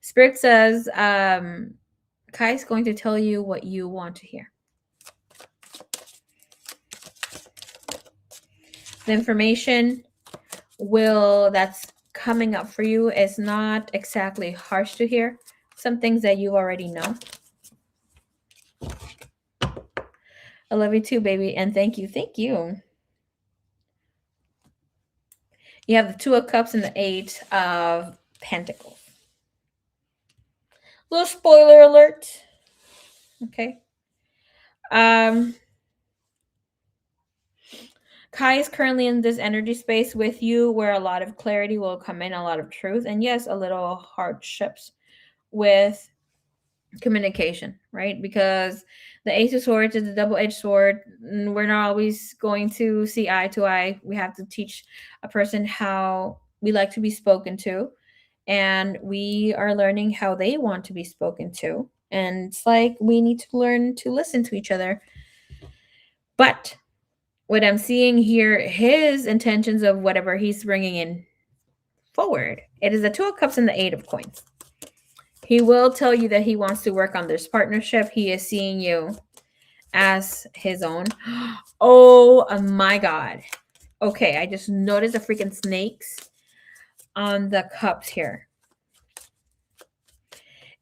Spirit says, Kai's going to tell you what you want to hear. The information that's coming up for you is not exactly harsh to hear. Some things that you already know. I love you too, baby. And thank you. Thank you. You have the 2 of Cups and the 8 of Pentacles. Little spoiler alert. Okay. Kai is currently in this energy space with you where a lot of clarity will come in, a lot of truth, and yes, a little hardships with communication, right? Because the Ace of Swords is a double-edged sword. We're not always going to see eye to eye. We have to teach a person how we like to be spoken to, and we are learning how they want to be spoken to. And it's like we need to learn to listen to each other. But what I'm seeing here, his intentions of whatever he's bringing in forward, it is the Two of Cups and the Eight of Coins. He will tell you that he wants to work on this partnership. He is seeing you as his own. Oh my God. Okay, I just noticed the freaking snakes on the cups here.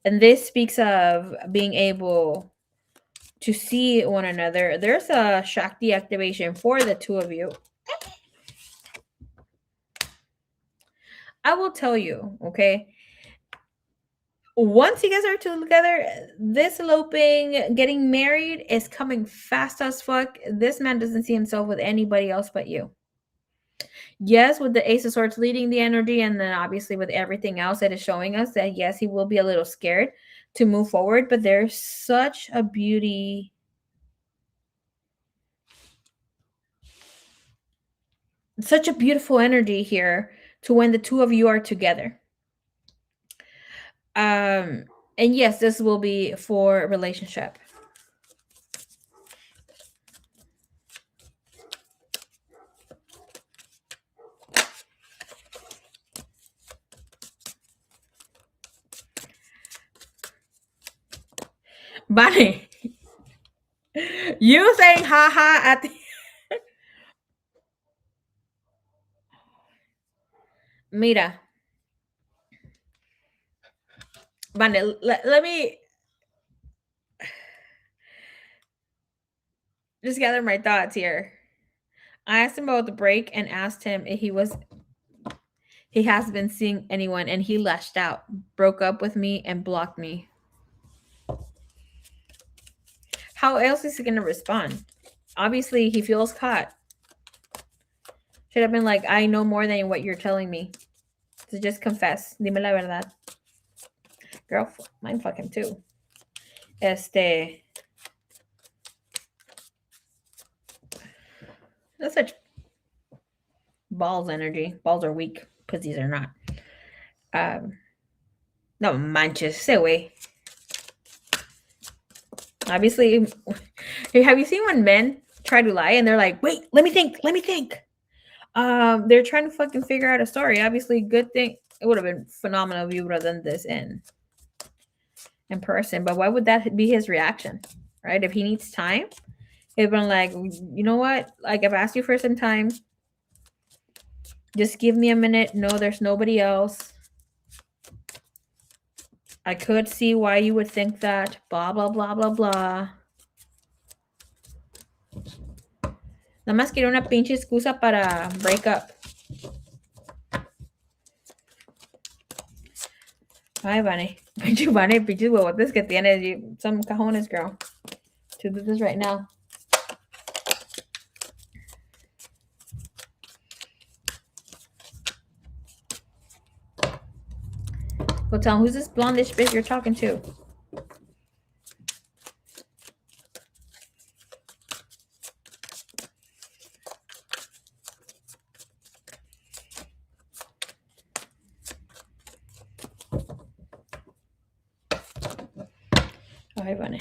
And this speaks of being able to see one another. There's a Shakti activation for the two of you. I will tell you, okay? Once you guys are together, this eloping, getting married is coming fast as fuck. This man doesn't see himself with anybody else but you. Yes, with the Ace of Swords leading the energy, and then obviously with everything else that is showing us that yes, he will be a little scared to move forward, but there's such a beauty. Such a beautiful energy here to when the two of you are together. And yes, this will be for a relationship. Bunny, you saying haha at the Mira, Bunny, let me just gather my thoughts here. I asked him about the break and asked him if he has been seeing anyone, and he lashed out, broke up with me, and blocked me. How else is he gonna respond? Obviously, he feels caught. Should have been like, I know more than what you're telling me. So just confess. Dime la verdad. Girl, mine fuck him too. That's such balls energy. Balls are weak. Pussies are not. No manches. Stay away. Obviously, have you seen when men try to lie and they're like, wait, let me think. They're trying to fucking figure out a story. Obviously, good thing. It would have been phenomenal if you would have done this in person. But why would that be his reaction? Right? If he needs time, he'd been like, you know what? Like, I've asked you for some time. Just give me a minute. No, there's nobody else. I could see why you would think that. Blah, blah, blah, blah, blah. Nada más quiero una pinche excusa para break up. Ay, Vane. Pinche Vane, pinches huevotes que tienes. Some cajones, girl. To do this right now. Go tell him, who's this blondish bitch you're talking to? Ay, Vane.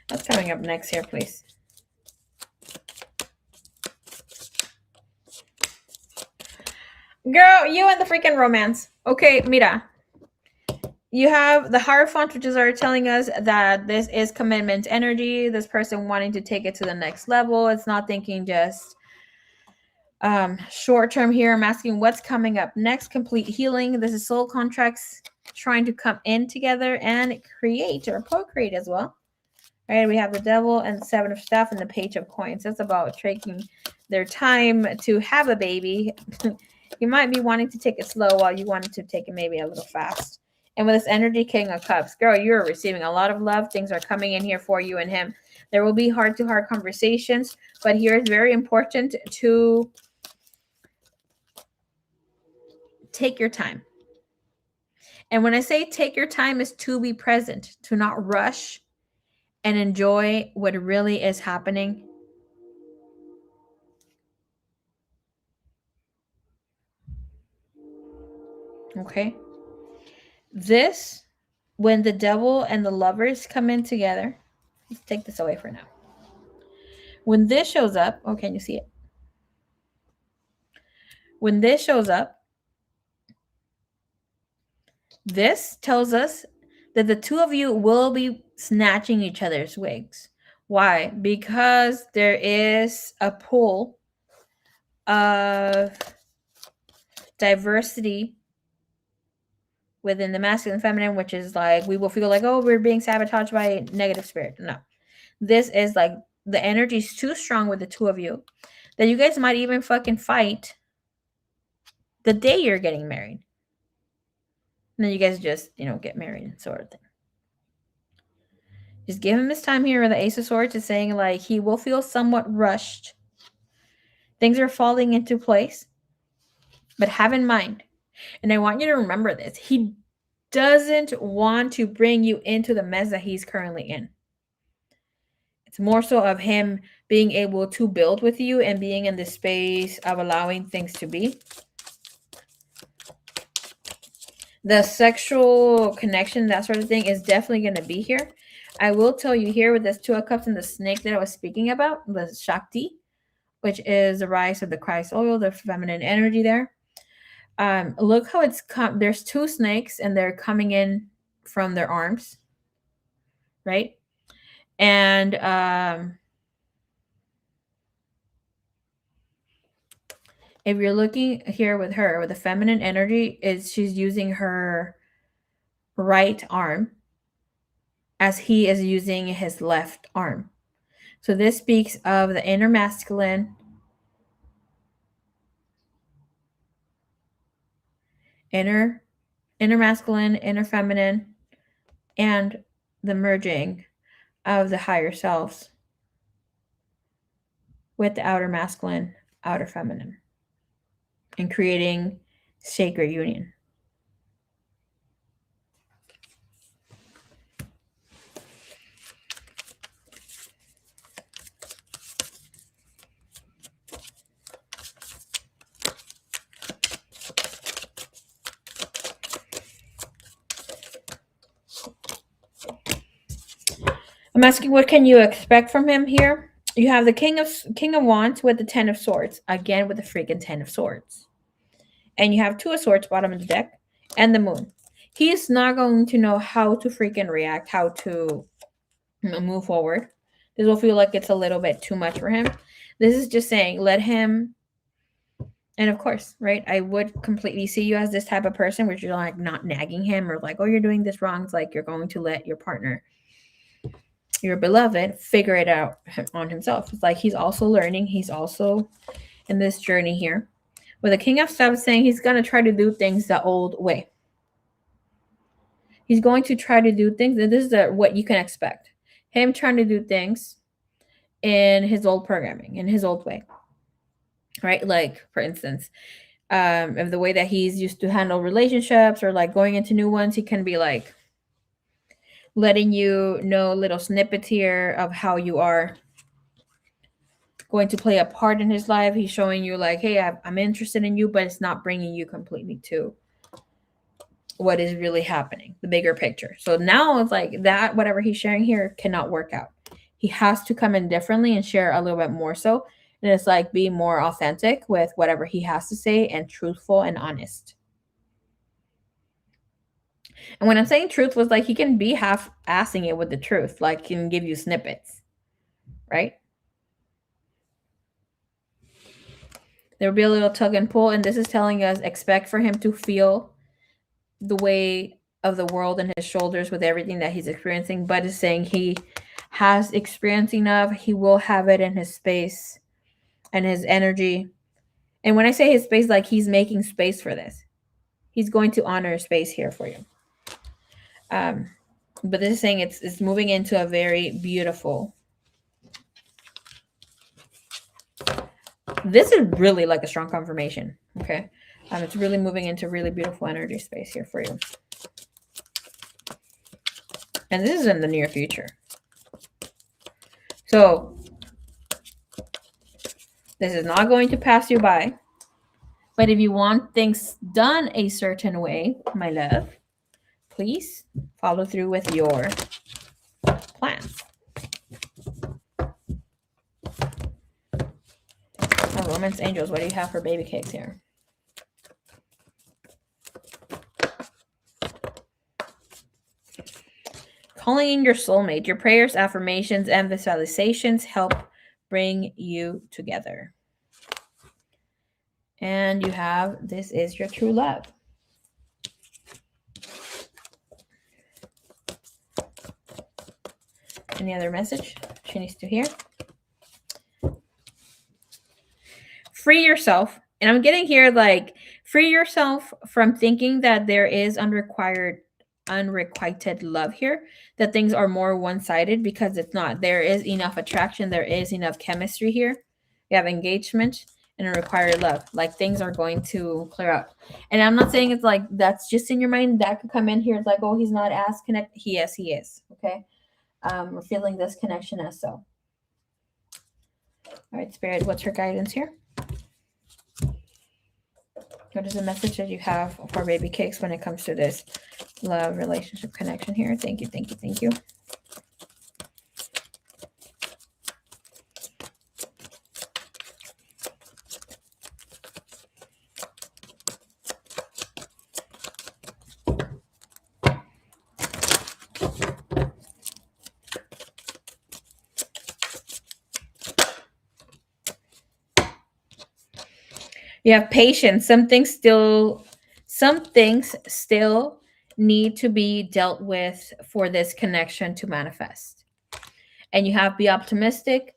What's coming up next here, please? Girl, you and the freaking romance. Okay, mira. You have the Hierophant, which is already telling us that this is commitment energy. This person wanting to take it to the next level. It's not thinking just short term here. I'm asking what's coming up next. Complete healing. This is soul contracts trying to come in together and create or procreate as well. All right, we have the Devil and the Seven of Staff and the Page of Coins. That's about taking their time to have a baby. You might be wanting to take it slow while you wanted to take it maybe a little fast. And with this energy, King of Cups, girl, you're receiving a lot of love. Things are coming in here for you and him. There will be heart-to-heart conversations, but here it's very important to take your time. And when I say take your time, is to be present, to not rush and enjoy what really is happening. Okay. This, when the devil and the lovers come in together, let's take this away for now. When this shows up, oh, can you see it? When this shows up, this tells us that the two of you will be snatching each other's wigs. Why? Because there is a pull of diversity within the masculine and feminine, which is like we will feel like, oh, we're being sabotaged by a negative spirit. No. This is like the energy is too strong with the two of you that you guys might even fucking fight the day you're getting married. And then you guys just, get married and sort of thing. Just give him his time here. The Ace of Swords is saying like he will feel somewhat rushed. Things are falling into place. But have in mind, and I want you to remember this, he doesn't want to bring you into the mess that he's currently in. It's more so of him being able to build with you and being in the space of allowing things to be. The sexual connection, that sort of thing, is definitely going to be here. I will tell you here with this Two of Cups and the snake that I was speaking about, the Shakti, which is the rise of the Christ oil, the feminine energy there. Look how it's there's two snakes and they're coming in from their arms, right? And if you're looking here with her, with the feminine energy, is she's using her right arm as he is using his left arm. So this speaks of the inner masculine, inner masculine, inner feminine, and the merging of the higher selves with the outer masculine, outer feminine, and creating sacred union. I'm asking, what can you expect from him here? You have the King of Wands with the Ten of Swords, again with the freaking Ten of Swords, and you have Two of Swords bottom of the deck, and the Moon. He's not going to know how to freaking react, how to move forward. This will feel like it's a little bit too much for him. This is just saying, let him. And of course, right, I would completely see you as this type of person where you're like not nagging him or like, oh, you're doing this wrong. It's like you're going to let your partner, your beloved, figure it out on himself. It's like he's also learning. He's also in this journey here. With the King of Cups saying he's going to try to do things the old way. He's going to try to do things, and this is what you can expect. Him trying to do things in his old programming, in his old way. Right? Like, for instance, if the way that he's used to handle relationships or like going into new ones, he can be like letting you know little snippets here of how you are going to play a part in his life. He's showing you like, hey, I'm interested in you, but it's not bringing you completely to what is really happening, the bigger picture. So now it's like that, whatever he's sharing here cannot work out. He has to come in differently and share a little bit more so. And it's like be more authentic with whatever he has to say and truthful and honest. And when I'm saying truth was like he can be half-assing it with the truth, like he can give you snippets, right? There will be a little tug and pull, and this is telling us expect for him to feel the weight of the world in his shoulders with everything that he's experiencing, but is saying he has experience enough. He will have it in his space and his energy. And when I say his space, like he's making space for this. He's going to honor space here for you. But this is saying it's moving into a very beautiful. This is really like a strong confirmation. Okay. It's really moving into really beautiful energy space here for you. And this is in the near future. So this is not going to pass you by. But if you want things done a certain way, my love, please follow through with your plans. Oh, Romance Angels, what do you have for baby cakes here? Calling in your soulmate. Your prayers, affirmations, and visualizations help bring you together. And you have, this is your true love. Any other message she needs to hear? Free yourself. And I'm getting here like, free yourself from thinking that there is unrequited love here, that things are more one-sided, because it's not. There is enough attraction, there is enough chemistry here. You have engagement and a required love. Like, things are going to clear up. And I'm not saying it's like that's just in your mind. That could come in here. It's like, oh, he's not as connected. He is. Okay. We're feeling this connection as so. All right, Spirit, what's her guidance here? What is the message that you have for baby cakes when it comes to this love, relationship, connection here? Thank you, thank you, thank you. You have patience. Some things still need to be dealt with for this connection to manifest. And you have be optimistic.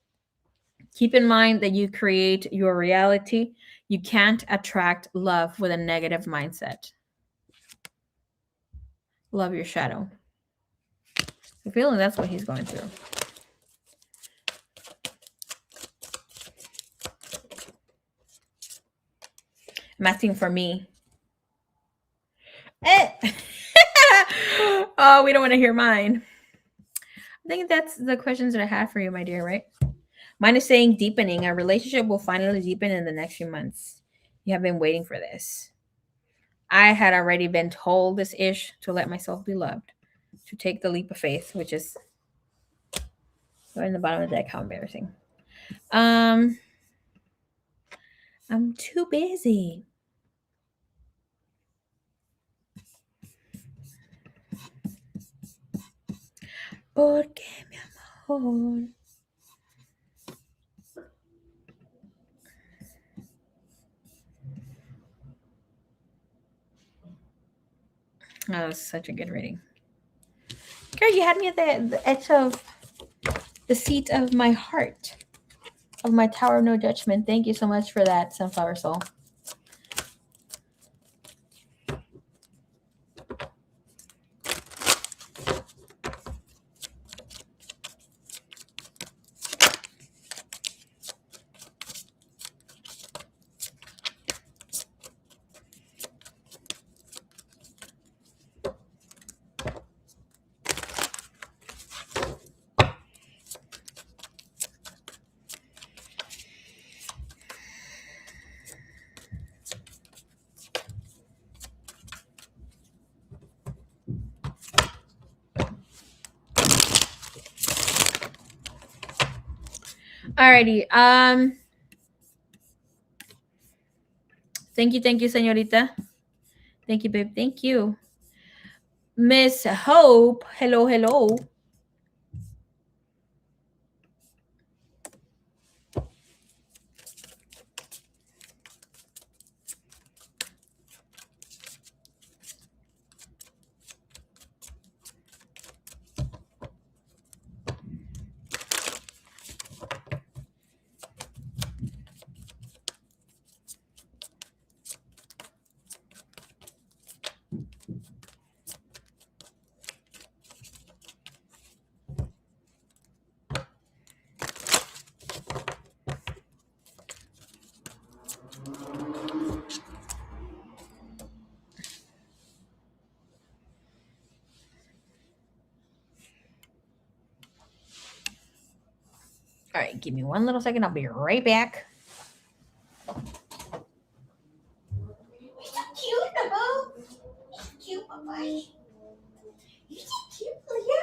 Keep in mind that you create your reality. You can't attract love with a negative mindset. Love your shadow. I'm feeling that's what he's going through. I'm asking for me. Oh, we don't want to hear mine. I think that's the questions that I had for you, my dear, right? Mine is saying deepening. A relationship will finally deepen in the next few months. You have been waiting for this. I had already been told this ish to let myself be loved, to take the leap of faith, which is in the bottom of the deck. How embarrassing. I'm too busy. Porque mi amor. Oh, that was such a good reading. Girl, you had me at the edge of the seat of my heart, of my tower of no judgment. Thank you so much for that, Sunflower Soul. Alrighty. Thank you, señorita. Thank you, babe. Thank you. Miss Hope. Hello, hello. All right, give me one little second. I'll be right back. You're so cute, Nabo. You're so cute, Baba. You're so cute, Leo.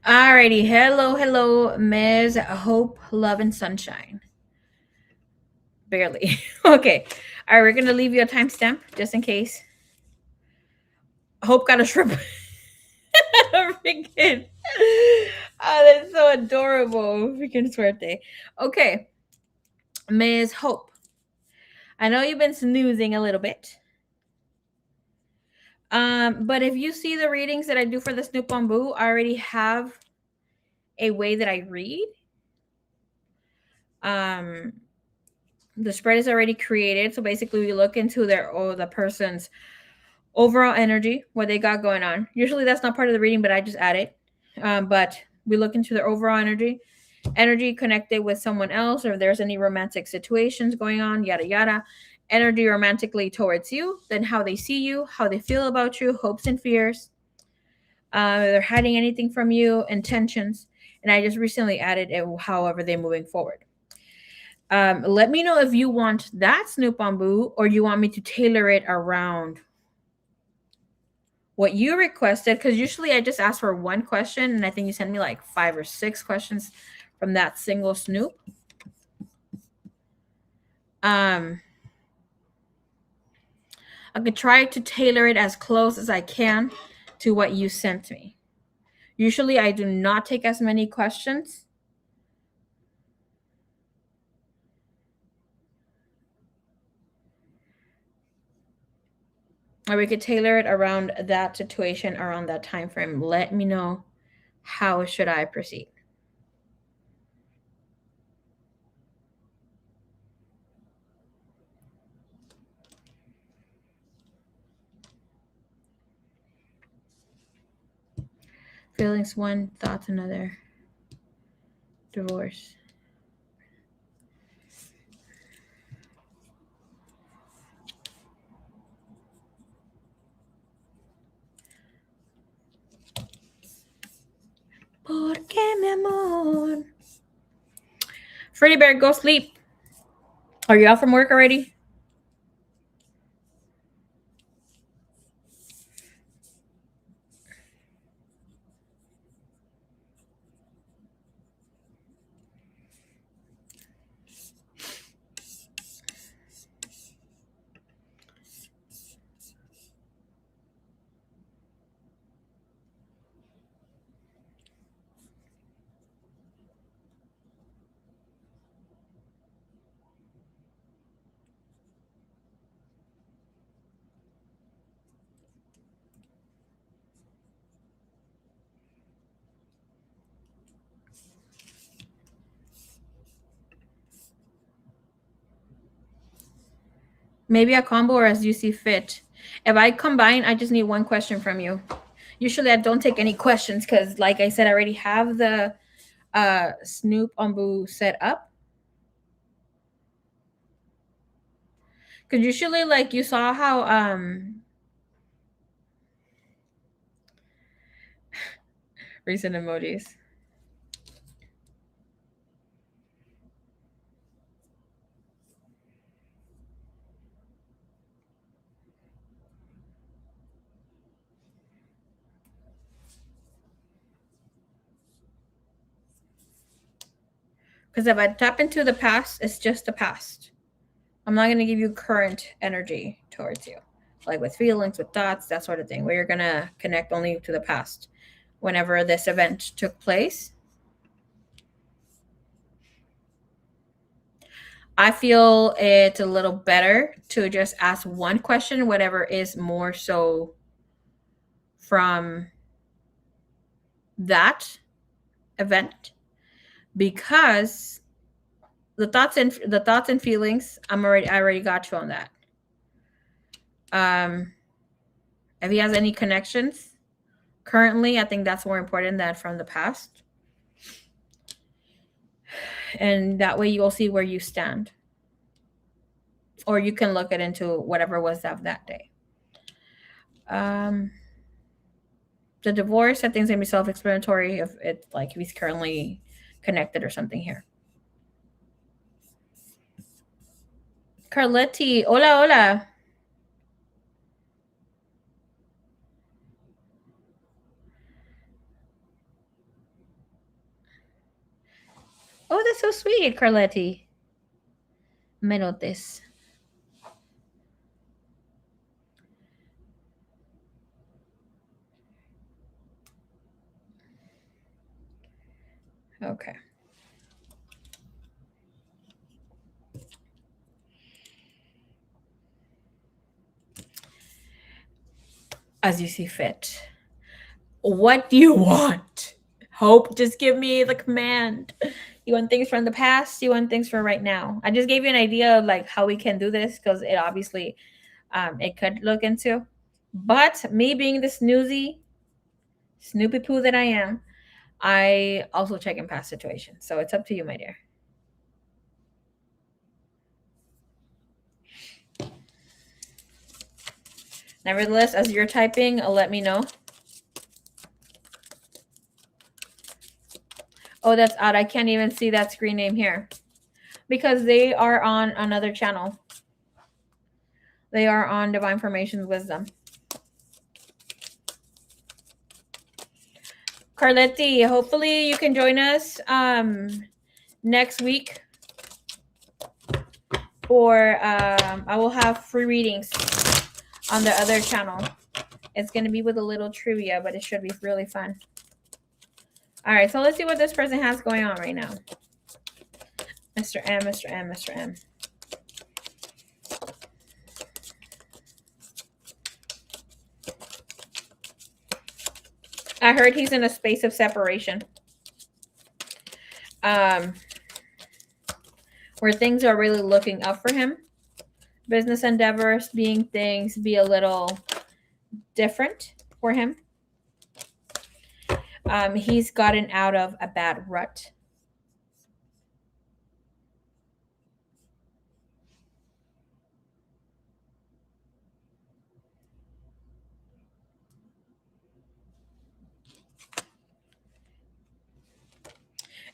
Alrighty, hello, Ms. Hope, Love, and Sunshine. Barely. Okay. All right, we're gonna leave you a timestamp just in case. Hope got a shrimp. Freaking. Oh, that's so adorable. Freaking suerte. Okay, Ms. Hope. I know you've been snoozing a little bit. But if you see the readings that I do for the Snoop Bamboo, I already have a way that I read. Um, the spread is already created. So basically we look into the person's overall energy, what they got going on. Usually that's not part of the reading, but I just add it. But we look into their overall energy connected with someone else, or if there's any romantic situations going on, yada yada. Energy romantically towards you, then how they see you, how they feel about you, hopes and fears. If they're hiding anything from you, intentions. And I just recently added it, however they're moving forward. Let me know if you want that Snoop Bamboo or you want me to tailor it around what you requested, because usually I just ask for one question, and I think you sent me like 5 or 6 questions from that single Snoop. I could try to tailor it as close as I can to what you sent me. Usually I do not take as many questions. Or we could tailor it around that situation, around that time frame. Let me know, how should I proceed? Feelings one, thoughts another. Divorce. ¿Por qué, mi amor? Freddy Bear, go sleep. Are you out from work already? Maybe a combo or as you see fit. If I combine, I just need one question from you. Usually I don't take any questions because, like I said, I already have the Snoop Ombu set up. Because usually, like, you saw how recent emojis. Because if I tap into the past, it's just the past. I'm not going to give you current energy towards you, like with feelings, with thoughts, that sort of thing, where you're going to connect only to the past whenever this event took place. I feel it's a little better to just ask one question, whatever is more so from that event, because the thoughts and feelings, I already got you on that. If he has any connections currently, I think that's more important than from the past. And that way you'll see where you stand. Or you can look it into whatever was of that day. The divorce, I think, is gonna be self-explanatory if it's like if he's currently connected or something here. Carletti, hola, hola. Oh, that's so sweet, Carletti. Me notice. Okay. As you see fit. What do you want? Hope, just give me the command. You want things from the past? You want things for right now? I just gave you an idea of like how we can do this because it obviously it could look into. But me being the Snoopy poo that I am, I also check in past situations. So it's up to you, my dear. Nevertheless, as you're typing, let me know. Oh, that's odd. I can't even see that screen name here because they are on another channel. They are on Divine Formations Wisdom. Carletti, hopefully you can join us next week. or I will have free readings on the other channel. It's going to be with a little trivia, but it should be really fun. All right, so let's see what this person has going on right now. Mr. M, Mr. M, Mr. M. I heard he's in a space of separation. Where things are really looking up for him. Business endeavors, being things, be a little different for him. He's gotten out of a bad rut.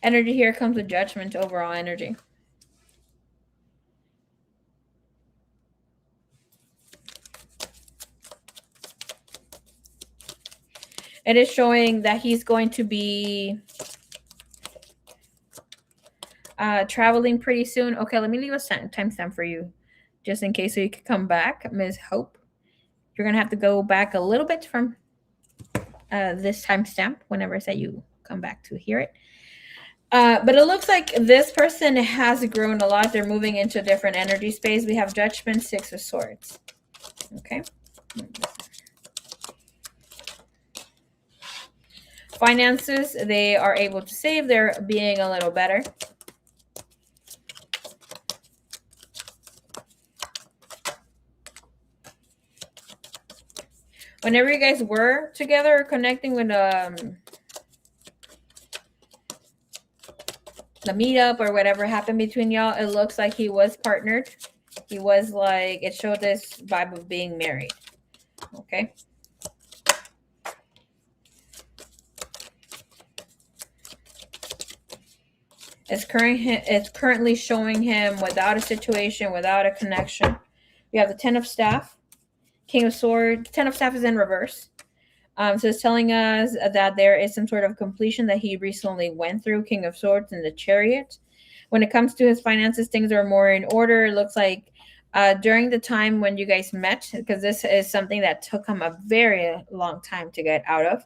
Energy here comes with judgment, overall energy. It is showing that he's going to be traveling pretty soon. Okay, let me leave a timestamp for you, just in case so you can come back, Ms. Hope. You're going to have to go back a little bit from this timestamp whenever I say you come back to hear it. But it looks like this person has grown a lot. They're moving into a different energy space. We have Judgment, Six of Swords. Okay. Finances, they are able to save. They're being a little better. Whenever you guys were together or connecting with the meetup or whatever happened between y'all, it looks like he was partnered. He was like, it showed this vibe of being married. Okay. It's currently showing him without a situation, without a connection. We have the Ten of Staff, King of Swords. Ten of Staff is in reverse. So it's telling us that there is some sort of completion that he recently went through. King of Swords and the Chariot. When it comes to his finances, things are more in order. It looks like during the time when you guys met, because this is something that took him a very long time to get out of.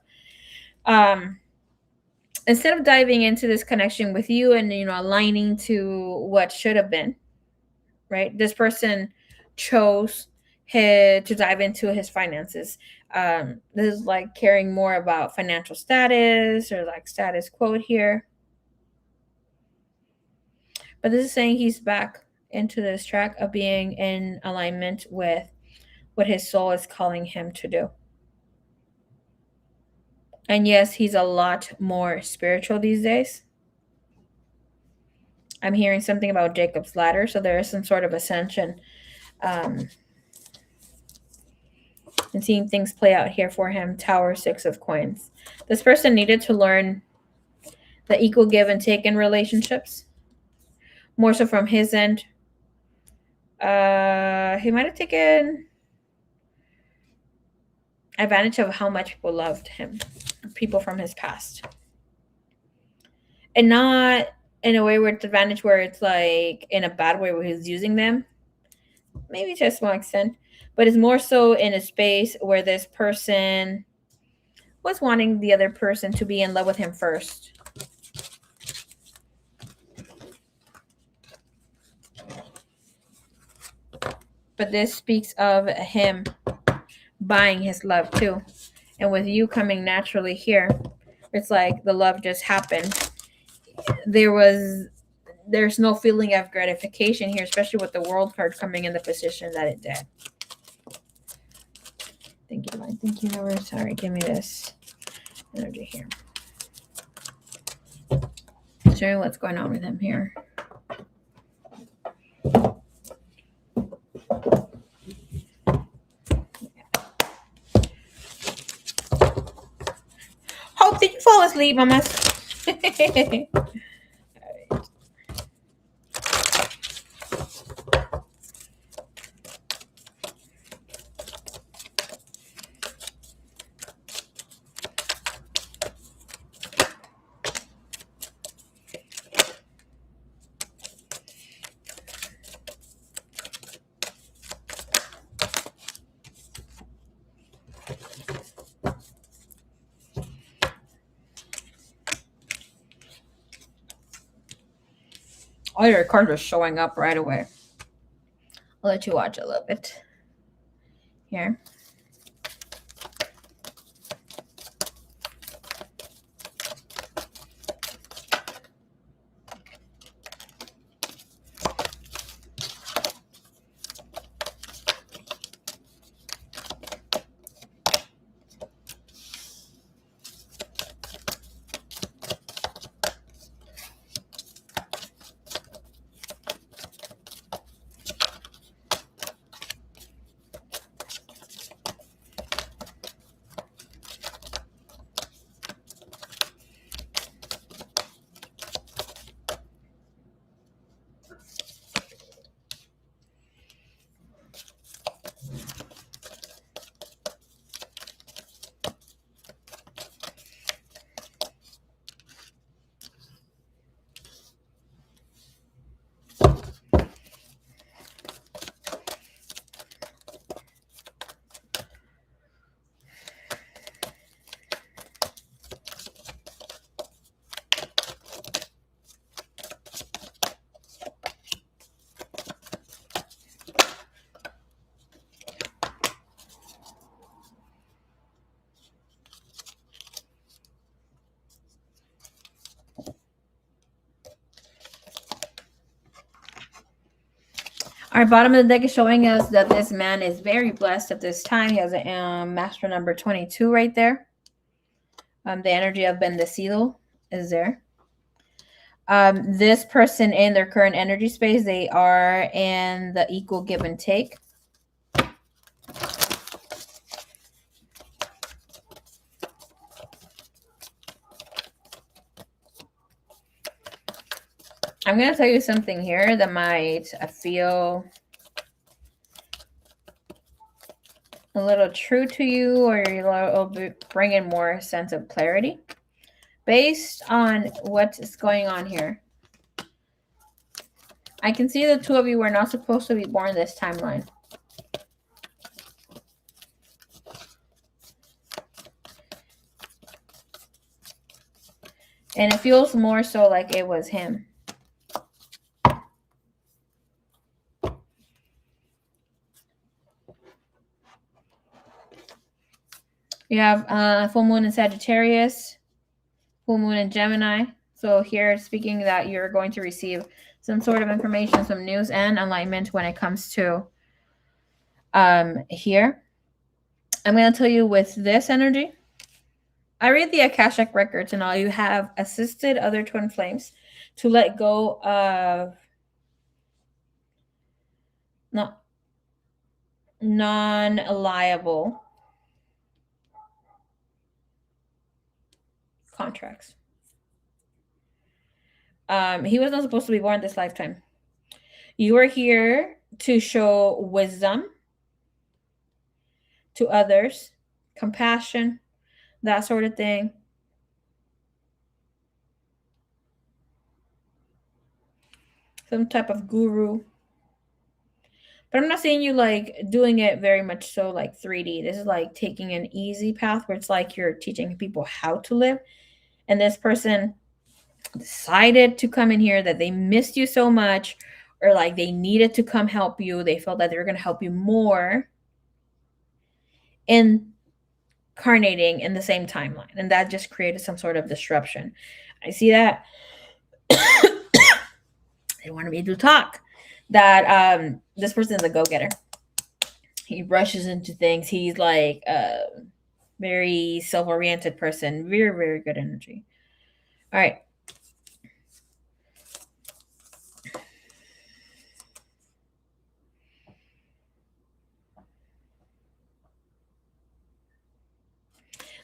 Instead of diving into this connection with you and, aligning to what should have been, right? This person chose to dive into his finances. This is like caring more about financial status or like status quo here. But this is saying he's back into this track of being in alignment with what his soul is calling him to do. And yes, he's a lot more spiritual these days. I'm hearing something about Jacob's ladder, so there is some sort of ascension. And seeing things play out here for him. Tower, Six of Coins. This person needed to learn the equal give and take in relationships. More so from his end. He might have taken advantage of how much people loved him. People from his past. And not in a way where it's advantage where it's like in a bad way where he's using them. Maybe to a small extent. But it's more so in a space where this person was wanting the other person to be in love with him first. But this speaks of him buying his love too. And with you coming naturally here, it's like the love just happened. There's no feeling of gratification here, especially with the World card coming in the position that it did. Thank you, Divine. Thank you, Universe. Sorry, give me this energy here. Show you what's going on with him here. Hope, did you fall asleep, Mama? All your cards are showing up right away. I'll let you watch a little bit here. Our bottom of the deck is showing us that this man is very blessed at this time. He has a master number 22 right there. The energy of bendecido is there. This person in their current energy space, they are in the equal give and take. I'm going to tell you something here that might feel a little true to you, or you'll bring in more sense of clarity. Based on what is going on here, I can see the two of you were not supposed to be born this timeline. And it feels more so like it was him. You have full moon in Sagittarius, full moon in Gemini. So here it's speaking that you're going to receive some sort of information, some news and enlightenment when it comes to here. I'm going to tell you with this energy. I read the Akashic records and all. You have assisted other twin flames to let go of non-liable contracts. He was not supposed to be born this lifetime. You are here to show wisdom to others, compassion, that sort of thing. Some type of guru. But I'm not seeing you like doing it very much so like 3D. This is like taking an easy path where it's like you're teaching people how to live. And this person decided to come in here that they missed you so much, or like they needed to come help you. They felt that they were going to help you more incarnating in the same timeline. And that just created some sort of disruption. I see that. They wanted me to talk. That this person is a go-getter. He rushes into things. He's like a very self-oriented person. Very, very good energy. All right.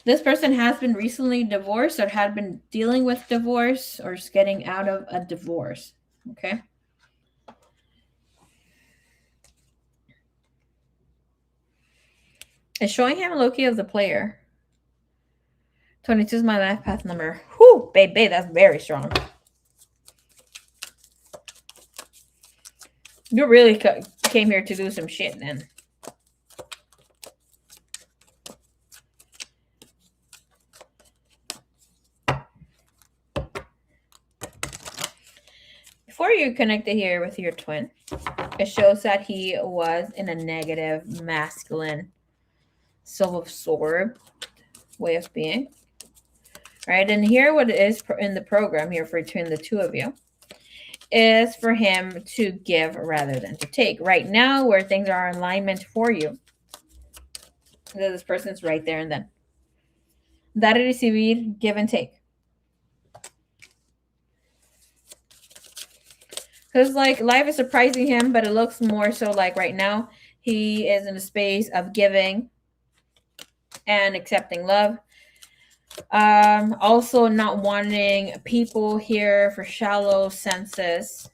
This person has been recently divorced or had been dealing with divorce or is getting out of a divorce. Okay. It's showing him Loki of the player. 22 is my life path number. Whew, baby, that's very strong. You really came here to do some shit then. Before you you're connected here with your twin, it shows that he was in a negative, masculine, self-absorbed way of being. Right? And here what it is in the program here for between the two of you is for him to give rather than to take. Right now, where things are in alignment for you, this person's right there and then. Dar y recibir, give and take. Because like life is surprising him, but it looks more so like right now he is in a space of giving and accepting love. Also not wanting people here for shallow senses.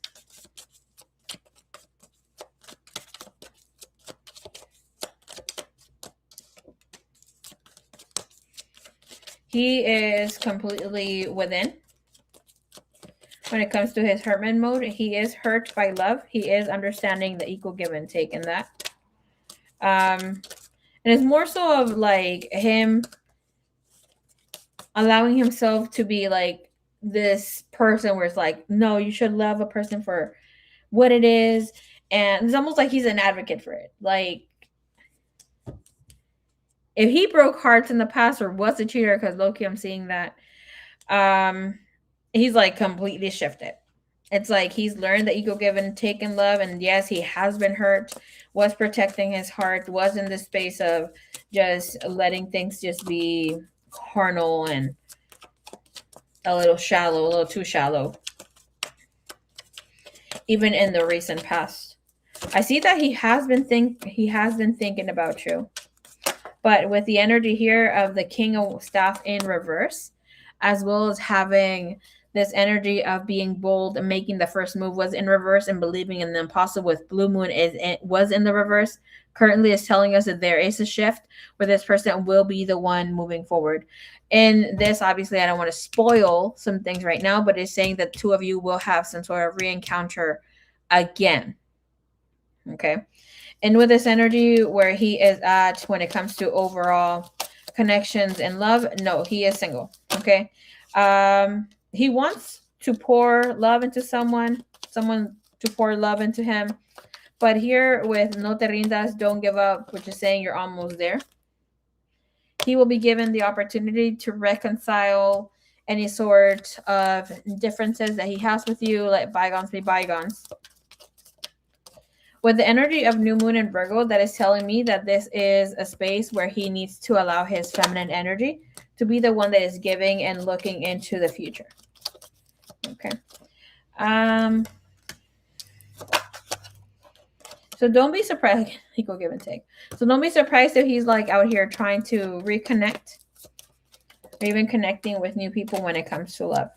He is completely within. When it comes to his Herman mode, he is hurt by love. He is understanding the equal give and take in that. And it's more so of like him allowing himself to be like this person where it's like, no, you should love a person for what it is. And it's almost like he's an advocate for it. Like, if he broke hearts in the past or was a cheater, because low-key I'm seeing that, he's like completely shifted. It's like he's learned that ego give and take in love. And yes, he has been hurt, was protecting his heart, was in this space of just letting things just be carnal and a little shallow, a little too shallow. Even in the recent past. I see that he has been thinking about you. But with the energy here of the King of Staff in reverse, as well as having this energy of being bold and making the first move was in reverse, and believing in the impossible with Blue Moon was in the reverse, currently is telling us that there is a shift where this person will be the one moving forward. In this, obviously, I don't want to spoil some things right now, but it's saying that two of you will have some sort of re-encounter again. Okay. And with this energy where he is at when it comes to overall connections and love, no, he is single. Okay. He wants to pour love into someone to pour love into him. But here with no te rindas, don't give up, which is saying you're almost there. He will be given the opportunity to reconcile any sort of differences that he has with you. Let bygones be bygones. With the energy of New Moon and Virgo, that is telling me that this is a space where he needs to allow his feminine energy to be the one that is giving and looking into the future. Okay. So don't be surprised. He go give and take. So don't be surprised if he's like out here trying to reconnect or even connecting with new people when it comes to love.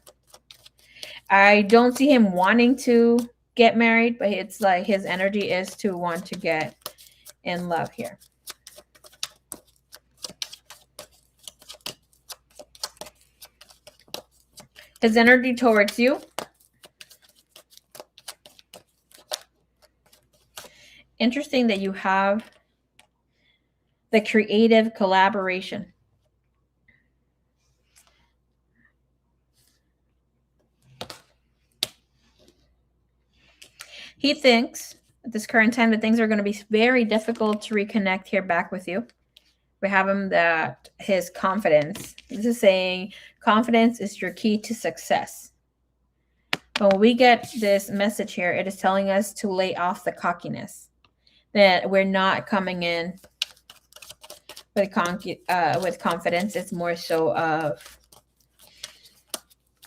I don't see him wanting to get married, but it's like his energy is to want to get in love here. His energy towards you. Interesting that you have the creative collaboration. He thinks at this current time that things are going to be very difficult to reconnect here back with you. We have him that his confidence. This is saying confidence is your key to success. But when we get this message here, it is telling us to lay off the cockiness. That we're not coming in with confidence. It's more so of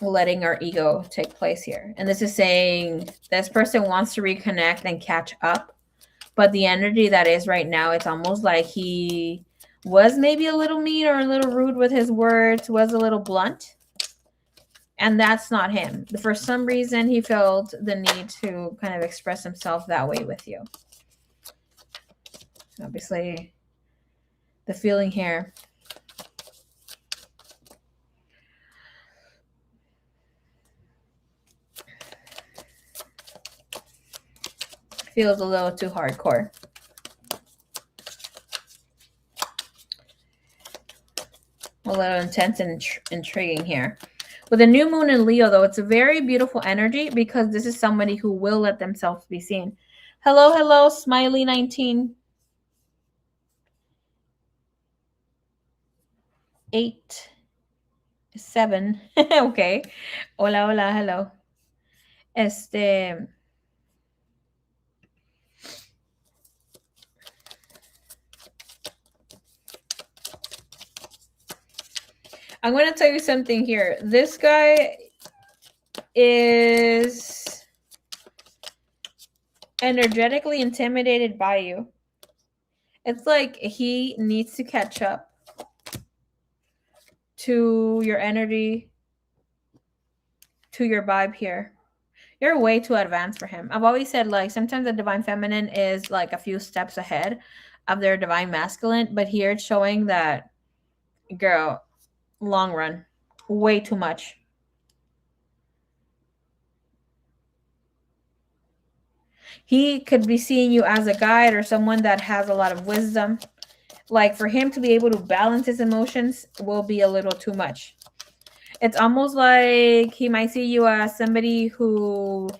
letting our ego take place here. And this is saying this person wants to reconnect and catch up. But the energy that is right now, it's almost like he was maybe a little mean or a little rude with his words, was a little blunt. And that's not him. For some reason, he felt the need to kind of express himself that way with you. Obviously, the feeling here. Feels a little too hardcore. A little intense and intriguing here. With the new moon in Leo, though, it's a very beautiful energy because this is somebody who will let themselves be seen. Hello, hello, Smiley 19. 8, 7. Okay. Hola, hola, hello. I'm going to tell you something here. This guy is energetically intimidated by you. It's like he needs to catch up to your energy, to your vibe here. You're way too advanced for him. I've always said, like, sometimes the divine feminine is like a few steps ahead of their divine masculine, but here it's showing that, girl, long run, way too much. He could be seeing you as a guide or someone that has a lot of wisdom. Like, for him to be able to balance his emotions will be a little too much. It's almost like he might see you as somebody who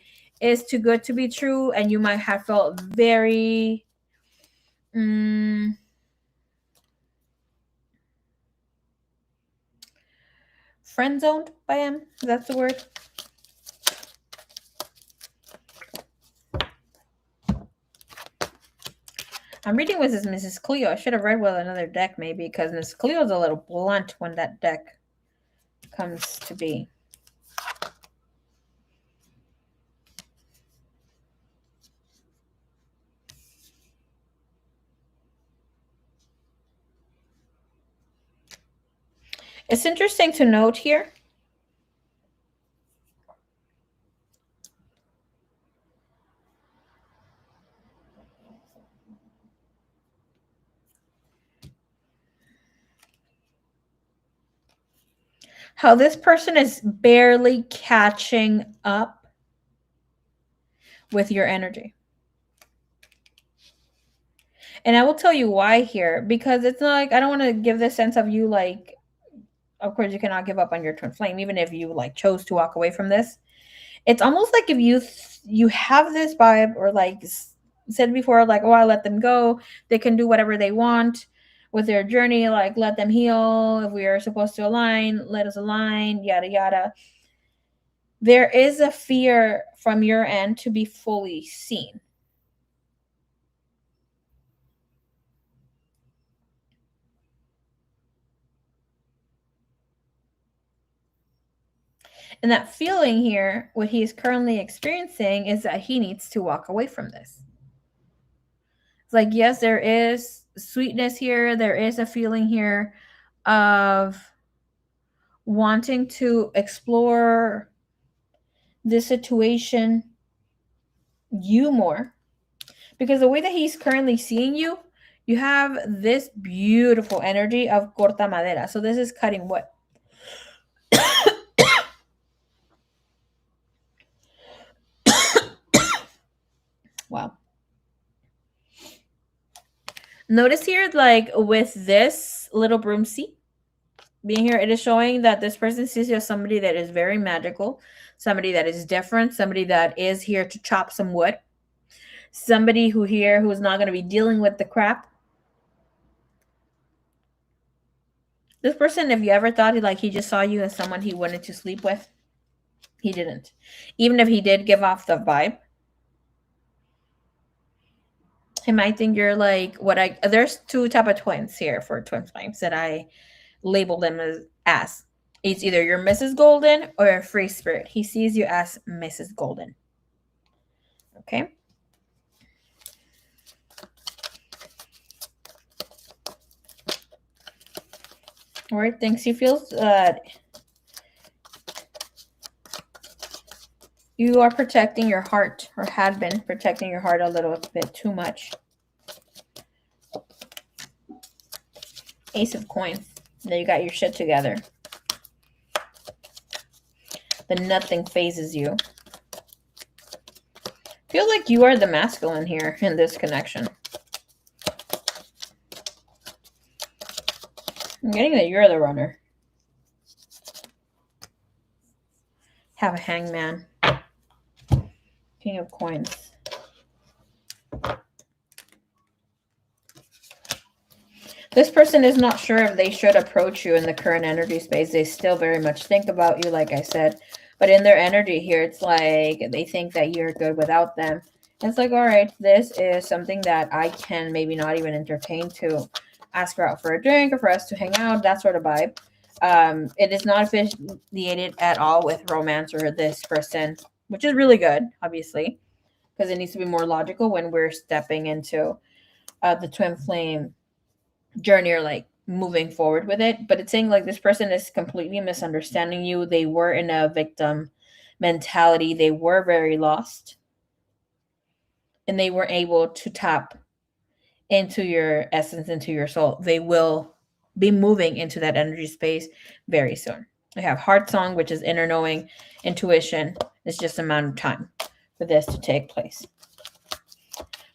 is too good to be true, and you might have felt very friend zoned by him. That's the word. I'm reading with Mrs. Cleo. I should have read with another deck maybe, because Mrs. Cleo's a little blunt when that deck comes to be. It's interesting to note here how this person is barely catching up with your energy. And I will tell you why here, because it's not like, I don't want to give this sense of you like, of course you cannot give up on your twin flame, even if you like chose to walk away from this. It's almost like if you have this vibe, or like said before, like, oh, I let them go, they can do whatever they want with their journey, like, let them heal. If we are supposed to align, let us align, yada yada. There is a fear from your end to be fully seen. And that feeling here, what he is currently experiencing, is that he needs to walk away from this. It's like, yes, there is sweetness here. There is a feeling here of wanting to explore this situation you more. Because the way that he's currently seeing you, you have this beautiful energy of corta madera. So this is cutting wood. Wow. Notice here, like with this little broomstick being here, it is showing that this person sees you as somebody that is very magical, somebody that is different, somebody that is here to chop some wood, somebody who is not going to be dealing with the crap. This person, if you ever thought he just saw you as someone he wanted to sleep with, he didn't. Even if he did give off the vibe, he might think you're like there's two type of twins here for twin flames that I label them as. It's either you're Mrs. Golden or a free spirit. He sees you as Mrs. Golden. Okay. All right. Thinks he feels you are protecting your heart, or had been protecting your heart a little bit too much. Ace of coins. Now you got your shit together. Then nothing phases you. Feels like you are the masculine here in this connection. I'm getting that you're the runner. Have a hangman. King of coins. This person is not sure if they should approach you in the current energy space. They still very much think about you, like I said. But in their energy here, it's like they think that you're good without them. And it's like, all right, this is something that I can maybe not even entertain to ask her out for a drink or for us to hang out, that sort of vibe. It is not affiliated at all with romance or this person, which is really good, obviously, because it needs to be more logical when we're stepping into the twin flame journey or like moving forward with it. But it's saying like this person is completely misunderstanding you. They were in a victim mentality, they were very lost, and they were able to tap into your essence, into your soul. They will be moving into that energy space very soon. I have heart song, which is inner knowing, intuition. It's just a matter of time for this to take place.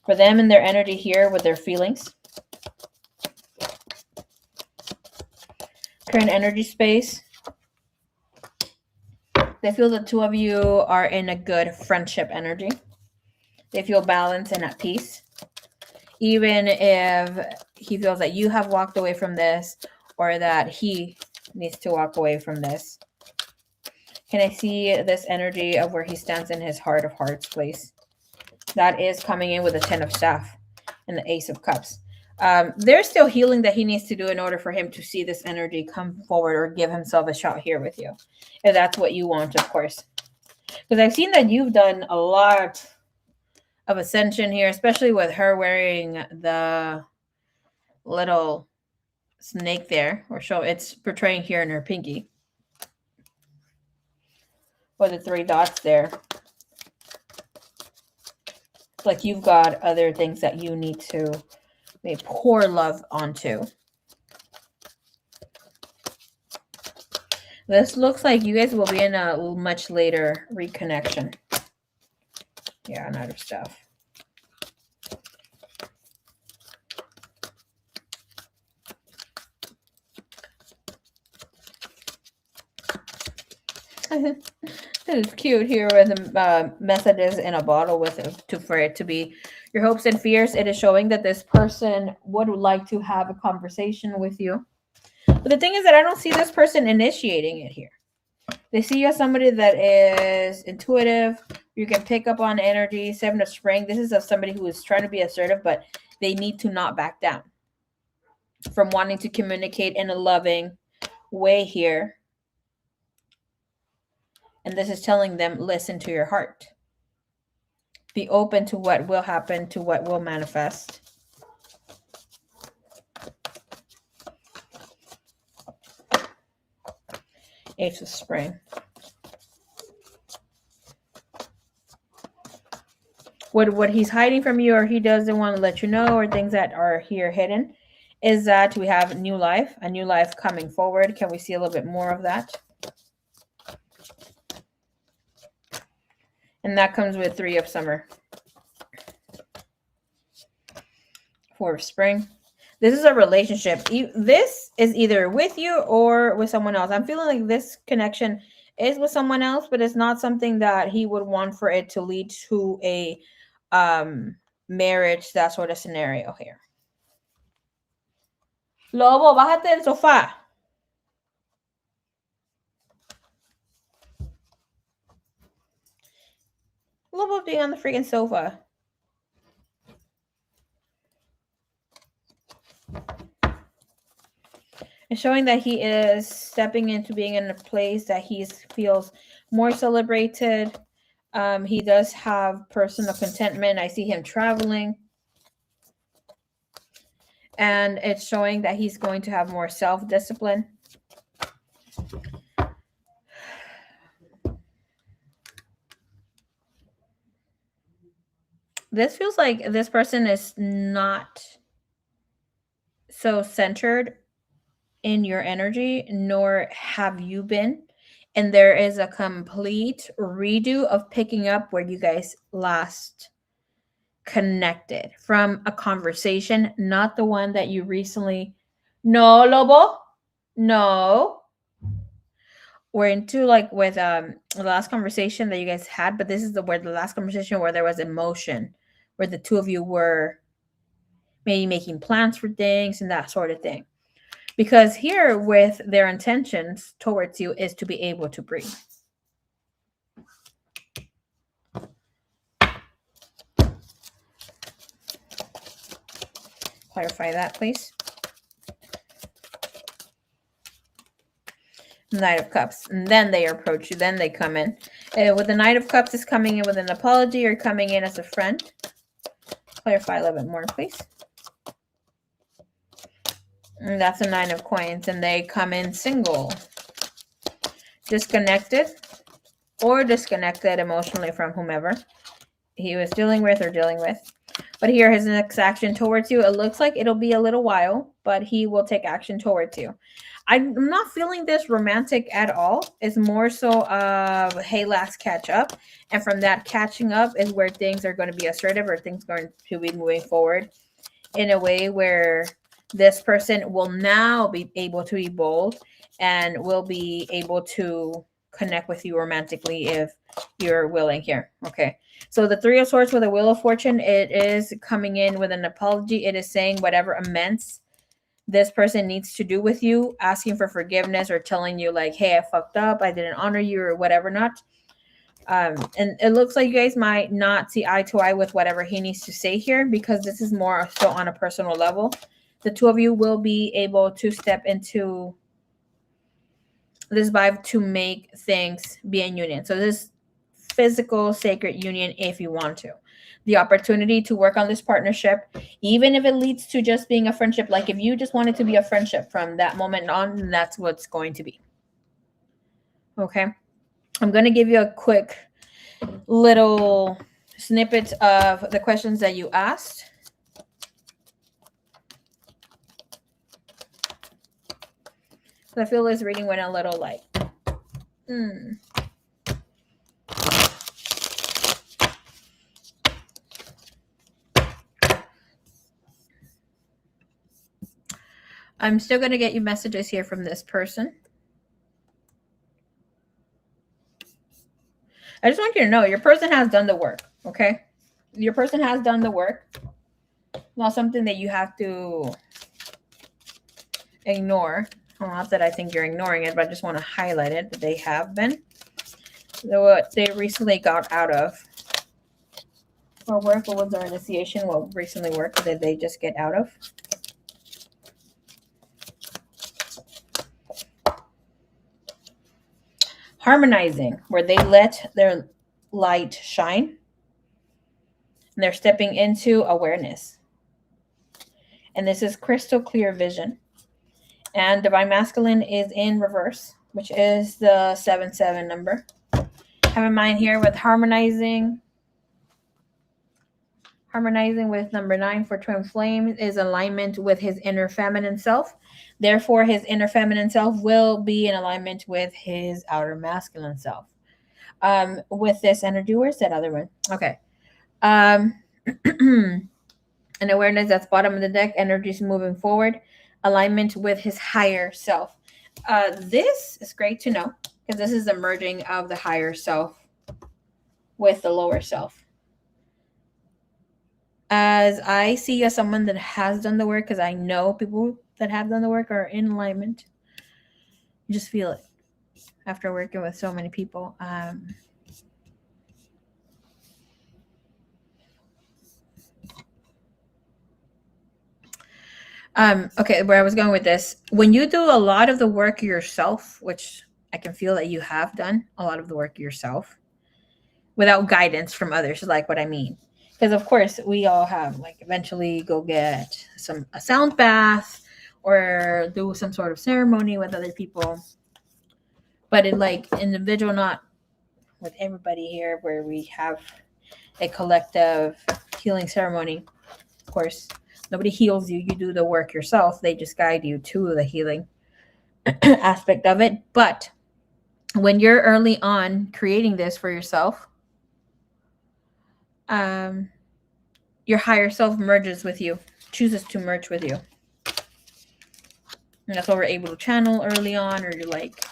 For them and their energy here with their feelings. Current energy space. They feel the two of you are in a good friendship energy. They feel balanced and at peace. Even if he feels that you have walked away from this or that he needs to walk away from this. Can I see this energy of where he stands in his heart of hearts place? That is coming in with the 10 of staff and the ace of cups. There's still healing that he needs to do in order for him to see this energy come forward or give himself a shot here with you. If that's what you want, of course. Because I've seen that you've done a lot of ascension here, especially with her wearing the little snake there, or show it's portraying here in her pinky. Or the 3 dots there. Like you've got other things that you need to maybe pour love onto. This looks like you guys will be in a much later reconnection. Yeah, and other stuff. This is cute here with the messages in a bottle with it for it to be your hopes and fears. It is showing that this person would like to have a conversation with you. But the thing is that I don't see this person initiating it here. They see you as somebody that is intuitive. You can pick up on energy. 7 of spring. This is of somebody who is trying to be assertive, but they need to not back down from wanting to communicate in a loving way here. And this is telling them, listen to your heart. Be open to what will happen, to what will manifest. Ace of spring. What he's hiding from you, or he doesn't want to let you know, or things that are here hidden, is that we have new life, a new life coming forward. Can we see a little bit more of that? And that comes with 3 of summer. 4 of spring. This is a relationship. This is either with you or with someone else. I'm feeling like this connection is with someone else, but it's not something that he would want for it to lead to a marriage, that sort of scenario here. Lobo, bájate del sofá. Lobo being on the freaking sofa. It's showing that he is stepping into being in a place that he feels more celebrated. He does have personal contentment. I see him traveling. And it's showing that he's going to have more self-discipline. This feels like this person is not so centered in your energy, nor have you been. And there is a complete redo of picking up where you guys last connected from a conversation, not the one that you recently. No, Lobo. No. we're into like with the last conversation that you guys had, but this is the last conversation where there was emotion, where the two of you were maybe making plans for things and that sort of thing. Because here with their intentions towards you is to be able to breathe. Clarify that, please. Knight of Cups. And then they approach you. Then they come in. With the Knight of Cups is coming in with an apology or coming in as a friend. Clarify a little bit more, please. And that's a Nine of Coins. And they come in single. Disconnected or disconnected emotionally from whomever he was dealing with or dealing with. But here, his next action towards you, it looks like it'll be a little while, but he will take action towards you. I'm not feeling this romantic at all. It's more so of, hey, let's catch up. And from that catching up is where things are going to be assertive or things going to be moving forward in a way where this person will now be able to be bold and will be able to connect with you romantically if you're willing here. Okay. So the Three of Swords with a Wheel of Fortune, it is coming in with an apology. It is saying whatever amends this person needs to do with you, asking for forgiveness or telling you like, hey, I fucked up, I didn't honor you or whatever not. And it looks like you guys might not see eye to eye with whatever he needs to say here because this is more so on a personal level. The two of you will be able to step into this vibe to make things be in union. So this physical sacred union if you want to. The opportunity to work on this partnership, even if it leads to just being a friendship. Like if you just want it to be a friendship from that moment on, that's what's going to be. Okay. I'm going to give you a quick little snippet of the questions that you asked. So I feel this reading went a little like, I'm still going to get you messages here from this person. I just want you to know your person has done the work, okay? Your person has done the work. Not something that you have to ignore. Well, not that I think you're ignoring it, but I just want to highlight it that they have been. What they recently got out of. What work? What was their initiation? What recently work did they just get out of? Harmonizing, where they let their light shine. And they're stepping into awareness. And this is crystal clear vision. And Divine Masculine is in reverse, which is the 7-7 number. Have in mind here with harmonizing. Harmonizing with number 9 for Twin Flame is alignment with his inner feminine self. Therefore, his inner feminine self will be in alignment with his outer masculine self. With this energy, where's that other one? Okay. An awareness that's bottom of the deck, energies moving forward, alignment with his higher self. This is great to know because this is the merging of the higher self with the lower self. As I see as someone that has done the work, because I know people that have done the work are in alignment. You just feel it after working with so many people. Okay, where I was going with this, when you do a lot of the work yourself, which I can feel that you have done a lot of the work yourself without guidance from others, is like what I mean. Because of course we all have like eventually go get a sound bath or do some sort of ceremony with other people, but in like individual, not with everybody here, where we have a collective healing ceremony. Of course, nobody heals you. You do the work yourself. They just guide you to the healing aspect of it. But when you're early on creating this for yourself, your higher self merges with you, chooses to merge with you. And that's what we're able to channel early on, or you're like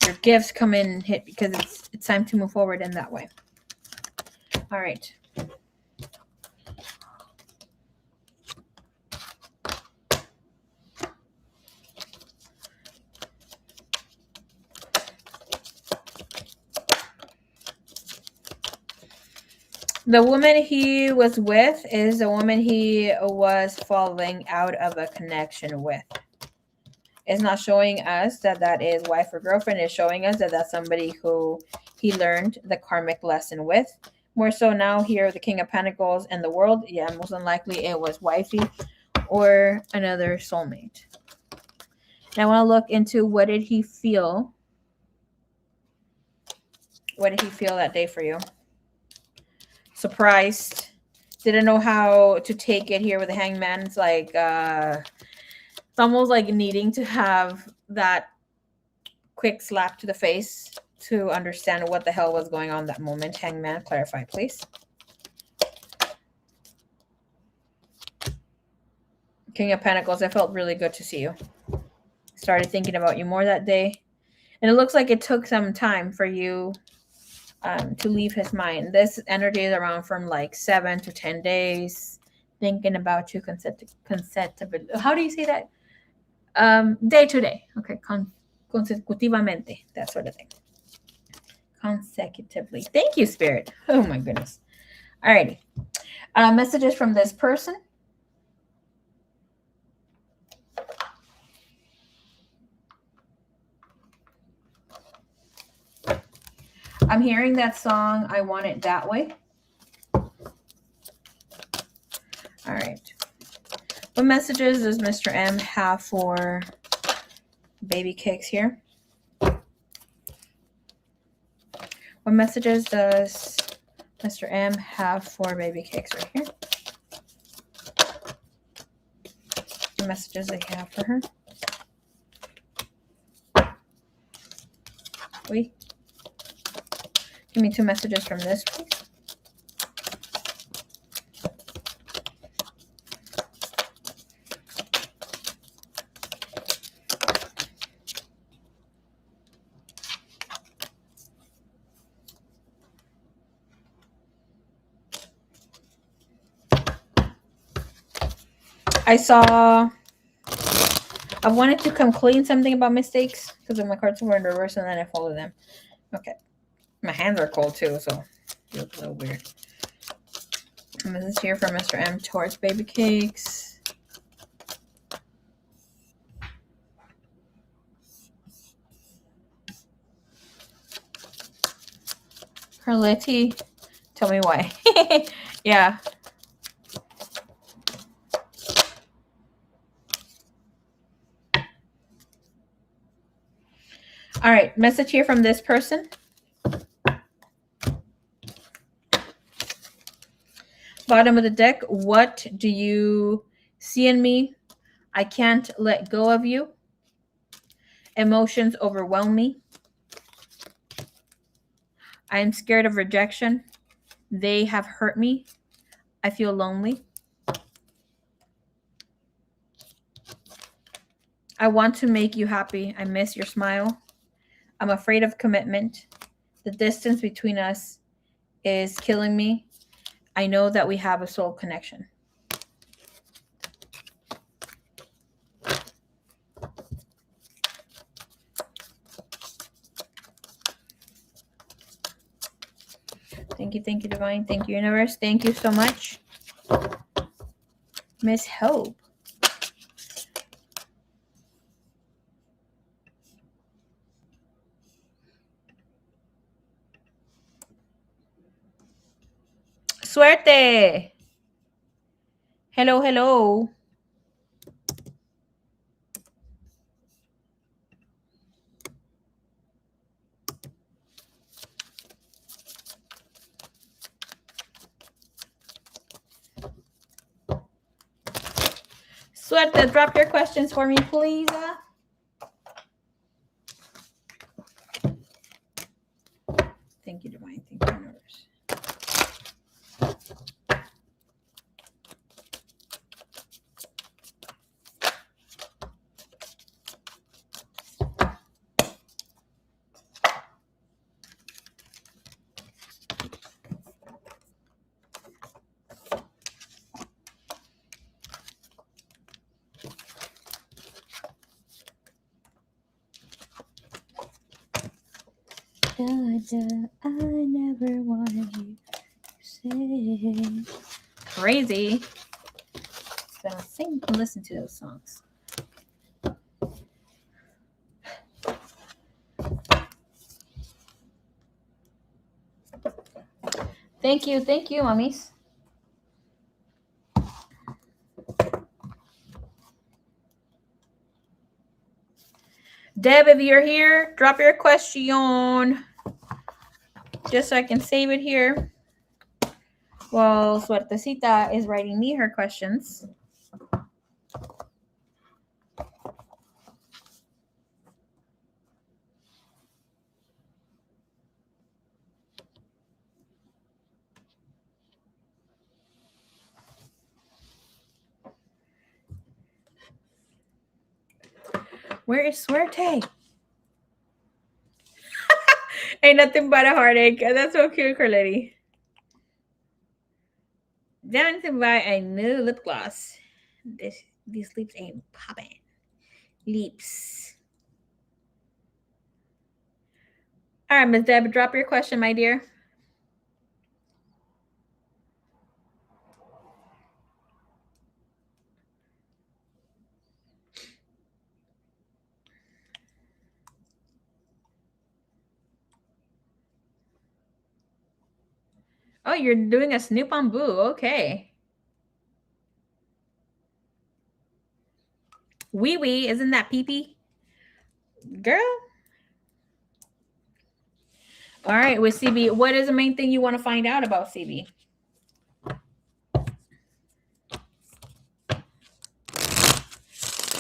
your gifts come in and hit, because it's time to move forward in that way. All right. The woman he was with is a woman he was falling out of a connection with. It's not showing us that that is wife or girlfriend. It's showing us that that's somebody who he learned the karmic lesson with. More so now here, the King of Pentacles and the World. Yeah, most unlikely it was wifey or another soulmate. And I want to look into what did he feel? What did he feel that day for you? Surprised. Didn't know how to take it here with the Hangman. It's like, it's almost like needing to have that quick slap to the face to understand what the hell was going on that moment. Hangman, clarify, please. King of Pentacles, I felt really good to see you. Started thinking about you more that day. And it looks like it took some time for you to leave his mind. This energy is around from like 7 to 10 days. Thinking about you consecutively. How do you say that? Day to day. Okay. Consecutivamente. That sort of thing. Consecutively. Thank you, Spirit. Oh my goodness. Alrighty. Messages from this person. I'm hearing that song, I Want It That Way. All right. What messages does Mr. M have for baby cakes here? What messages does Mr. M have for baby cakes right here? What messages they have for her? Wait. Give me 2 messages from this, please. I wanted to come clean something about mistakes because my cards were in reverse and then I folded them. Okay. My hands are cold too, so it looks a little weird. And this is here from Mr. M towards baby cakes. Carletti, tell me why. Yeah. All right, message here from this person. Bottom of the deck, what do you see in me? I can't let go of you. Emotions overwhelm me. I am scared of rejection. They have hurt me. I feel lonely. I want to make you happy. I miss your smile. I'm afraid of commitment. The distance between us is killing me. I know that we have a soul connection. Thank you, Divine. Thank you, Universe. Thank you so much, Miss Hope. Suerte. Hello, hello. Suerte, drop your questions for me, please. Thank you, Divine. Thank you, Universe. Da, da, I never wanted you to say. Crazy. So sing and listen to those songs. Thank you, mummies. Deb, if you're here, drop your question. Just so I can save it here. Well, Suertecita is writing me her questions. Where is Suerte? Ain't nothing but a heartache. That's so cute, Carletti. Down to buy a new lip gloss. These lips ain't popping. Lips. All right, Miss Deb, drop your question, my dear. Oh, you're doing a snoop on boo. Okay. Wee wee, isn't that pee pee? Girl. All right, with CB, what is the main thing you want to find out about CB?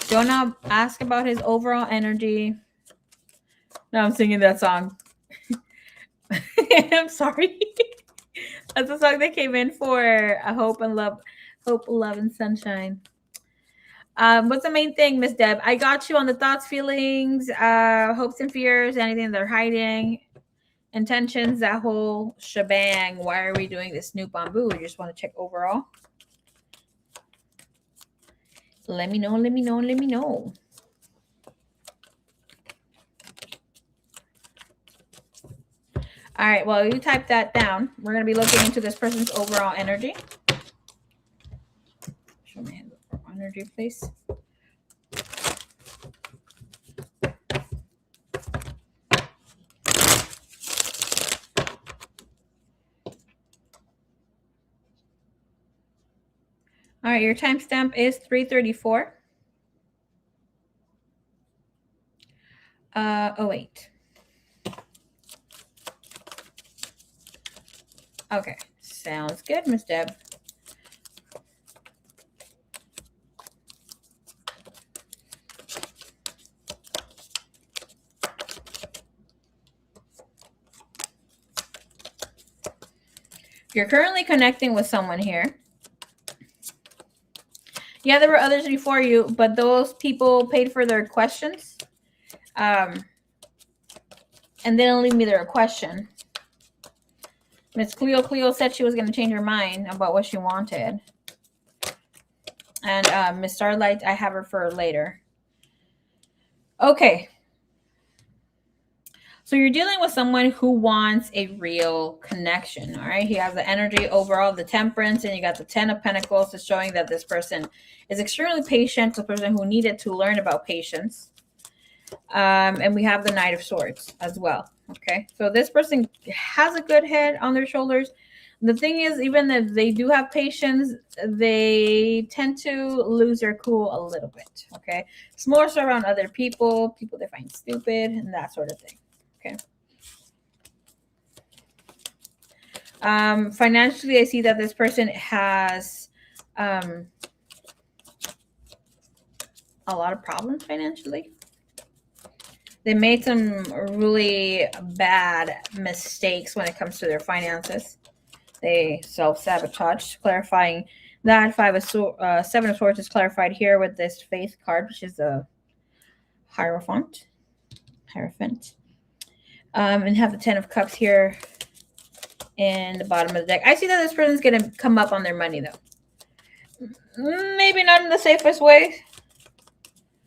Don't ask about his overall energy. No, I'm singing that song. I'm sorry. That's the song that came in for hope, love, and sunshine. What's the main thing, Miss Deb? I got you on the thoughts, feelings, hopes and fears, anything they're hiding, intentions, that whole shebang. Why are we doing this Snoop on Boo? We just want to check overall. Let me know. All right, well, you type that down. We're going to be looking into this person's overall energy. Show me energy, please. All right, your timestamp is 3:34. 08. Okay, sounds good, Miss Deb. You're currently connecting with someone here. Yeah, there were others before you, but those people paid for their questions. And they didn't leave me their question. Miss Cleo said she was going to change her mind about what she wanted. And Miss Starlight, I have her for later. Okay. So you're dealing with someone who wants a real connection, all right? He has the energy overall, the temperance, and you got the 10 of Pentacles, is showing that this person is extremely patient, the person who needed to learn about patience. And we have the Knight of Swords as well, okay? So this person has a good head on their shoulders. The thing is, even if they do have patience, they tend to lose their cool a little bit, okay? It's more so around other people they find stupid, and that sort of thing. Okay. Financially, I see that this person has a lot of problems financially. They made some really bad mistakes when it comes to their finances. They self-sabotage. Clarifying that, 7 of Swords is clarified here with this Faith card, which is a Hierophant. And have the 10 of Cups here in the bottom of the deck. I see that this person's going to come up on their money, though. Maybe not in the safest way,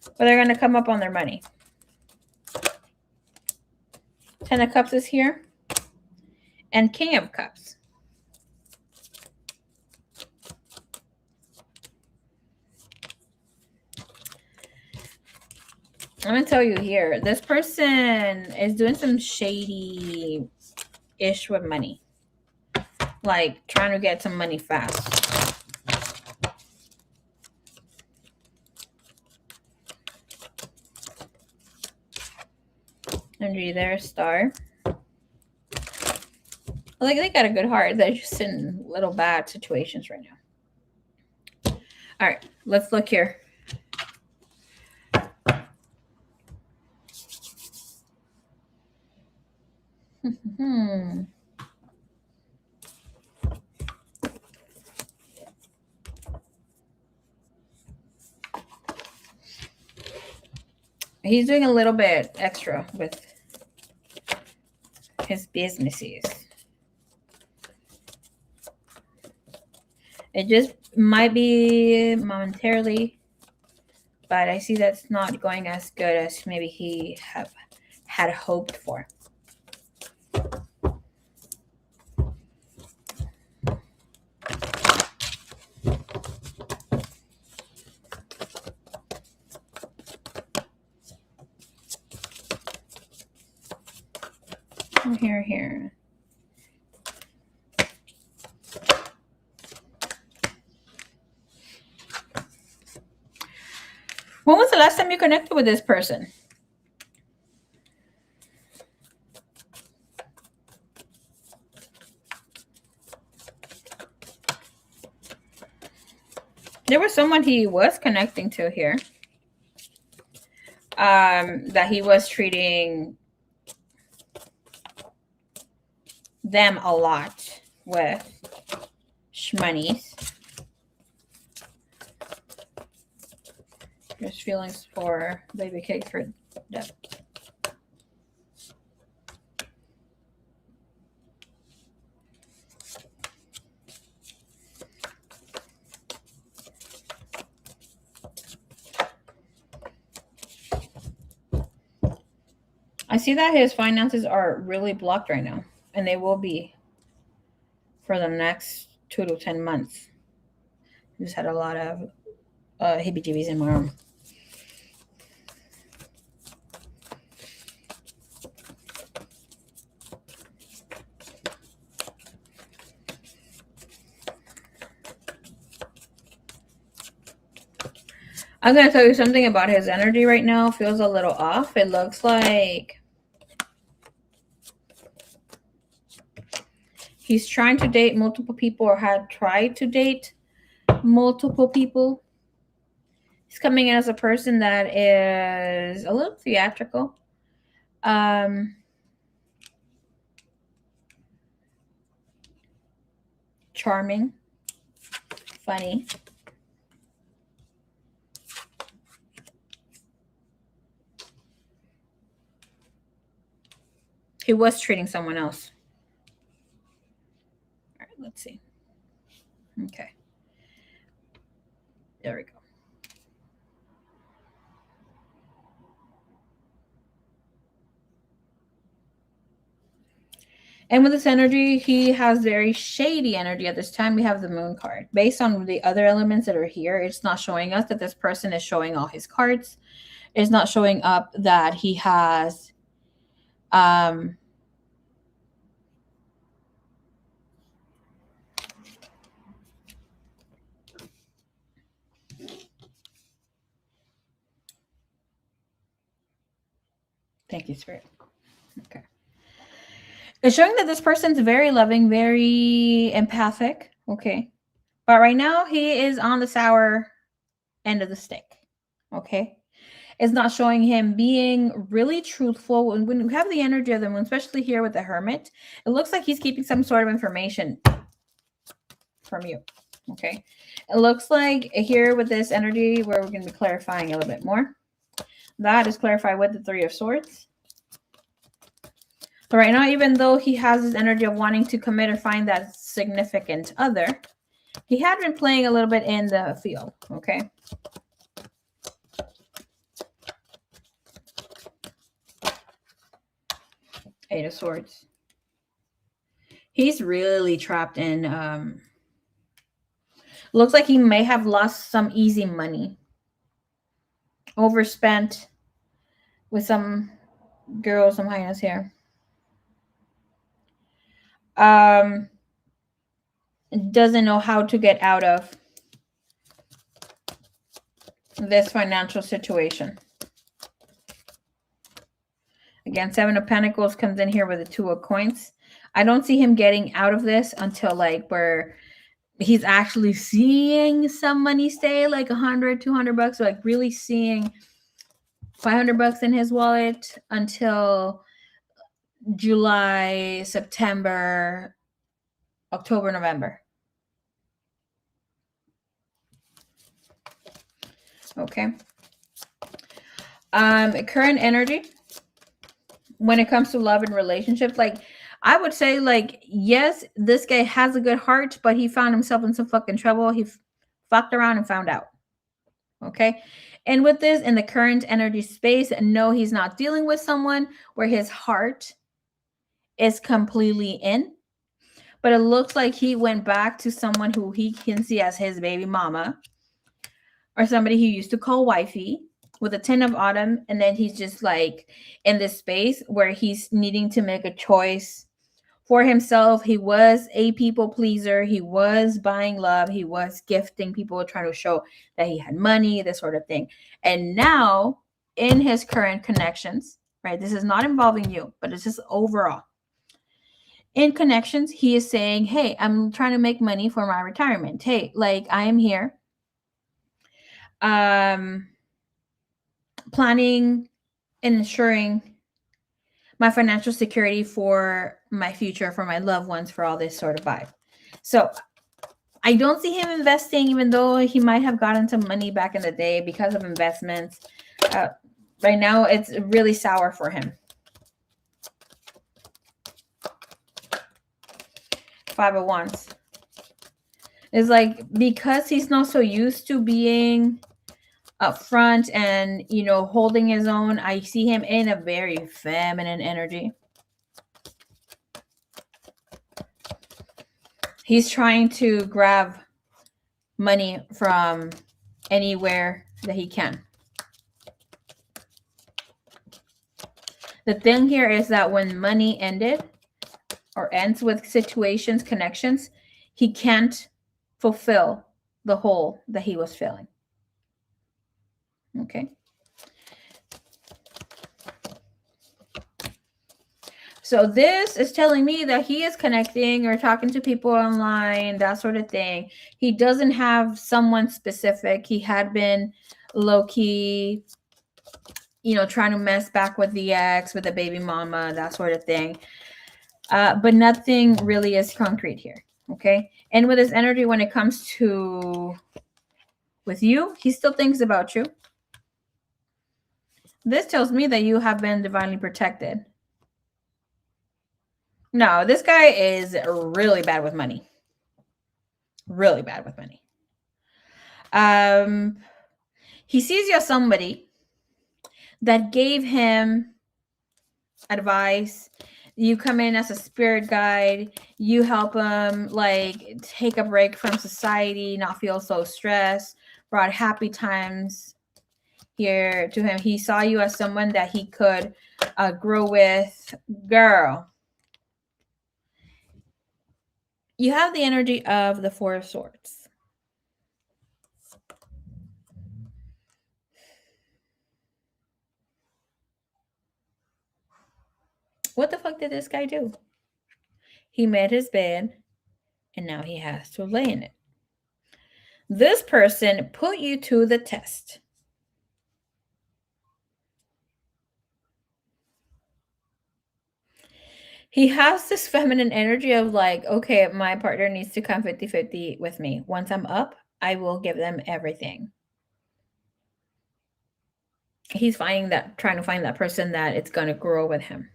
but they're going to come up on their money. Ten of Cups is here. And King of Cups. I'm going to tell you here, this person is doing some shady-ish with money. Like, trying to get some money fast. Energy there, Star. Like, they got a good heart. They're just in little bad situations right now. All right, let's look here. He's doing a little bit extra with his businesses. It just might be momentarily, but I see that's not going as good as maybe he had hoped for. Here. When was the last time you connected with this person? There was someone he was connecting to here. That he was treating them a lot with shmoneys. There's feelings for baby cake for Deb. I see that his finances are really blocked right now, and they will be for the next 2 to 10 months. I just had a lot of heebie-jeebies in my arm. I'm going to tell you something about his energy right now. Feels a little off. It looks like he's trying to date multiple people or had tried to date multiple people. He's coming in as a person that is a little theatrical. Charming. Funny. He was treating someone else. All right, let's see. Okay. There we go. And with this energy, he has very shady energy. At this time, we have the moon card. Based on the other elements that are here, it's not showing us that this person is showing all his cards. It's not showing up that he has thank you, Spirit. Okay. It's showing that this person's very loving, very empathic. Okay. But right now, he is on the sour end of the stick. Okay. It's not showing him being really truthful. When we have the energy of the moon, especially here with the Hermit, it looks like he's keeping some sort of information from you. Okay. It looks like here with this energy where we're going to be clarifying a little bit more. That is clarified with the Three of Swords. So right now, even though he has this energy of wanting to commit or find that significant other, he had been playing a little bit in the field. Okay. Eight of Swords. He's really trapped in, looks like he may have lost some easy money. Overspent with some girl, some highness here. Doesn't know how to get out of this financial situation. Again, Seven of Pentacles comes in here with the Two of Coins. I don't see him getting out of this until like where he's actually seeing some money stay, like 100, 200 bucks, like really seeing 500 bucks in his wallet until July, September, October, November. Okay. Current energy when it comes to love and relationships, like I would say, like, yes, this guy has a good heart, but he found himself in some fucking trouble. He fucked around and found out. Okay. And with this, in the current energy space, no, he's not dealing with someone where his heart is completely in. But it looks like he went back to someone who he can see as his baby mama, or somebody he used to call wifey, with a 10 of autumn. And then he's just like in this space where he's needing to make a choice for himself. He was a people pleaser. He was buying love. He was gifting people, trying to show that he had money, this sort of thing. And now in his current connections, right? This is not involving you, but it's just overall. In connections, he is saying, hey, I'm trying to make money for my retirement. Hey, like I am here. Planning and ensuring my financial security for my future, for my loved ones, for all this sort of vibe. So I don't see him investing, even though he might have gotten some money back in the day because of investments. Right now, it's really sour for him. Five of Wands. It's like, because he's not so used to being up front and, you know, holding his own, I see him in a very feminine energy. He's trying to grab money from anywhere that he can. The thing here is that when money ended or ends with situations, connections, he can't fulfill the hole that he was filling. Okay. So this is telling me that he is connecting or talking to people online, that sort of thing. He doesn't have someone specific. He had been low-key, you know, trying to mess back with the ex, with the baby mama, that sort of thing. But nothing really is concrete here. Okay. And with his energy, when it comes to with you, he still thinks about you. This tells me that you have been divinely protected. No, this guy is really bad with money. Really bad with money. He sees you as somebody that gave him advice. You come in as a spirit guide. You help him like take a break from society, not feel so stressed, brought happy times here to him. He saw you as someone that he could grow with. Girl, you have the energy of the Four of Swords. What the fuck did this guy do? He made his bed and now he has to lay in it. This person put you to the test. He has this feminine energy of like, okay, my partner needs to come 50-50 with me. Once I'm up, I will give them everything. He's trying to find that person that it's going to grow with him.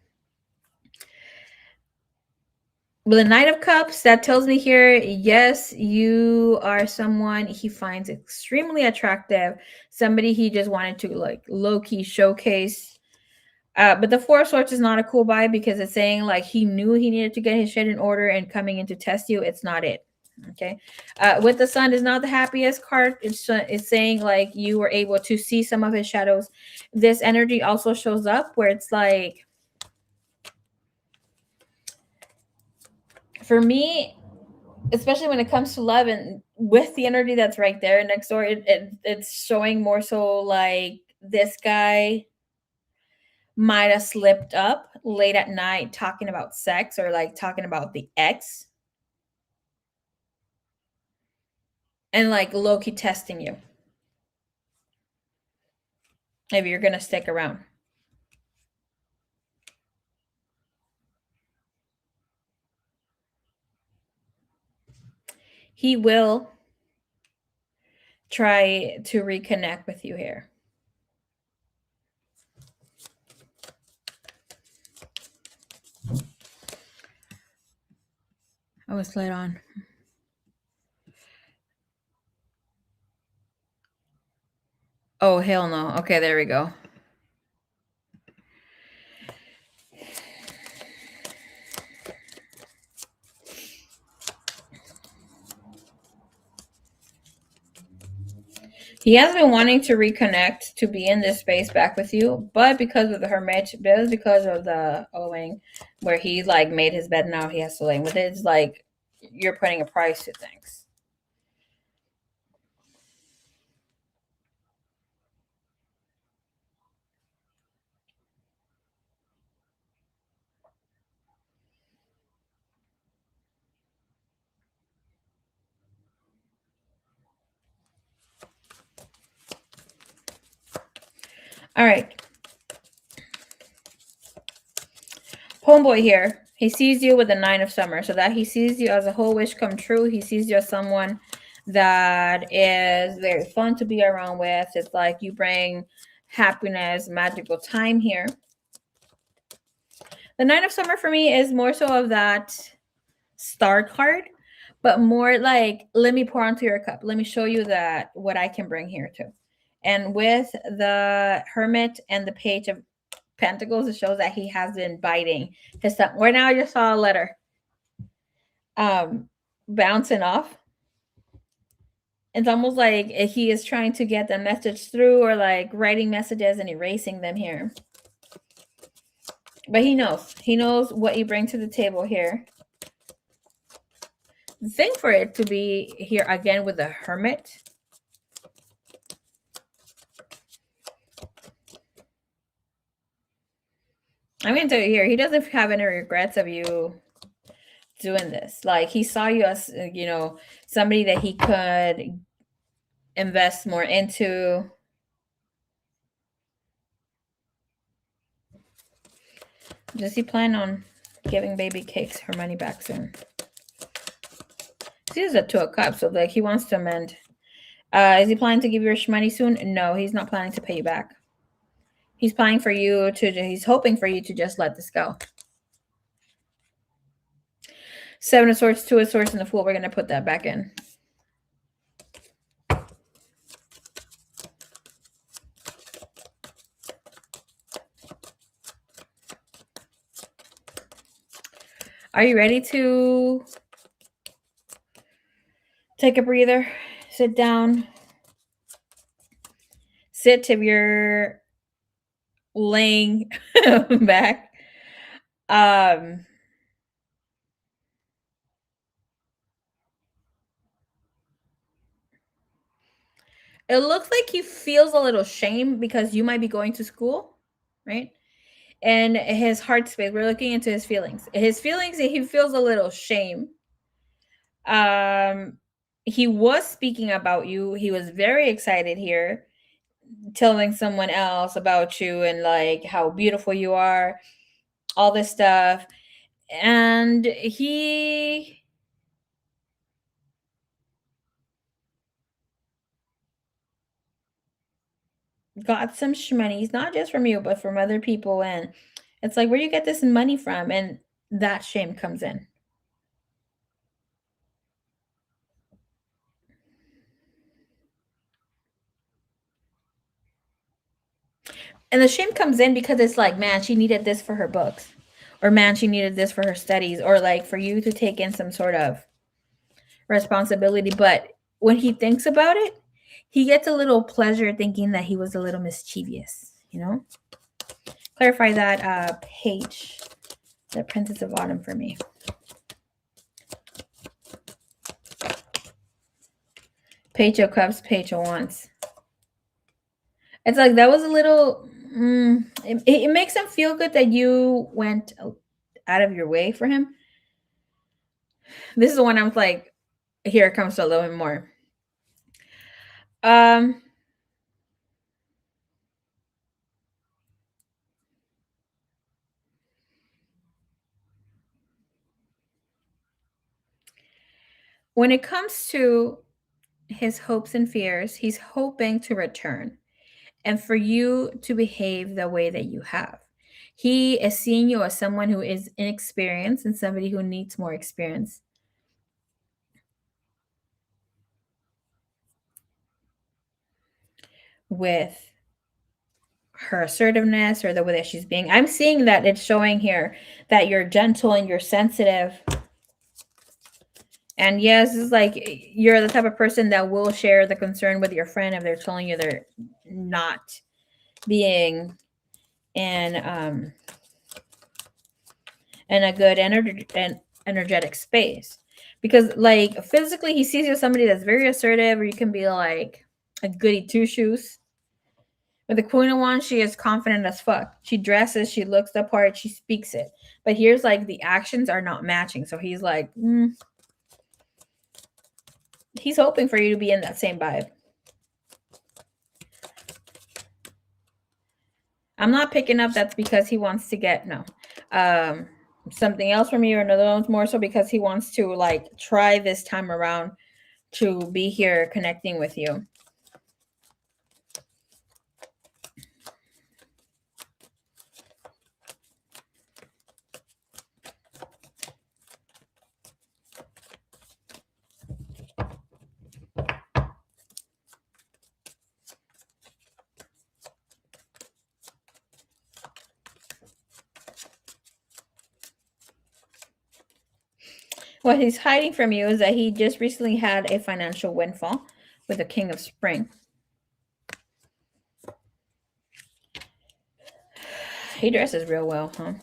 With the Knight of Cups, that tells me here, yes, you are someone he finds extremely attractive. Somebody he just wanted to like low-key showcase But the Four of Swords is not a cool vibe because it's saying like he knew he needed to get his shit in order and coming in to test you. It's not it. Okay. With the Sun is not the happiest card. It's saying like you were able to see some of his shadows. This energy also shows up where it's like, for me, especially when it comes to love and with the energy that's right there next door, it's showing more so like this guy might have slipped up late at night talking about sex or like talking about the ex and like low-key testing you if you're gonna stick around. He will try to reconnect with you here. I was late on. Oh, hell no. Okay, there we go. He has been wanting to reconnect to be in this space back with you, but because of the hermit, because of the owing, where he like made his bed now he has to lay with it. It's like you're putting a price to things. All right, homeboy here. He sees you with the Nine of Summer, so that he sees you as a whole wish come true. He sees you as someone that is very fun to be around with. It's like you bring happiness, magical time here. The Nine of Summer for me is more so of that star card, but more like, let me pour onto your cup. Let me show you that what I can bring here too. And with the Hermit and the Page of Pentacles, it shows that he has been biting his tongue. Right now, I just saw a letter bouncing off. It's almost like he is trying to get the message through or like writing messages and erasing them here. But he knows. He knows what you bring to the table here. The thing for it to be here again with the Hermit, I'm going to tell you here, he doesn't have any regrets of you doing this. Like he saw you as, somebody that he could invest more into. Does he plan on giving baby cakes her money back soon? He has a Two of Cups, so like he wants to amend. Is he planning to give you your money soon? No, he's not planning to pay you back. He's planning for you to. He's hoping for you to just let this go. Seven of Swords, Two of Swords, and the Fool. We're gonna put that back in. Are you ready to take a breather? Sit down. Sit if you're laying back. It looks like he feels a little shame because you might be going to school, right? And his heart space, we're looking into his feelings. His feelings, he feels a little shame. Um, he was speaking about you. He was very excited here, telling someone else about you and like how beautiful you are, all this stuff. And he got some shmoney, not just from you, but from other people. And it's like, where do you get this money from? And that shame comes in. And the shame comes in because it's like, man, she needed this for her books, or man, she needed this for her studies, or like for you to take in some sort of responsibility. But when he thinks about it, he gets a little pleasure thinking that he was a little mischievous, you know? Clarify that page, the Princess of Autumn for me. Page of Cups, Page of Wands. It's like that was a little. It makes him feel good that you went out of your way for him. This is the one I'm like, here it comes a little bit more. When it comes to his hopes and fears, he's hoping to return and for you to behave the way that you have. He is seeing you as someone who is inexperienced and somebody who needs more experience. With her assertiveness or the way that she's being. I'm seeing that it's showing here that you're gentle and you're sensitive. And yes, it's like you're the type of person that will share the concern with your friend if they're telling you they're not being in a good energetic space. Because like physically he sees you as somebody that's very assertive, or you can be like a goody two shoes. With the Queen of Wands, she is confident as fuck. She dresses, she looks the part, she speaks it. But here's like the actions are not matching. So he's like, he's hoping for you to be in that same vibe. I'm not picking up that's because he wants to get, no. Something else from you, or another one's more so because he wants to like try this time around to be here connecting with you. What he's hiding from you is that he just recently had a financial windfall with the King of Spring. He dresses real well, huh?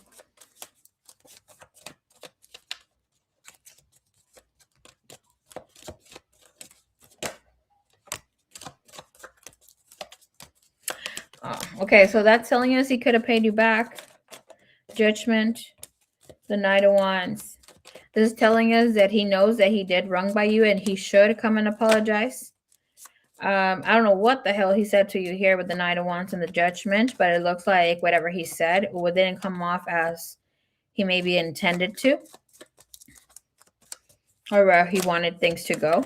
Oh, okay, so that's telling us he could have paid you back. Judgment, the Knight of Wands. This is telling us that he knows that he did wrong by you and he should come and apologize. I don't know what the hell he said to you here with the Knight of Wands and the Judgment, but it looks like whatever he said didn't come off as he maybe intended to, or where he wanted things to go.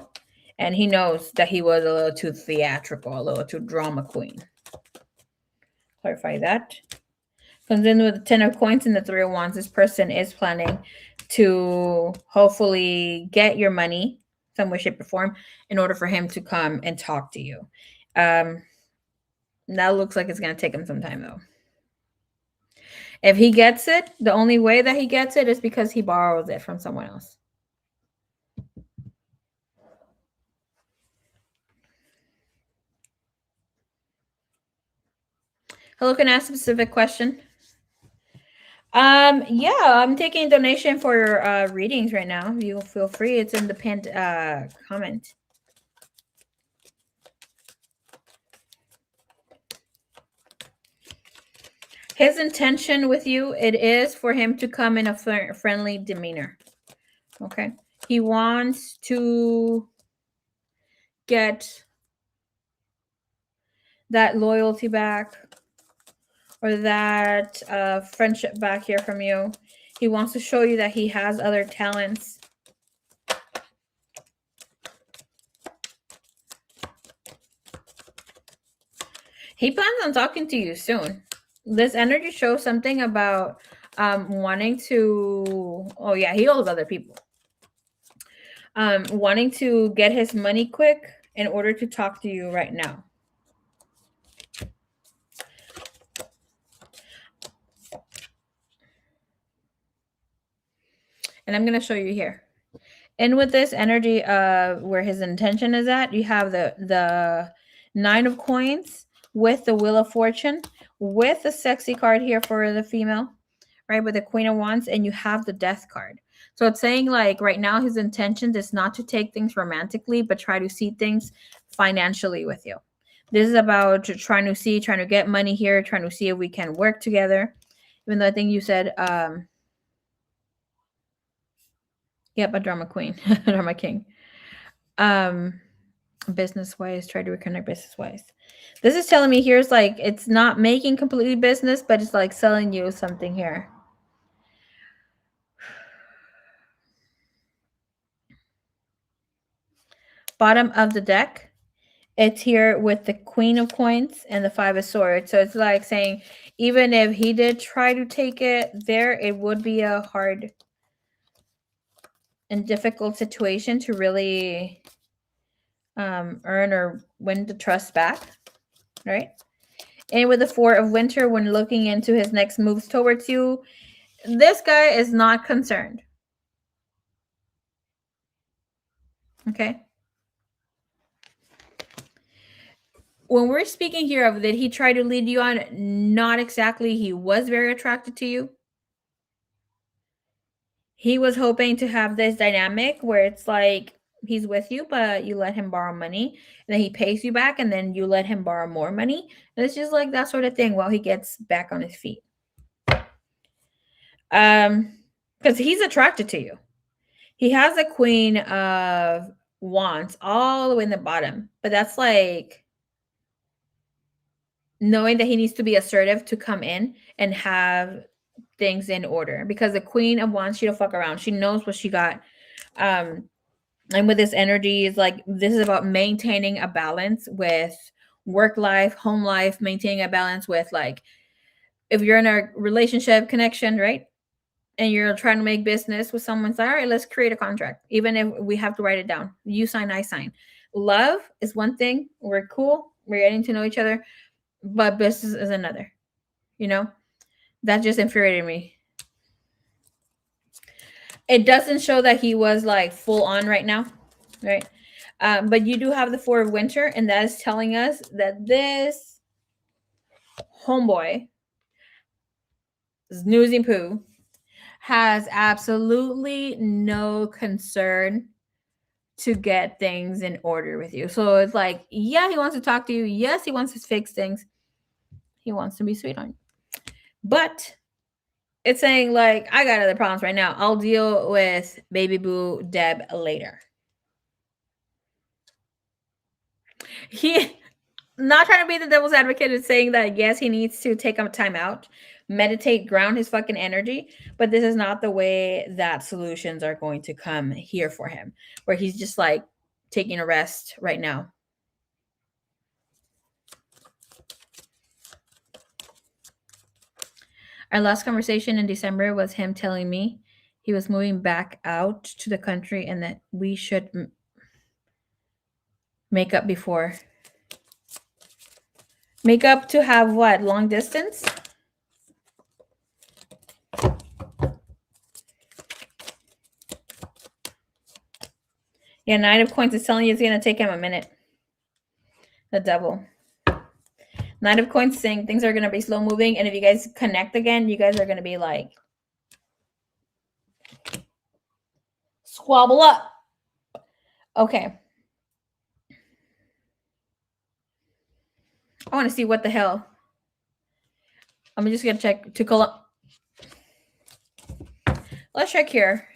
And he knows that he was a little too theatrical, a little too drama queen. Clarify that. Comes in with the 10 of Coins and the 3 of Wands. This person is planning to hopefully get your money some way, shape, or form in order for him to come and talk to you. That looks like it's going to take him some time, though. If he gets it, the only way that he gets it is because he borrows it from someone else. Hello, can I ask a specific question? Yeah, I'm taking a donation for readings right now. You feel free. It's in the pinned comment. His intention with you, it is for him to come in a friendly demeanor. Okay. He wants to get that loyalty back, or that friendship back here from you. He wants to show you that he has other talents. He plans on talking to you soon. This energy shows something about wanting to, oh yeah, he owes other people. Wanting to get his money quick in order to talk to you right now. And I'm going to show you here. And with this energy where his intention is at, you have the 9 of coins with the wheel of fortune, with the sexy card here for the female, right? With the queen of wands, and you have the death card. So it's saying like right now his intention is not to take things romantically, but try to see things financially with you. This is about trying to get money here, trying to see if we can work together. Even though I think you said yep, a drama queen, drama king. Business wise, try to reconnect business wise. This is telling me here's like it's not making completely business, but it's like selling you something here. Bottom of the deck, it's here with the queen of coins and the 5 of swords. So it's like saying even if he did try to take it there, it would be a hard and difficult situation to really earn or win the trust back, right? And with the 4 of winter, when looking into his next moves towards you, this guy is not concerned. Okay. When we're speaking here of did he try to lead you on? Not exactly. He was very attracted to you. He was hoping to have this dynamic where it's like he's with you, but you let him borrow money, and then he pays you back, and then you let him borrow more money. And it's just like that sort of thing while he gets back on his feet. Because he's attracted to you. He has a queen of wands all the way in the bottom, but that's like knowing that he needs to be assertive to come in and have things in order, because the queen of wands, she don't fuck around. She knows what she got. And with this energy is like this is about maintaining a balance with work life, home life, maintaining a balance with like if you're in a relationship connection, right? And you're trying to make business with someone, it's like, all right, let's create a contract. Even if we have to write it down. You sign, I sign. Love is one thing. We're cool. We're getting to know each other. But business is another. You know? That just infuriated me. It doesn't show that he was like full on right now. Right? But you do have the 4 of winter, and that is telling us that this homeboy, snoozing poo, has absolutely no concern to get things in order with you. So it's like, yeah, he wants to talk to you. Yes, he wants to fix things. He wants to be sweet on you. But it's saying like, I got other problems right now. I'll deal with baby boo Deb later. He not trying to be the devil's advocate is saying that yes, he needs to take a time out, meditate, ground his fucking energy, but this is not the way that solutions are going to come here for him, where he's just like taking a rest right now. Our last conversation in December was him telling me he was moving back out to the country and that we should make up before. Make up to have what? Long distance? Yeah, 9 of coins is telling you it's going to take him a minute. The devil. 9 of coins saying things are going to be slow moving. And if you guys connect again, you guys are going to be like, squabble up. Okay. I want to see what the hell. I'm just going to check to Columbia. Let's check here.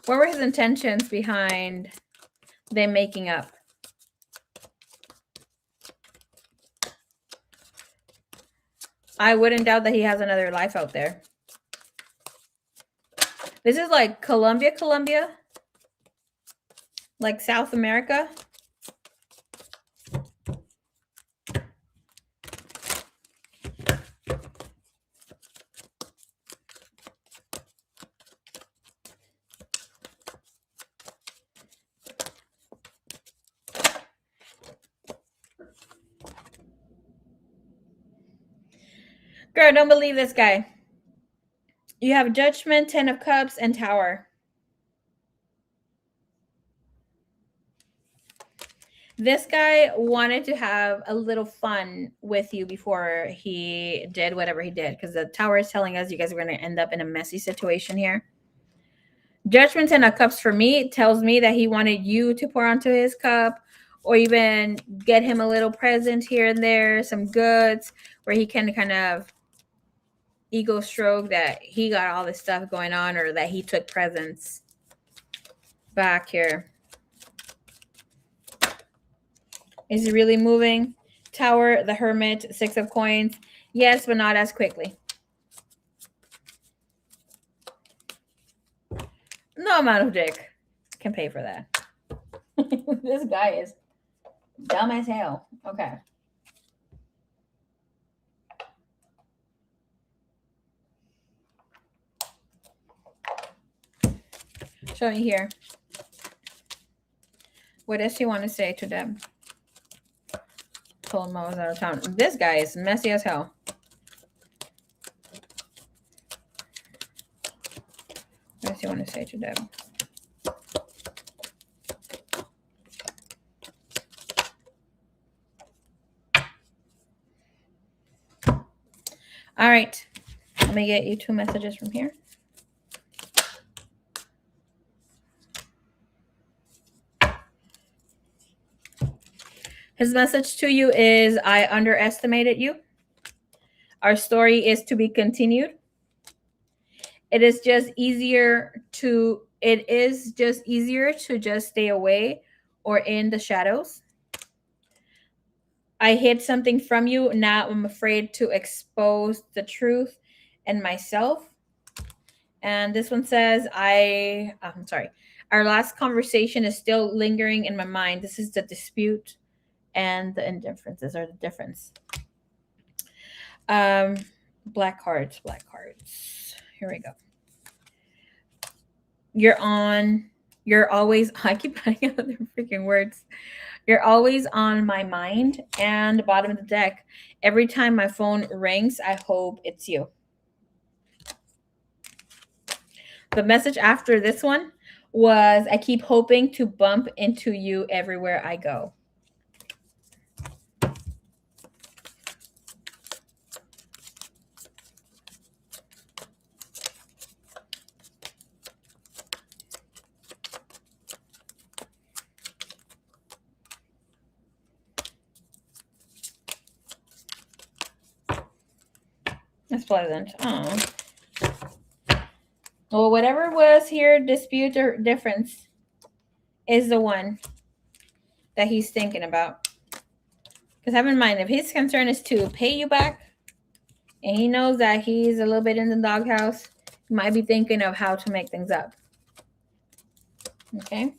What were his intentions behind them making up? I wouldn't doubt that he has another life out there. This is like Colombia, like South America. Girl, don't believe this guy. You have Judgment, 10 of Cups, and Tower. This guy wanted to have a little fun with you before he did whatever he did, because the Tower is telling us you guys are going to end up in a messy situation here. Judgment, 10 of Cups for me tells me that he wanted you to pour onto his cup, or even get him a little present here and there, some goods, where he can kind of ego stroke that he got all this stuff going on, or that he took presents back here. Is he really moving? Tower, the Hermit, 6 of Coins. Yes, but not as quickly. No amount of dick can pay for that. This guy is dumb as hell. Okay. Show me here. What does she want to say to them? Told him I was out of town. This guy is messy as hell. What does he want to say to them? All right. Let me get you 2 messages from here. His message to you is, I underestimated you. Our story is to be continued. It is just easier to just stay away or in the shadows. I hid something from you. Now I'm afraid to expose the truth and myself. And this one says, I'm sorry. Our last conversation is still lingering in my mind. This is the dispute and the indifferences, or the difference. Black cards. Here we go. You're always, I keep putting out the freaking words. You're always on my mind. And the bottom of the deck, every time my phone rings, I hope it's you. The message after this one was, I keep hoping to bump into you everywhere I go. That's pleasant. Oh. Well, whatever was here, dispute or difference, is the one that he's thinking about. Because have in mind, if his concern is to pay you back, and he knows that he's a little bit in the doghouse, he might be thinking of how to make things up. Okay?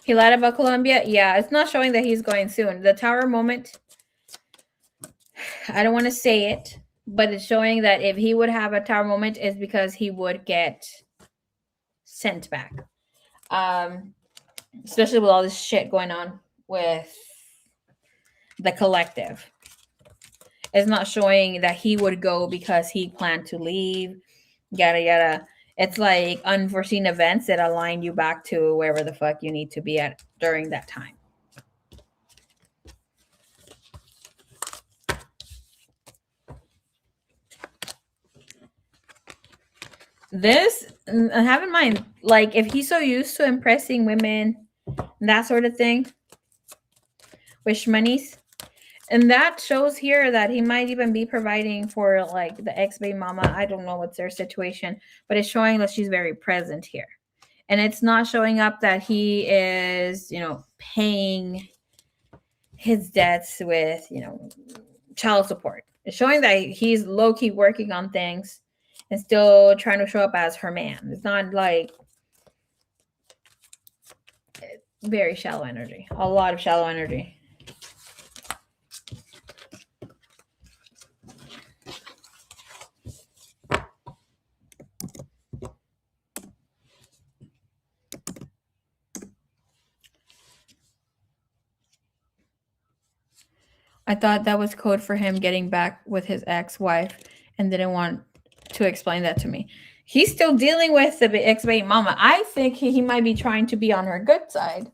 He lied about Colombia? Yeah, it's not showing that he's going soon. The Tower moment, I don't want to say it, but it's showing that if he would have a Tower moment, is because he would get sent back. Especially with all this shit going on with the collective. It's not showing that he would go because he planned to leave, yada yada. It's like unforeseen events that align you back to wherever the fuck you need to be at during that time. This, have in mind, like, if he's so used to impressing women, that sort of thing, with monies, and that shows here that he might even be providing for, like, the ex-baby mama. I don't know what's their situation, but it's showing that she's very present here. And it's not showing up that he is, paying his debts with, child support. It's showing that he's low-key working on things and still trying to show up as her man. It's not like Very shallow energy. A lot of shallow energy. I thought that was code for him getting back with his ex-wife and didn't want to explain that to me. He's still dealing with the ex-baby mama. I think he might be trying to be on her good side.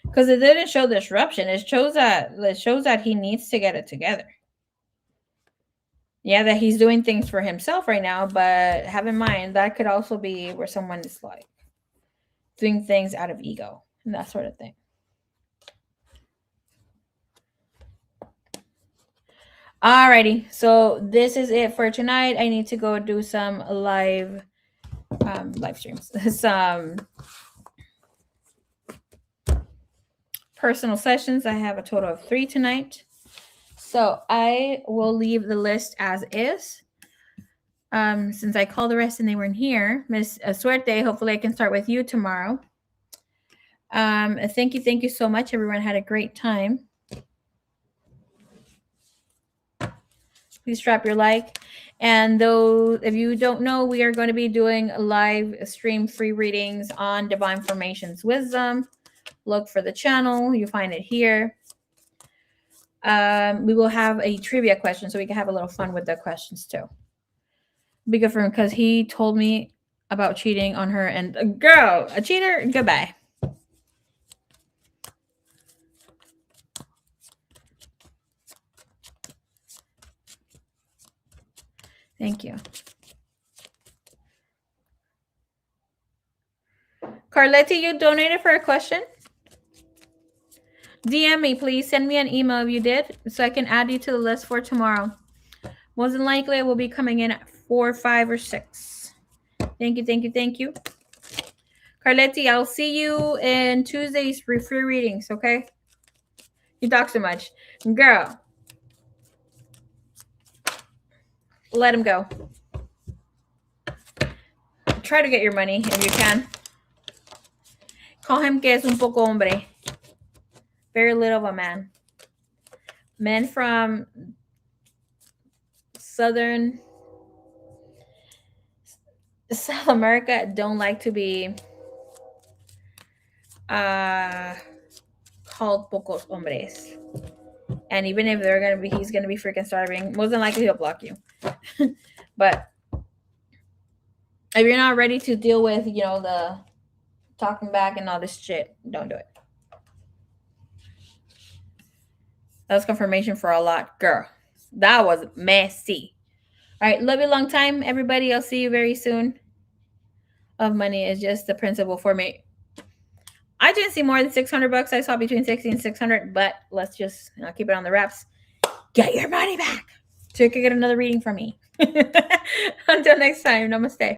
Because it didn't show disruption. It shows that he needs to get it together. Yeah, that he's doing things for himself right now, but have in mind that could also be where someone is like doing things out of ego and that sort of thing. Alrighty, so this is it for tonight. I need to go do some live streams, some personal sessions. I have a total of 3 tonight, so I will leave the list as is. Since I called the rest and they weren't here, Miss Suerte, hopefully I can start with you tomorrow. Thank you so much. Everyone had a great time. Please drop your like. And though, if you don't know, we are going to be doing live stream free readings on Divine Formations Wisdom. Look for the channel. You find it here. We will have a trivia question so we can have a little fun with the questions too. Be good for him because he told me about cheating on her, and girl, a cheater, goodbye. Thank you. Carletti, you donated for a question? DM me, please. Send me an email if you did so I can add you to the list for tomorrow. Most than likely, I will be coming in at 4, 5, or 6. Thank you. Carletti, I'll see you in Tuesdays for free readings, okay? You talk so much. Girl. Let him go. Try to get your money if you can. Call him que es un poco hombre. Very little of a man. Men from South America don't like to be called pocos hombres. And even if he's gonna be freaking starving, most than likely he'll block you. But if you're not ready to deal with, the talking back and all this shit, don't do it. That was confirmation for a lot. Girl, that was messy. All right, love you long time, everybody. I'll see you very soon. Of money is just the principle for me. I didn't see more than $600. I saw between 60 and 600, but let's just keep it on the wraps. Get your money back so you can get another reading from me. Until next time, namaste.